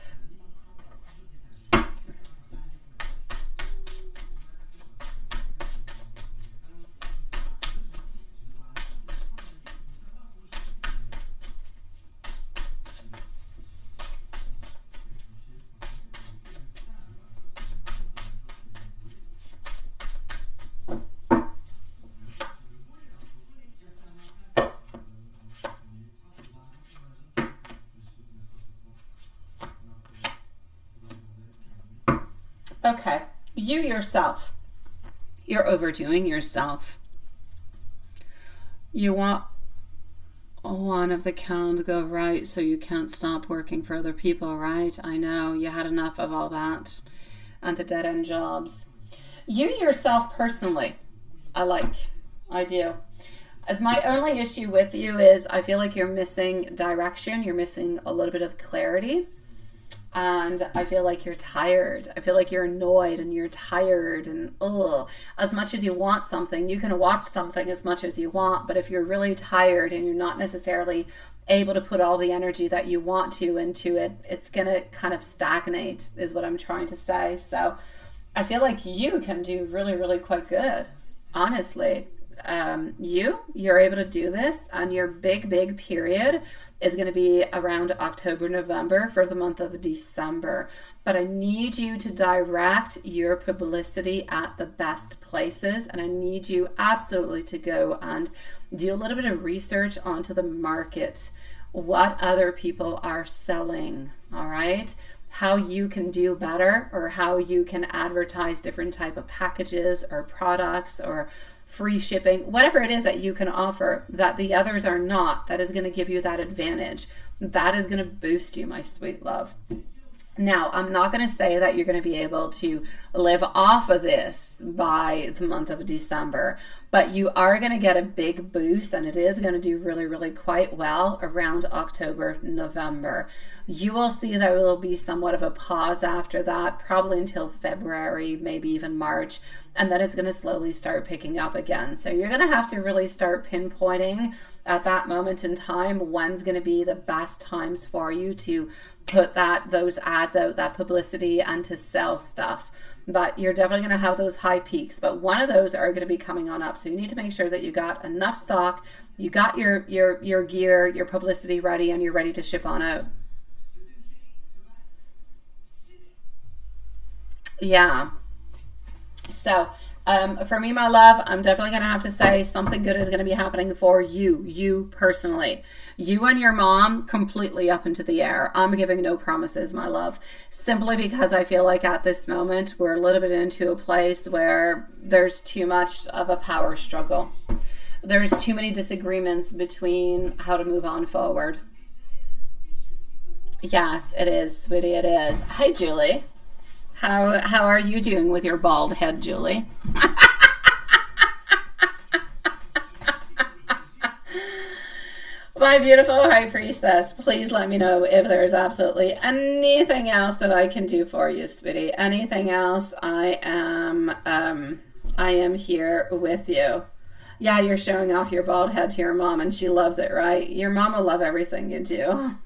Okay, you yourself, you're overdoing yourself. You want one of the count to go right so you can't stop working for other people, right? I know, you had enough of all that and the dead-end jobs. You yourself personally, I do. My only issue with you is I feel like you're missing direction, you're missing a little bit of clarity. And I feel like you're tired. I feel like you're annoyed and you're tired and as much as you want something, you can watch something as much as you want, but if you're really tired and you're not necessarily able to put all the energy that you want to into it, it's going to kind of stagnate is what I'm trying to say. So I feel like you can do really, really quite good, honestly. You're able to do this, and your big period is going to be around October, November for the month of December. But I need you to direct your publicity at the best places, and I need you absolutely to go and do a little bit of research onto the market, what other people are selling, all right? How you can do better, or how you can advertise different type of packages or products or free shipping, whatever it is that you can offer that the others are not, that is going to give you that advantage. That is going to boost you, my sweet love. Now, I'm not going to say that you're going to be able to live off of this by the month of December, but you are going to get a big boost, and it is going to do really, really quite well around October, November. You will see there will be somewhat of a pause after that, probably until February, maybe even March, and then it's going to slowly start picking up again. So you're going to have to really start pinpointing at that moment in time when's going to be the best times for you to put those ads out, that publicity, and to sell stuff. But you're definitely going to have those high peaks, but one of those are going to be coming on up. So you need to make sure that you got enough stock, you got your gear, your publicity ready, and you're ready to ship on out. Yeah. So for me, my love, I'm definitely going to have to say something good is going to be happening for you personally. You and your mom, completely up into the air. I'm giving no promises, my love, simply because I feel like at this moment, we're a little bit into a place where there's too much of a power struggle. There's too many disagreements between how to move on forward. Yes, it is, sweetie, it is. Hi, Julie. How are you doing with your bald head, Julie? My beautiful high priestess, please let me know if there's absolutely anything else that I can do for you, sweetie. Anything else, I am here with you. Yeah, you're showing off your bald head to your mom, and she loves it, right? Your mom will love everything you do.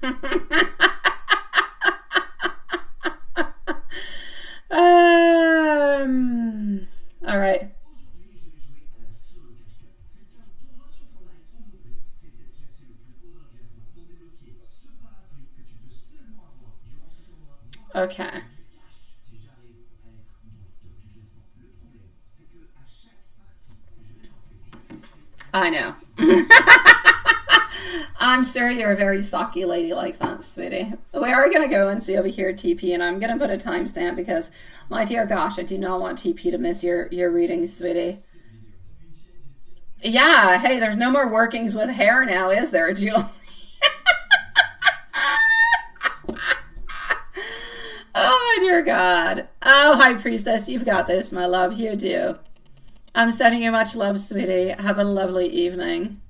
All right. Okay. I know. I'm sure you're a very socky lady like that, sweetie. We are going to go and see over here TP, and I'm going to put a timestamp because, my dear gosh, I do not want TP to miss your reading, sweetie. Yeah, hey, there's no more workings with hair now, is there, Julie? dear God. Oh, High Priestess, you've got this, my love. You do. I'm sending you much love, sweetie. Have a lovely evening.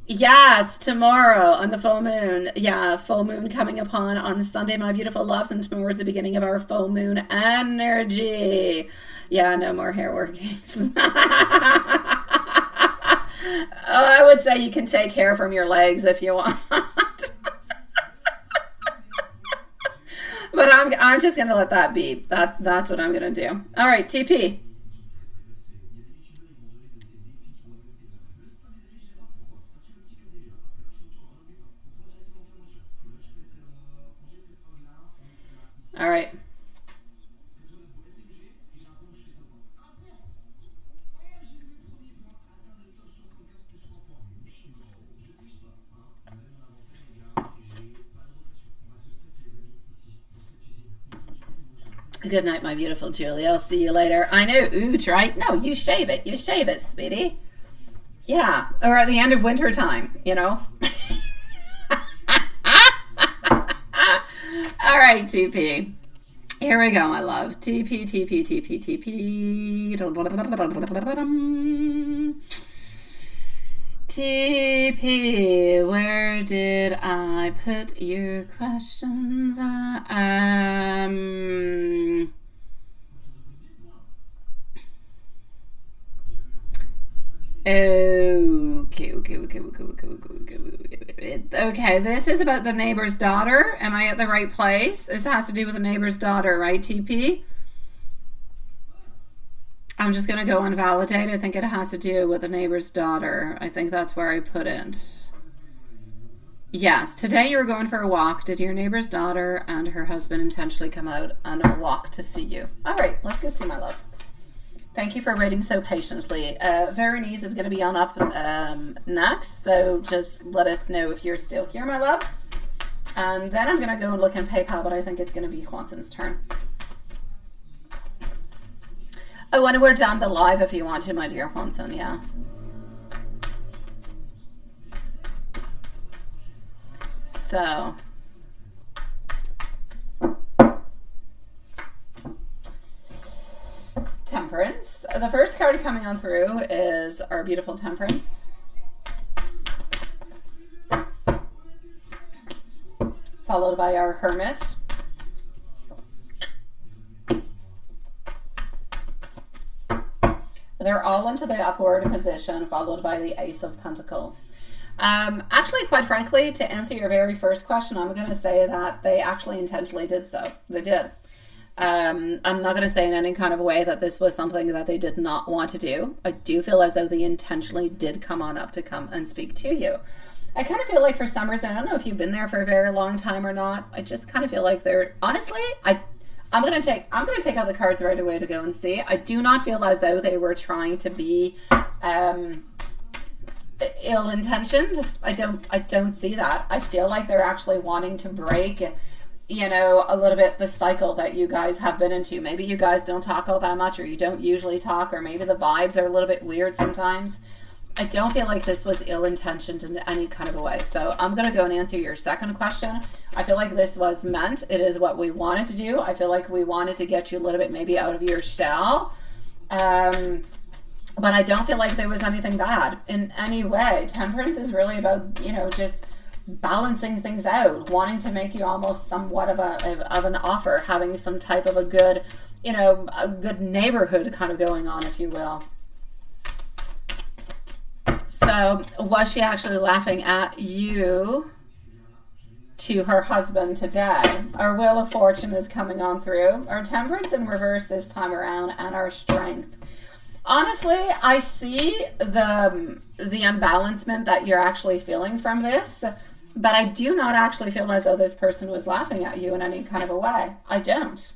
Yes, tomorrow on the full moon. Yeah, full moon coming upon on Sunday, my beautiful loves, and tomorrow's the beginning of our full moon energy. Yeah, no more hair workings. I would say you can take hair from your legs if you want. But I'm just going to let that be. That's what I'm going to do. All right, TP. All right. Good night, my beautiful Julie. I'll see you later. I know, ooch, right? No, you shave it. You shave it, sweetie. Yeah, or at the end of winter time, you know? All right, TP. Here we go, my love. TP, TP, TP, TP. TP, where did I put your questions? Okay, this is about the neighbor's daughter. Am I at the right place? This has to do with the neighbor's daughter, right, TP? I'm just going to go invalidate. I think it has to do with the neighbor's daughter. I think that's where I put it. Yes, today you were going for a walk. Did your neighbor's daughter and her husband intentionally come out on a walk to see you? All right, let's go see my love. Thank you for waiting so patiently. Veronice is going to be on up next, so just let us know if you're still here, my love. And then I'm going to go and look in PayPal, but I think it's going to be Juanson's turn. Oh, and we're done the live if you want to, my dear Juanson, yeah. So... Temperance. The first card coming on through is our beautiful Temperance. Followed by our Hermit. They're all into the upward position, followed by the Ace of Pentacles. Actually, quite frankly, to answer your very first question, I'm going to say that they actually intentionally did so. They did. I'm not going to say in any kind of way that this was something that they did not want to do. I do feel as though they intentionally did come on up to come and speak to you. I kind of feel like for some reason, I don't know if you've been there for a very long time or not. I just kind of feel like they're, honestly, I'm going to take out the cards right away to go and see. I do not feel as though they were trying to be ill-intentioned. I don't see that. I feel like they're actually wanting to break, you know, a little bit the cycle that you guys have been into. Maybe you guys don't talk all that much, or you don't usually talk, or maybe the vibes are a little bit weird sometimes. I don't feel like this was ill-intentioned in any kind of a way. So I'm going to go and answer your second question. I feel like this was meant. It is what we wanted to do. I feel like we wanted to get you a little bit maybe out of your shell. But I don't feel like there was anything bad in any way. Temperance is really about, you know, just balancing things out, wanting to make you almost somewhat of an offer, having some type of a good, you know, a good neighborhood kind of going on, if you will. So was she actually laughing at you to her husband today? Our Wheel of Fortune is coming on through. Our Temperance in reverse this time around, and our Strength. Honestly, I see the unbalancement that you're actually feeling from this, but I do not actually feel as though this person was laughing at you in any kind of a way. I don't.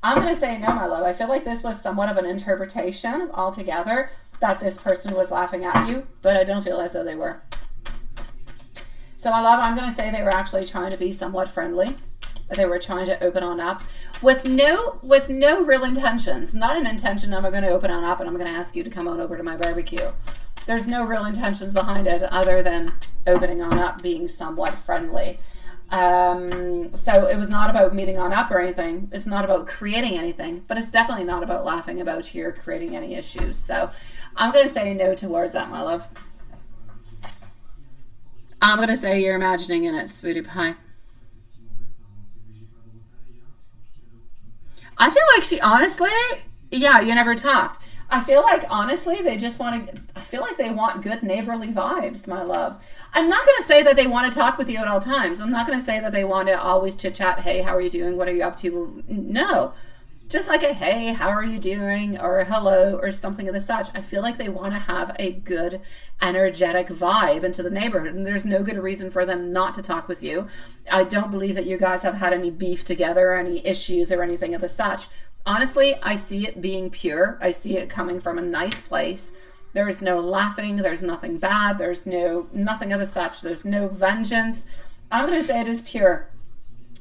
I'm going to say no, my love. I feel like this was somewhat of an interpretation altogether, that this person was laughing at you, but I don't feel as though they were. So my love, I'm going to say they were actually trying to be somewhat friendly. They were trying to open on up with no real intentions. Not an intention of I'm going to open on up and I'm going to ask you to come on over to my barbecue. There's no real intentions behind it other than opening on up, being somewhat friendly. So it was not about meeting on up or anything. It's not about creating anything, but it's definitely not about laughing about you or creating any issues. So I'm going to say no towards that, my love. I'm going to say you're imagining in it, sweetie pie. I feel like she honestly, yeah, you never talked. I feel like honestly they just want to, I feel like they want good neighborly vibes, my love. I'm not going to say that they want to talk with you at all times. I'm not going to say that they want to always chit chat. Hey, how are you doing? What are you up to? No, just like a hey, how are you doing? Or a hello or something of the such. I feel like they want to have a good energetic vibe into the neighborhood, and there's no good reason for them not to talk with you. I don't believe that you guys have had any beef together, or any issues or anything of the such. Honestly, I see it being pure. I see it coming from a nice place. There's no laughing. There's nothing bad. There's nothing of the such. There's no vengeance. I'm going to say it is pure.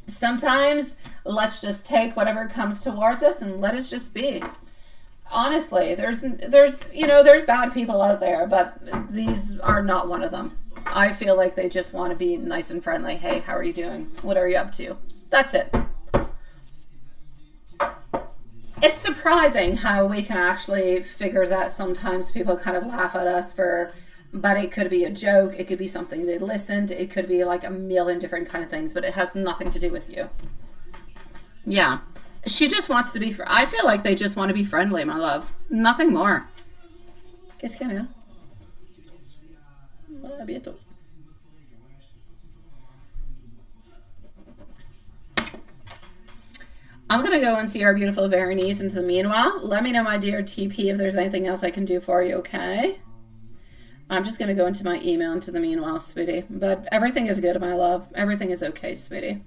Sometimes let's just take whatever comes towards us and let it just be. Honestly, there's bad people out there, but these are not one of them. I feel like they just want to be nice and friendly. Hey, how are you doing? What are you up to? That's it. It's surprising how we can actually figure that sometimes people kind of laugh at us but it could be a joke. It could be something they listened. It could be like a million different kind of things, but it has nothing to do with you. Yeah. She just wants to be, I feel like they just want to be friendly, my love. Nothing more. Qu'est-ce qu'il y en a? À bientôt. I'm going to go and see our beautiful Veronese into the meanwhile. Let me know, my dear TP, if there's anything else I can do for you, okay? I'm just going to go into my email into the meanwhile, sweetie. But everything is good, my love. Everything is okay, sweetie.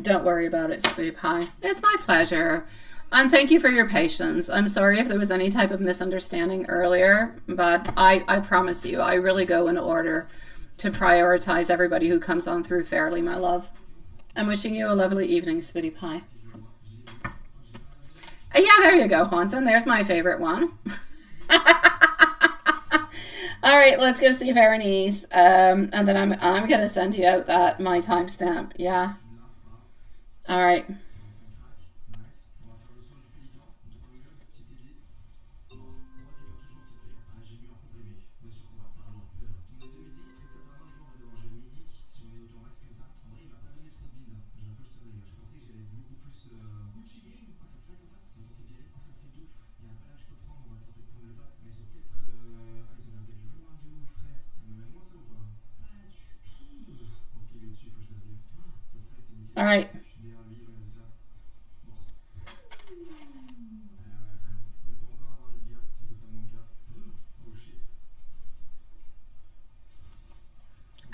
Don't worry about it, sweetie pie. It's my pleasure. And thank you for your patience. I'm sorry if there was any type of misunderstanding earlier, but I promise you, I really go in order to prioritize everybody who comes on through fairly, my love. I'm wishing you a lovely evening, sweetie pie. Yeah, there you go, Juanson. There's my favorite one. All right, let's go see Veronese. And then I'm going to send you out my timestamp. Yeah. All right. All right.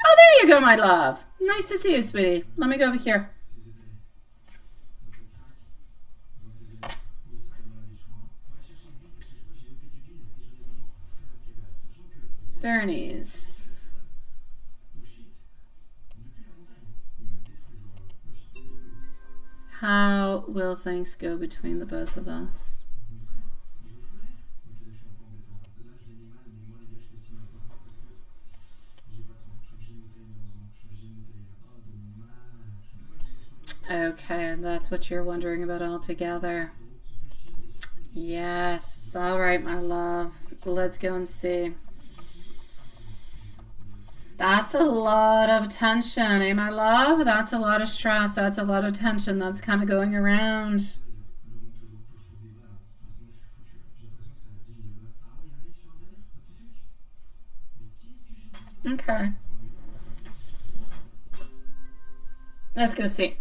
Oh, there you go, my love. Nice to see you, sweetie. Let me go over here. Veronese. How will things go between the both of us? Okay, that's what you're wondering about altogether. Yes. All right, my love. Let's go and see. That's a lot of tension, eh, my love? That's a lot of stress. That's a lot of tension that's kind of going around. Okay. Let's go see.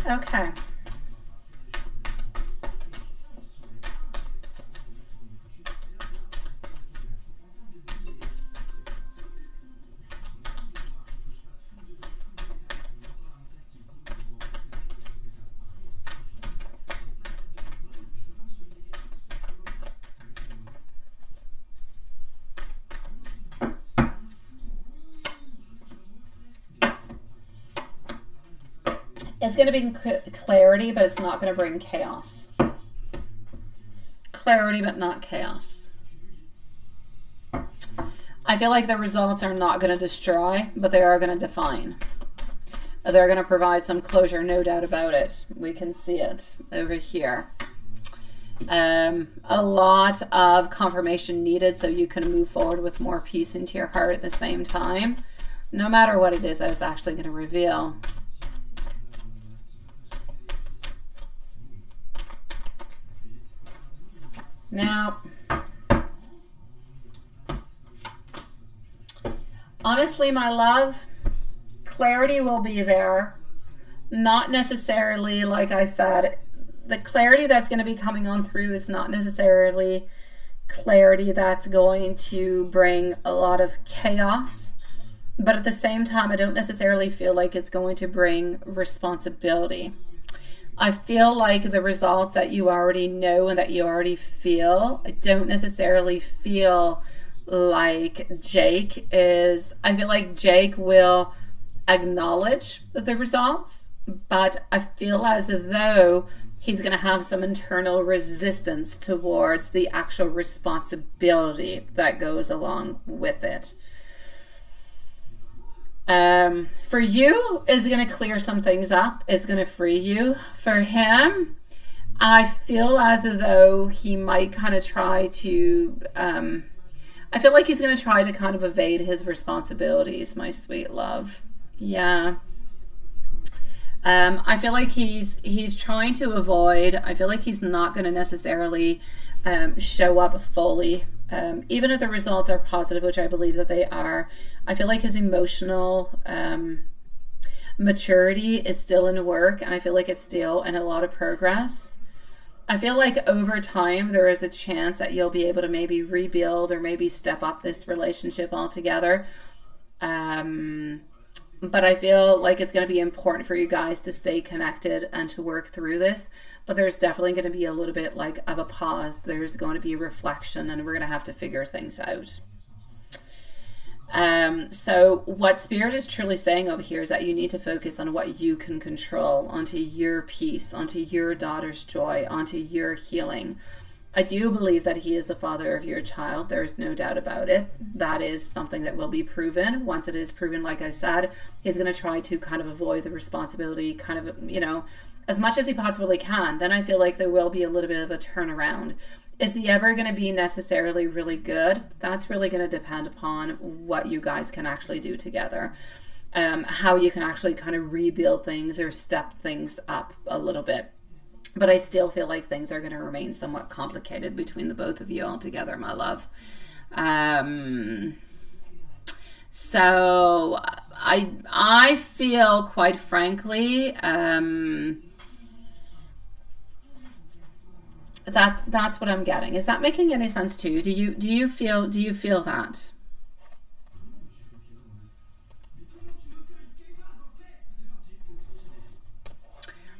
Okay. It's going to bring clarity, but it's not going to bring chaos. Clarity, but not chaos. I feel like the results are not going to destroy, but they are going to define. They're going to provide some closure, no doubt about it. We can see it over here. A lot of confirmation needed so you can move forward with more peace into your heart at the same time. No matter what it is I was actually going to reveal. Now, honestly, my love, clarity will be there. Not necessarily, like I said, the clarity that's going to be coming on through is not necessarily clarity that's going to bring a lot of chaos. But at the same time, I don't necessarily feel like it's going to bring responsibility. I feel like the results that you already know and that you already feel, I don't necessarily feel like Jake is, I feel like Jake will acknowledge the results, but I feel as though he's going to have some internal resistance towards the actual responsibility that goes along with it. For you, is going to clear some things up. It's going to free you. For him, I feel as though he might kind of try to, I feel like he's going to try to kind of evade his responsibilities, my sweet love. Yeah. I feel like he's trying to avoid, I feel like he's not going to necessarily show up fully. Even if the results are positive, which I believe that they are, I feel like his emotional maturity is still in work, and I feel like it's still in a lot of progress. I feel like over time there is a chance that you'll be able to maybe rebuild or maybe step up this relationship altogether. But I feel like it's going to be important for you guys to stay connected and to work through this. But there's definitely going to be a little bit like of a pause. There's going to be a reflection, and we're going to have to figure things out. So what Spirit is truly saying over here is that you need to focus on what you can control, onto your peace, onto your daughter's joy, onto your healing. I do believe that he is the father of your child. There's no doubt about it. That is something that will be proven. Once it is proven, like I said, he's going to try to kind of avoid the responsibility, kind of, you know, as much as he possibly can. Then I feel like there will be a little bit of a turnaround. Is he ever going to be necessarily really good? That's really going to depend upon what you guys can actually do together. How you can actually kind of rebuild things or step things up a little bit. But I still feel like things are going to remain somewhat complicated between the both of you all together, my love. So I feel, quite frankly, that's what I'm getting. Is that making any sense to you? Do you feel that?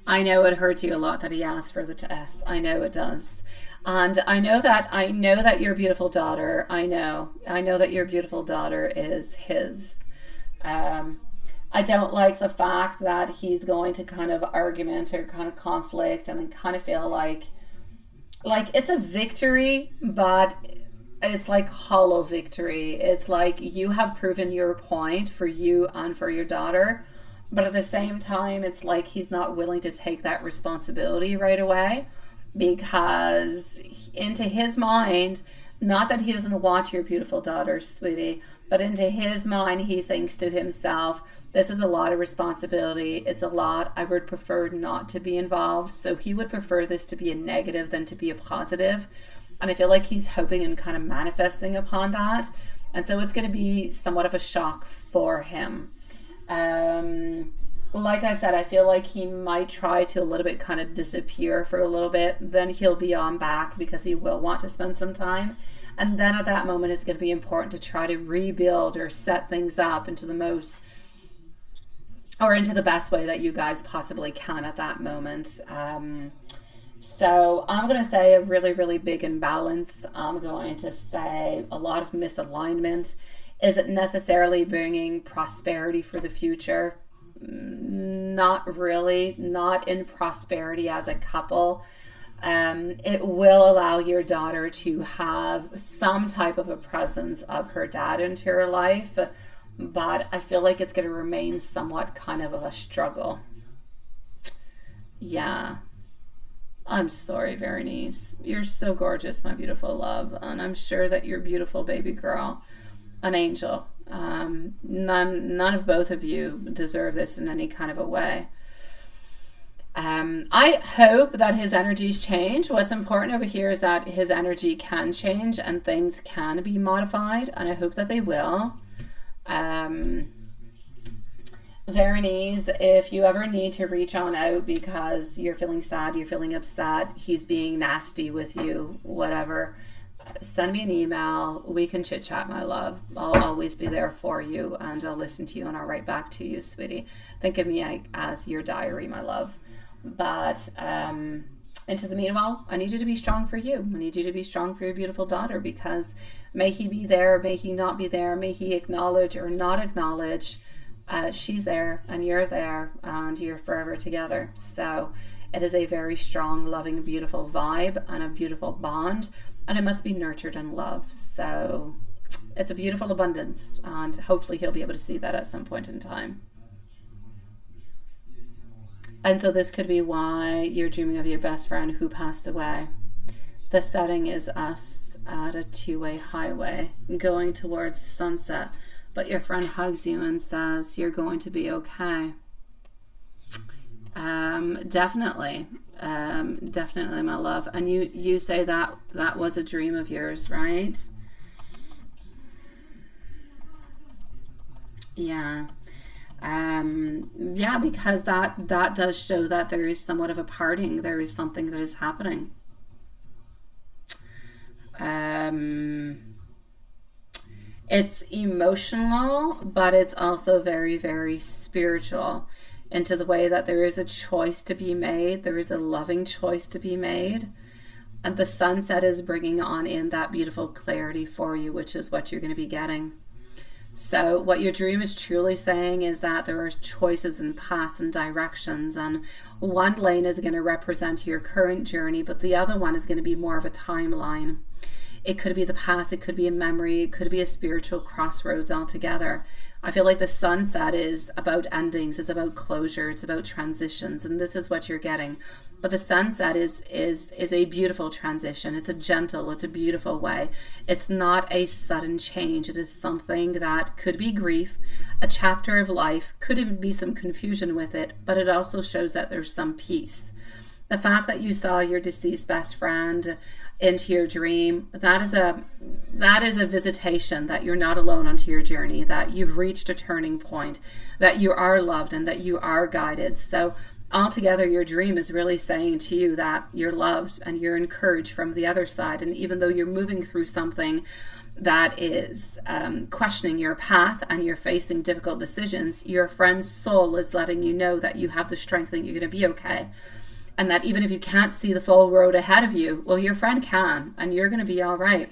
I know it hurts you a lot that he asked for the test. I know it does. And I know that your beautiful daughter, I know that your beautiful daughter is his. I don't like the fact that he's going to kind of argument or kind of conflict, and I kind of feel like it's a victory, but it's like hollow victory. It's like you have proven your point for you and for your daughter. But at the same time, it's like he's not willing to take that responsibility right away, because into his mind, not that he doesn't want your beautiful daughter, sweetie, but into his mind, he thinks to himself, this is a lot of responsibility. It's a lot. I would prefer not to be involved. So he would prefer this to be a negative than to be a positive. And I feel like he's hoping and kind of manifesting upon that. And so it's going to be somewhat of a shock for him. Like I said, I feel like he might try to a little bit kind of disappear for a little bit. Then he'll be on back because he will want to spend some time. And then at that moment, it's going to be important to try to rebuild or set things up into the most, or into the best way that you guys possibly can at that moment. So I'm going to say a really, really big imbalance. I'm going to say a lot of misalignment. Is it necessarily bringing prosperity for the future? not really, not in prosperity as a couple. It will allow your daughter to have some type of a presence of her dad into her life, but I feel like it's going to remain somewhat kind of a struggle. Yeah. I'm sorry, Veronice. You're so gorgeous, my beautiful love, and I'm sure that you're beautiful, baby girl, an angel. None of both of you deserve this in any kind of a way. I hope that his energies change. What's important over here is that his energy can change and things can be modified, and I hope that they will. Veronice, if you ever need to reach on out because you're feeling sad, you're feeling upset, he's being nasty with you, whatever, send me an email. We can chit chat, my love. I'll always be there for you, and I'll listen to you, and I'll write back to you, sweetie. Think of me as your diary, my love. But into the meanwhile, I need you to be strong for you. I need you to be strong for your beautiful daughter, because may he be there, may he not be there, may he acknowledge or not acknowledge, she's there and you're there and you're forever together. So it is a very strong, loving, beautiful vibe and a beautiful bond, and it must be nurtured and loved. So it's a beautiful abundance, and hopefully he'll be able to see that at some point in time. And so this could be why you're dreaming of your best friend who passed away. The setting is us at a two-way highway going towards sunset, but your friend hugs you and says you're going to be okay. Definitely, my love. And you say that was a dream of yours, right? Yeah. Yeah, because that does show that there is somewhat of a parting. There is something that is happening. It's emotional, but it's also very, very spiritual, into the way that there is a choice to be made. There is a loving choice to be made. And the sunset is bringing on in that beautiful clarity for you, which is what you're going to be getting. So what your dream is truly saying is that there are choices and paths and directions, and one lane is going to represent your current journey, but the other one is going to be more of a timeline. It could be the past, it could be a memory, it could be a spiritual crossroads altogether. I feel like the sunset is about endings, it's about closure, it's about transitions, and this is what you're getting. But the sunset is a beautiful transition. It's a beautiful way. It's not a sudden change. It is something that could be grief, a chapter of life, could even be some confusion with it, but it also shows that there's some peace. The fact that you saw your deceased best friend into your dream, that is a visitation, that you're not alone onto your journey, that you've reached a turning point, that you are loved and that you are guided. So altogether, your dream is really saying to you that you're loved and you're encouraged from the other side. And even though you're moving through something that is questioning your path and you're facing difficult decisions, your friend's soul is letting you know that you have the strength and you're going to be okay. And that even if you can't see the full road ahead of you, well, your friend can, and you're going to be all right.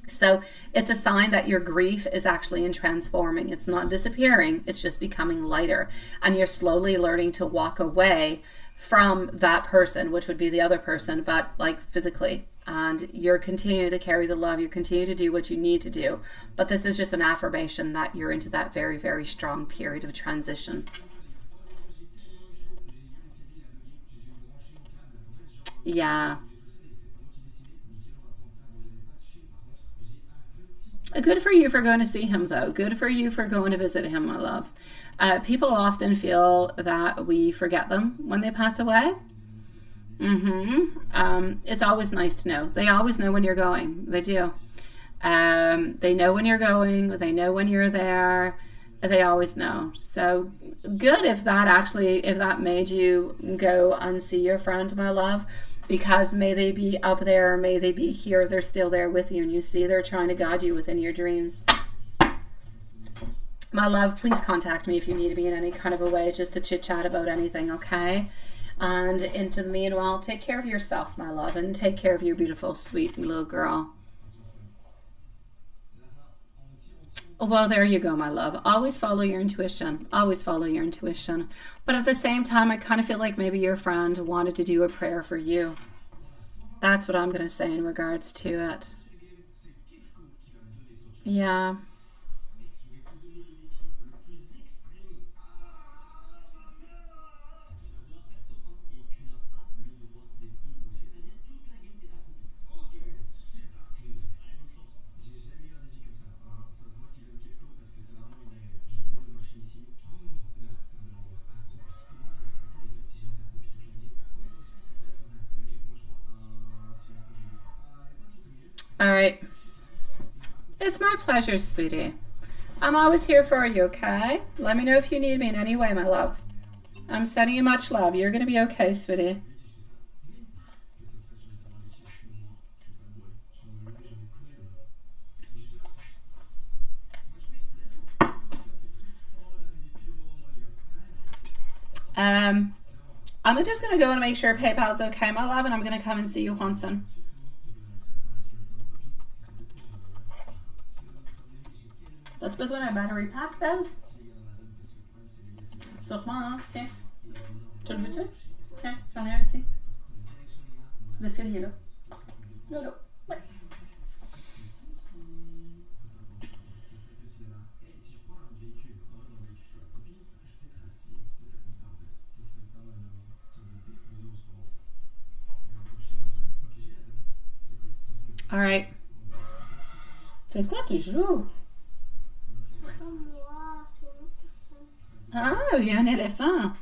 So it's a sign that your grief is actually in transforming. It's not disappearing, it's just becoming lighter. And you're slowly learning to walk away from that person, which would be the other person, but like physically. And you're continuing to carry the love, you continue to do what you need to do. But this is just an affirmation that you're into that very, very strong period of transition. Yeah. Good for you for going to see him, though. Good for you for going to visit him, my love. People often feel that we forget them when they pass away. It's always nice to know. They always know when you're going. They do. They know when you're going. They know when you're there. They always know. So good if that made you go and see your friend, my love. Because may they be up there, may they be here, they're still there with you, and you see they're trying to guide you within your dreams. My love, please contact me if you need me in any kind of a way, just to chit chat about anything, okay? And into the meanwhile, take care of yourself, my love, and take care of your beautiful, sweet little girl. Well, there you go, my love. Always follow your intuition. Always follow your intuition. But at the same time, I kind of feel like maybe your friend wanted to do a prayer for you. That's what I'm going to say in regards to it. Yeah. All right. It's my pleasure, sweetie. I'm always here for you, okay? Let me know if you need me in any way, my love. I'm sending you much love. You're going to be okay, sweetie. I'm just going to go and make sure PayPal's okay, my love, and I'm going to come and see you, Hansen. T'as-tu besoin d'un battery pack, Belle? Sûrement, hein? Tiens. Tu le veux-tu? Tiens, j'en ai un ici. Le fil, il est là. Là, là. Ouais. All right. C'est quoi tu joues? C'est pas moi, c'est une autre personne. Oh, il y a un éléphant.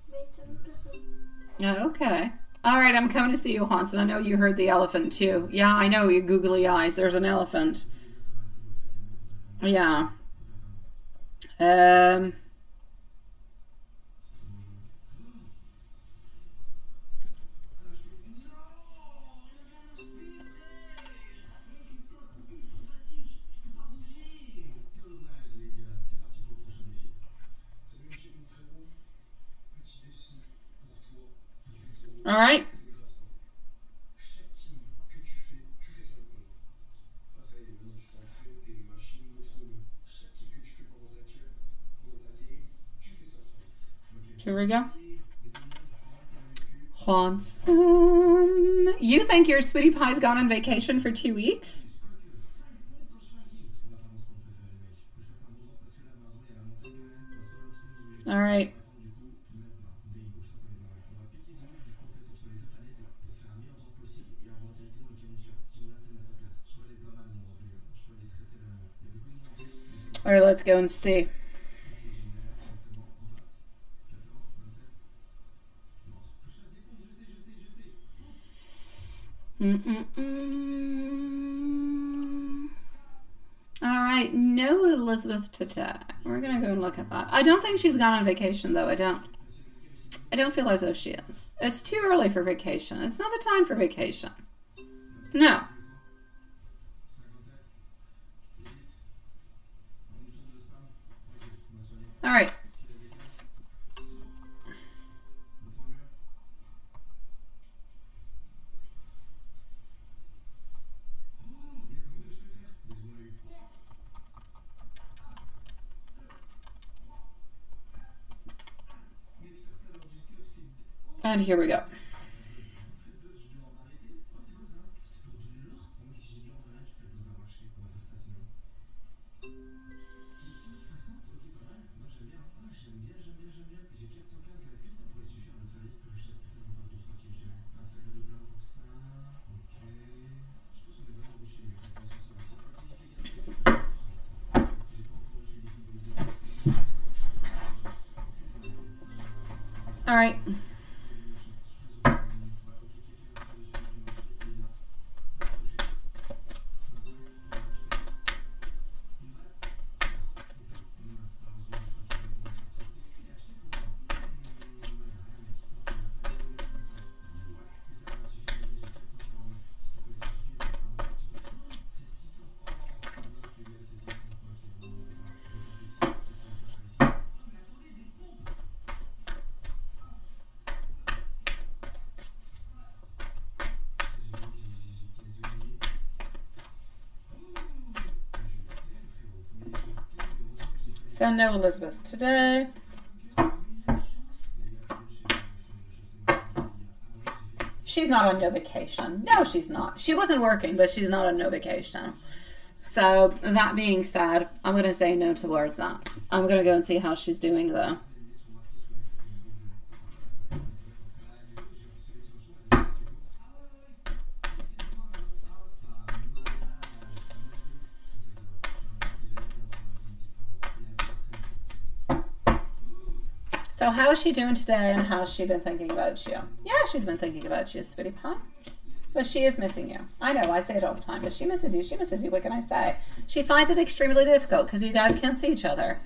Mais c'est une autre personne. Oh, okay. All right, I'm coming to see you, Hansen. I know you heard the elephant too. Yeah, I know, you googly eyes. There's an elephant. Yeah. All right. Here we go. Hansen. You think your sweetie pie's gone on vacation for 2 weeks? All right. All right, let's go and see. All right, no Elizabeth today. We're gonna go and look at that. I don't think she's gone on vacation though. I don't feel as though she is. It's too early for vacation. It's not the time for vacation. No. All right. And here we go. All right. So no Elizabeth today. She's not on no vacation. No, she's not. She wasn't working, but she's not on no vacation. So that being said, I'm going to say no towards that. I'm going to go and see how she's doing though. So how is she doing today, and how's she been thinking about you? Yeah, she's been thinking about you, sweetie pie. But she is missing you. I know, I say it all the time, but she misses you. She misses you. What can I say? She finds it extremely difficult because you guys can't see each other.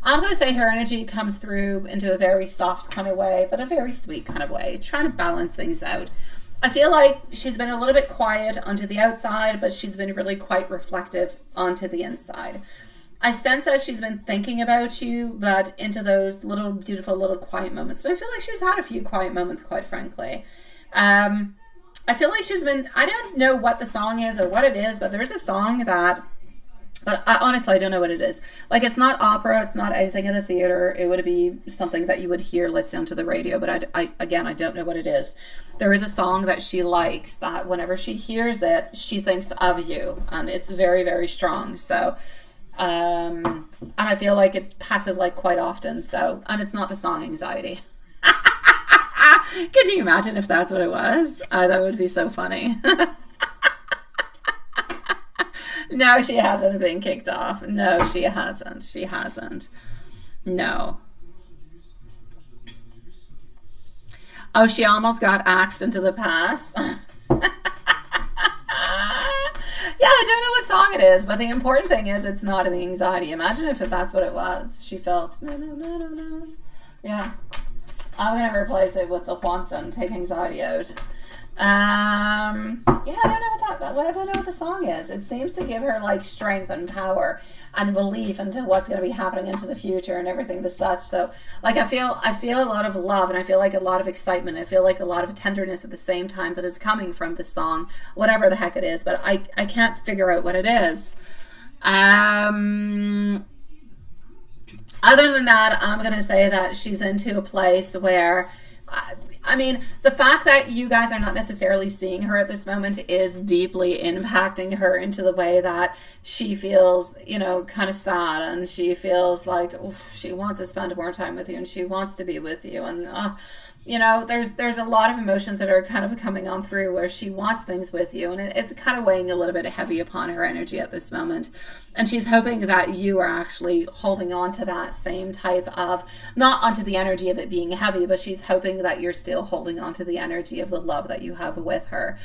I'm going to say her energy comes through into a very soft kind of way, but a very sweet kind of way, trying to balance things out. I feel like she's been a little bit quiet onto the outside, but she's been really quite reflective onto the inside. I sense that she's been thinking about you, but into those little beautiful little quiet moments. And I feel like she's had a few quiet moments, quite frankly. I feel like she's been, I don't know what the song is or what it is, but there is a song that, but honestly, I don't know what it is. Like, it's not opera, it's not anything in the theater. It would be something that you would hear listening to the radio, but I don't know what it is. There is a song that she likes that whenever she hears it, she thinks of you, and it's very, very strong. So, and I feel like it passes like quite often. So, and it's not the song Anxiety. Could you imagine if that's what it was? That would be so funny. No, she hasn't been kicked off. No, she hasn't. She hasn't. No. Oh, she almost got axed into the past. Yeah, I don't know what song it is, but the important thing is it's not in the Anxiety. Imagine if that's what it was. She felt, no. Yeah. I'm going to replace it with the Juanson, Take Anxiety Out. Yeah, I don't know what the song is. It seems to give her like strength and power and belief into what's going to be happening into the future and everything as such. So like I feel a lot of love, and I feel like a lot of excitement. I feel like a lot of tenderness at the same time that is coming from this song, whatever the heck it is, but I can't figure out what it is. Other than that, I'm going to say that she's into a place where, I mean, the fact that you guys are not necessarily seeing her at this moment is deeply impacting her into the way that she feels, kind of sad, and she feels like she wants to spend more time with you, and she wants to be with you, and there's a lot of emotions that are kind of coming on through where she wants things with you, and it's kind of weighing a little bit heavy upon her energy at this moment. And she's hoping that you are actually holding on to that same type of, not onto the energy of it being heavy, but she's hoping that you're still holding on to the energy of the love that you have with her.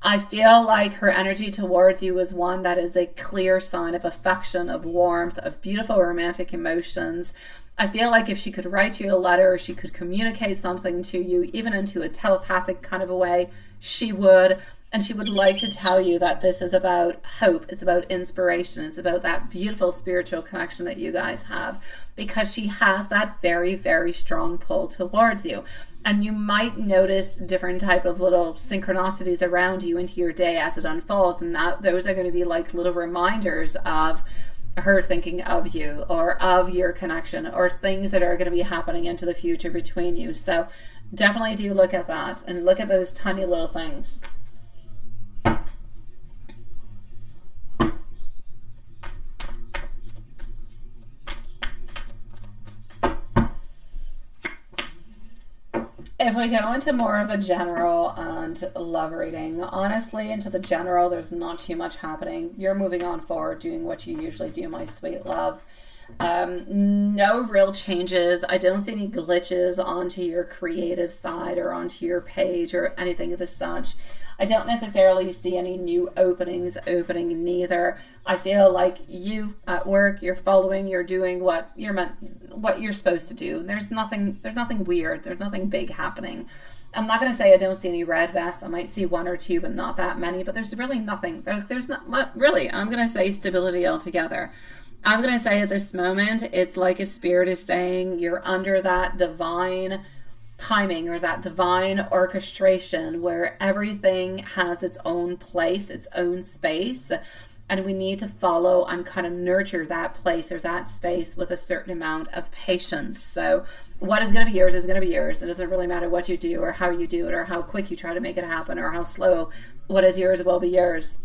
I feel like her energy towards you is one that is a clear sign of affection, of warmth, of beautiful romantic emotions. I feel like if she could write you a letter, or she could communicate something to you, even into a telepathic kind of a way, she would. And she would like to tell you that this is about hope. It's about inspiration. It's about that beautiful spiritual connection that you guys have, because she has that very, very strong pull towards you. And you might notice different type of little synchronicities around you into your day as it unfolds. And that those are going to be like little reminders of her thinking of you, or of your connection, or things that are going to be happening into the future between you. So definitely do look at that and look at those tiny little things. If we go into more of a general and love reading, honestly, into the general, there's not too much happening. You're moving on forward, doing what you usually do, my sweet love. No real changes. I don't see any glitches onto your creative side or onto your page or anything of the such. I don't necessarily see any new openings opening neither. I feel like you at work, you're following, you're doing what you're supposed to do. There's nothing weird. There's nothing big happening. I'm not going to say I don't see any red vests. I might see one or two, but not that many. But there's really nothing. There's not really. I'm going to say stability altogether. I'm going to say at this moment, it's like if Spirit is saying you're under that divine timing or that divine orchestration where everything has its own place, its own space, And we need to follow and kind of nurture that place or that space with a certain amount of patience. So what is going to be yours is going to be yours. It doesn't really matter what you do or how you do it or how quick you try to make it happen or how slow. What is yours will be yours.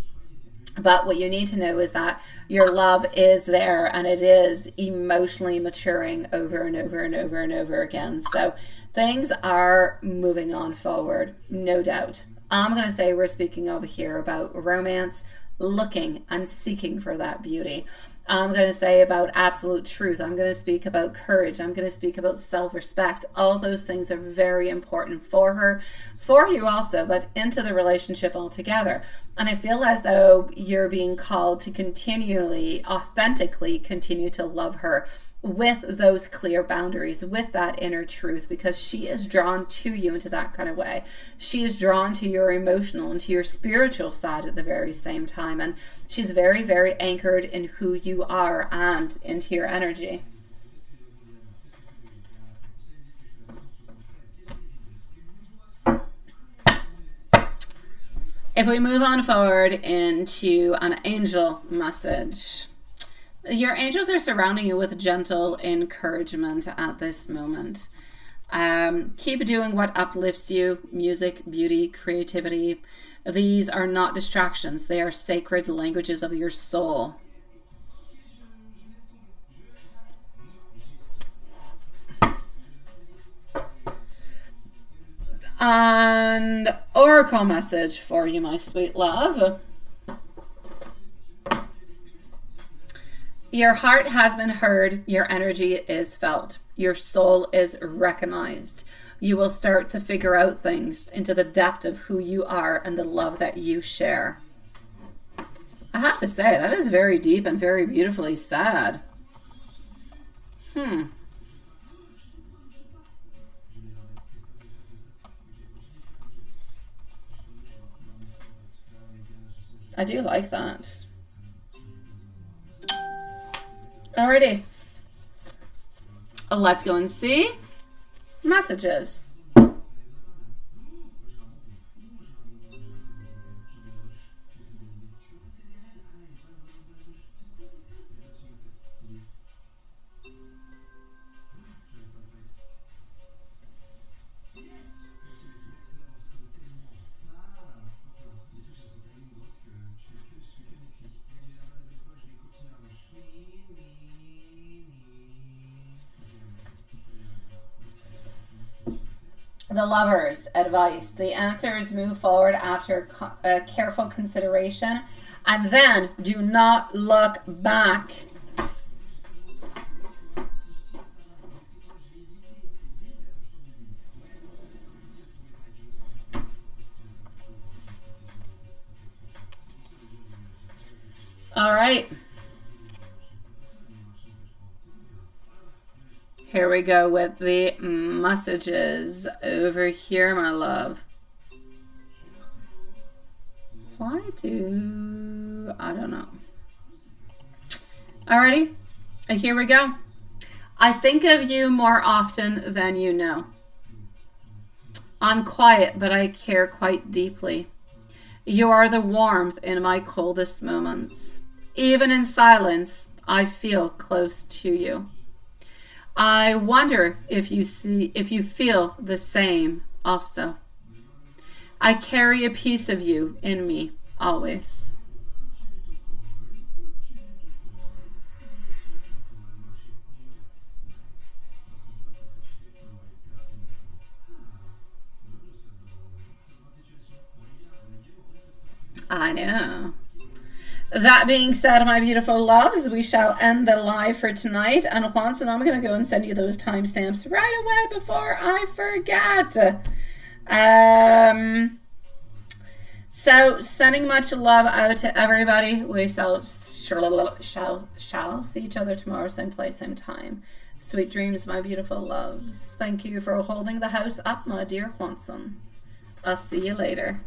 But what you need to know is that your love is there, and it is emotionally maturing over and over and over and over again. So things are moving on forward, no doubt. I'm going to say we're speaking over here about romance, looking and seeking for that beauty. I'm going to say about absolute truth. I'm going to speak about courage. I'm going to speak about self-respect. All those things are very important for her, for you also, but into the relationship altogether. And I feel as though you're being called to continually, authentically continue to love her with those clear boundaries, with that inner truth, because she is drawn to you into that kind of way. She is drawn to your emotional and to your spiritual side at the very same time. And she's very, very anchored in who you are and into your energy. If we move on forward into an angel message, your angels are surrounding you with gentle encouragement at this moment. Keep doing what uplifts you. Music, beauty, creativity. These are not distractions. They are sacred languages of your soul. And oracle message for you, my sweet love. Your heart has been heard. Your energy is felt. Your soul is recognized. You will start to figure out things into the depth of who you are and the love that you share. I have to say, that is very deep and very beautifully said. I do like that. Alrighty. Let's go and see messages. The Lovers advice. The answer is move forward after careful consideration, and then do not look back. All right. Here we go with the messages over here, my love. I don't know. Alrighty, here we go. I think of you more often than you know. I'm quiet, but I care quite deeply. You are the warmth in my coldest moments. Even in silence, I feel close to you. I wonder if you feel the same also. I carry a piece of you in me always. I know. That being said, my beautiful loves, we shall end the live for tonight. And Juanson, I'm going to go and send you those timestamps right away before I forget. So sending much love out to everybody. We shall see each other tomorrow, same place, same time. Sweet dreams, my beautiful loves. Thank you for holding the house up, my dear Juanson. I'll see you later.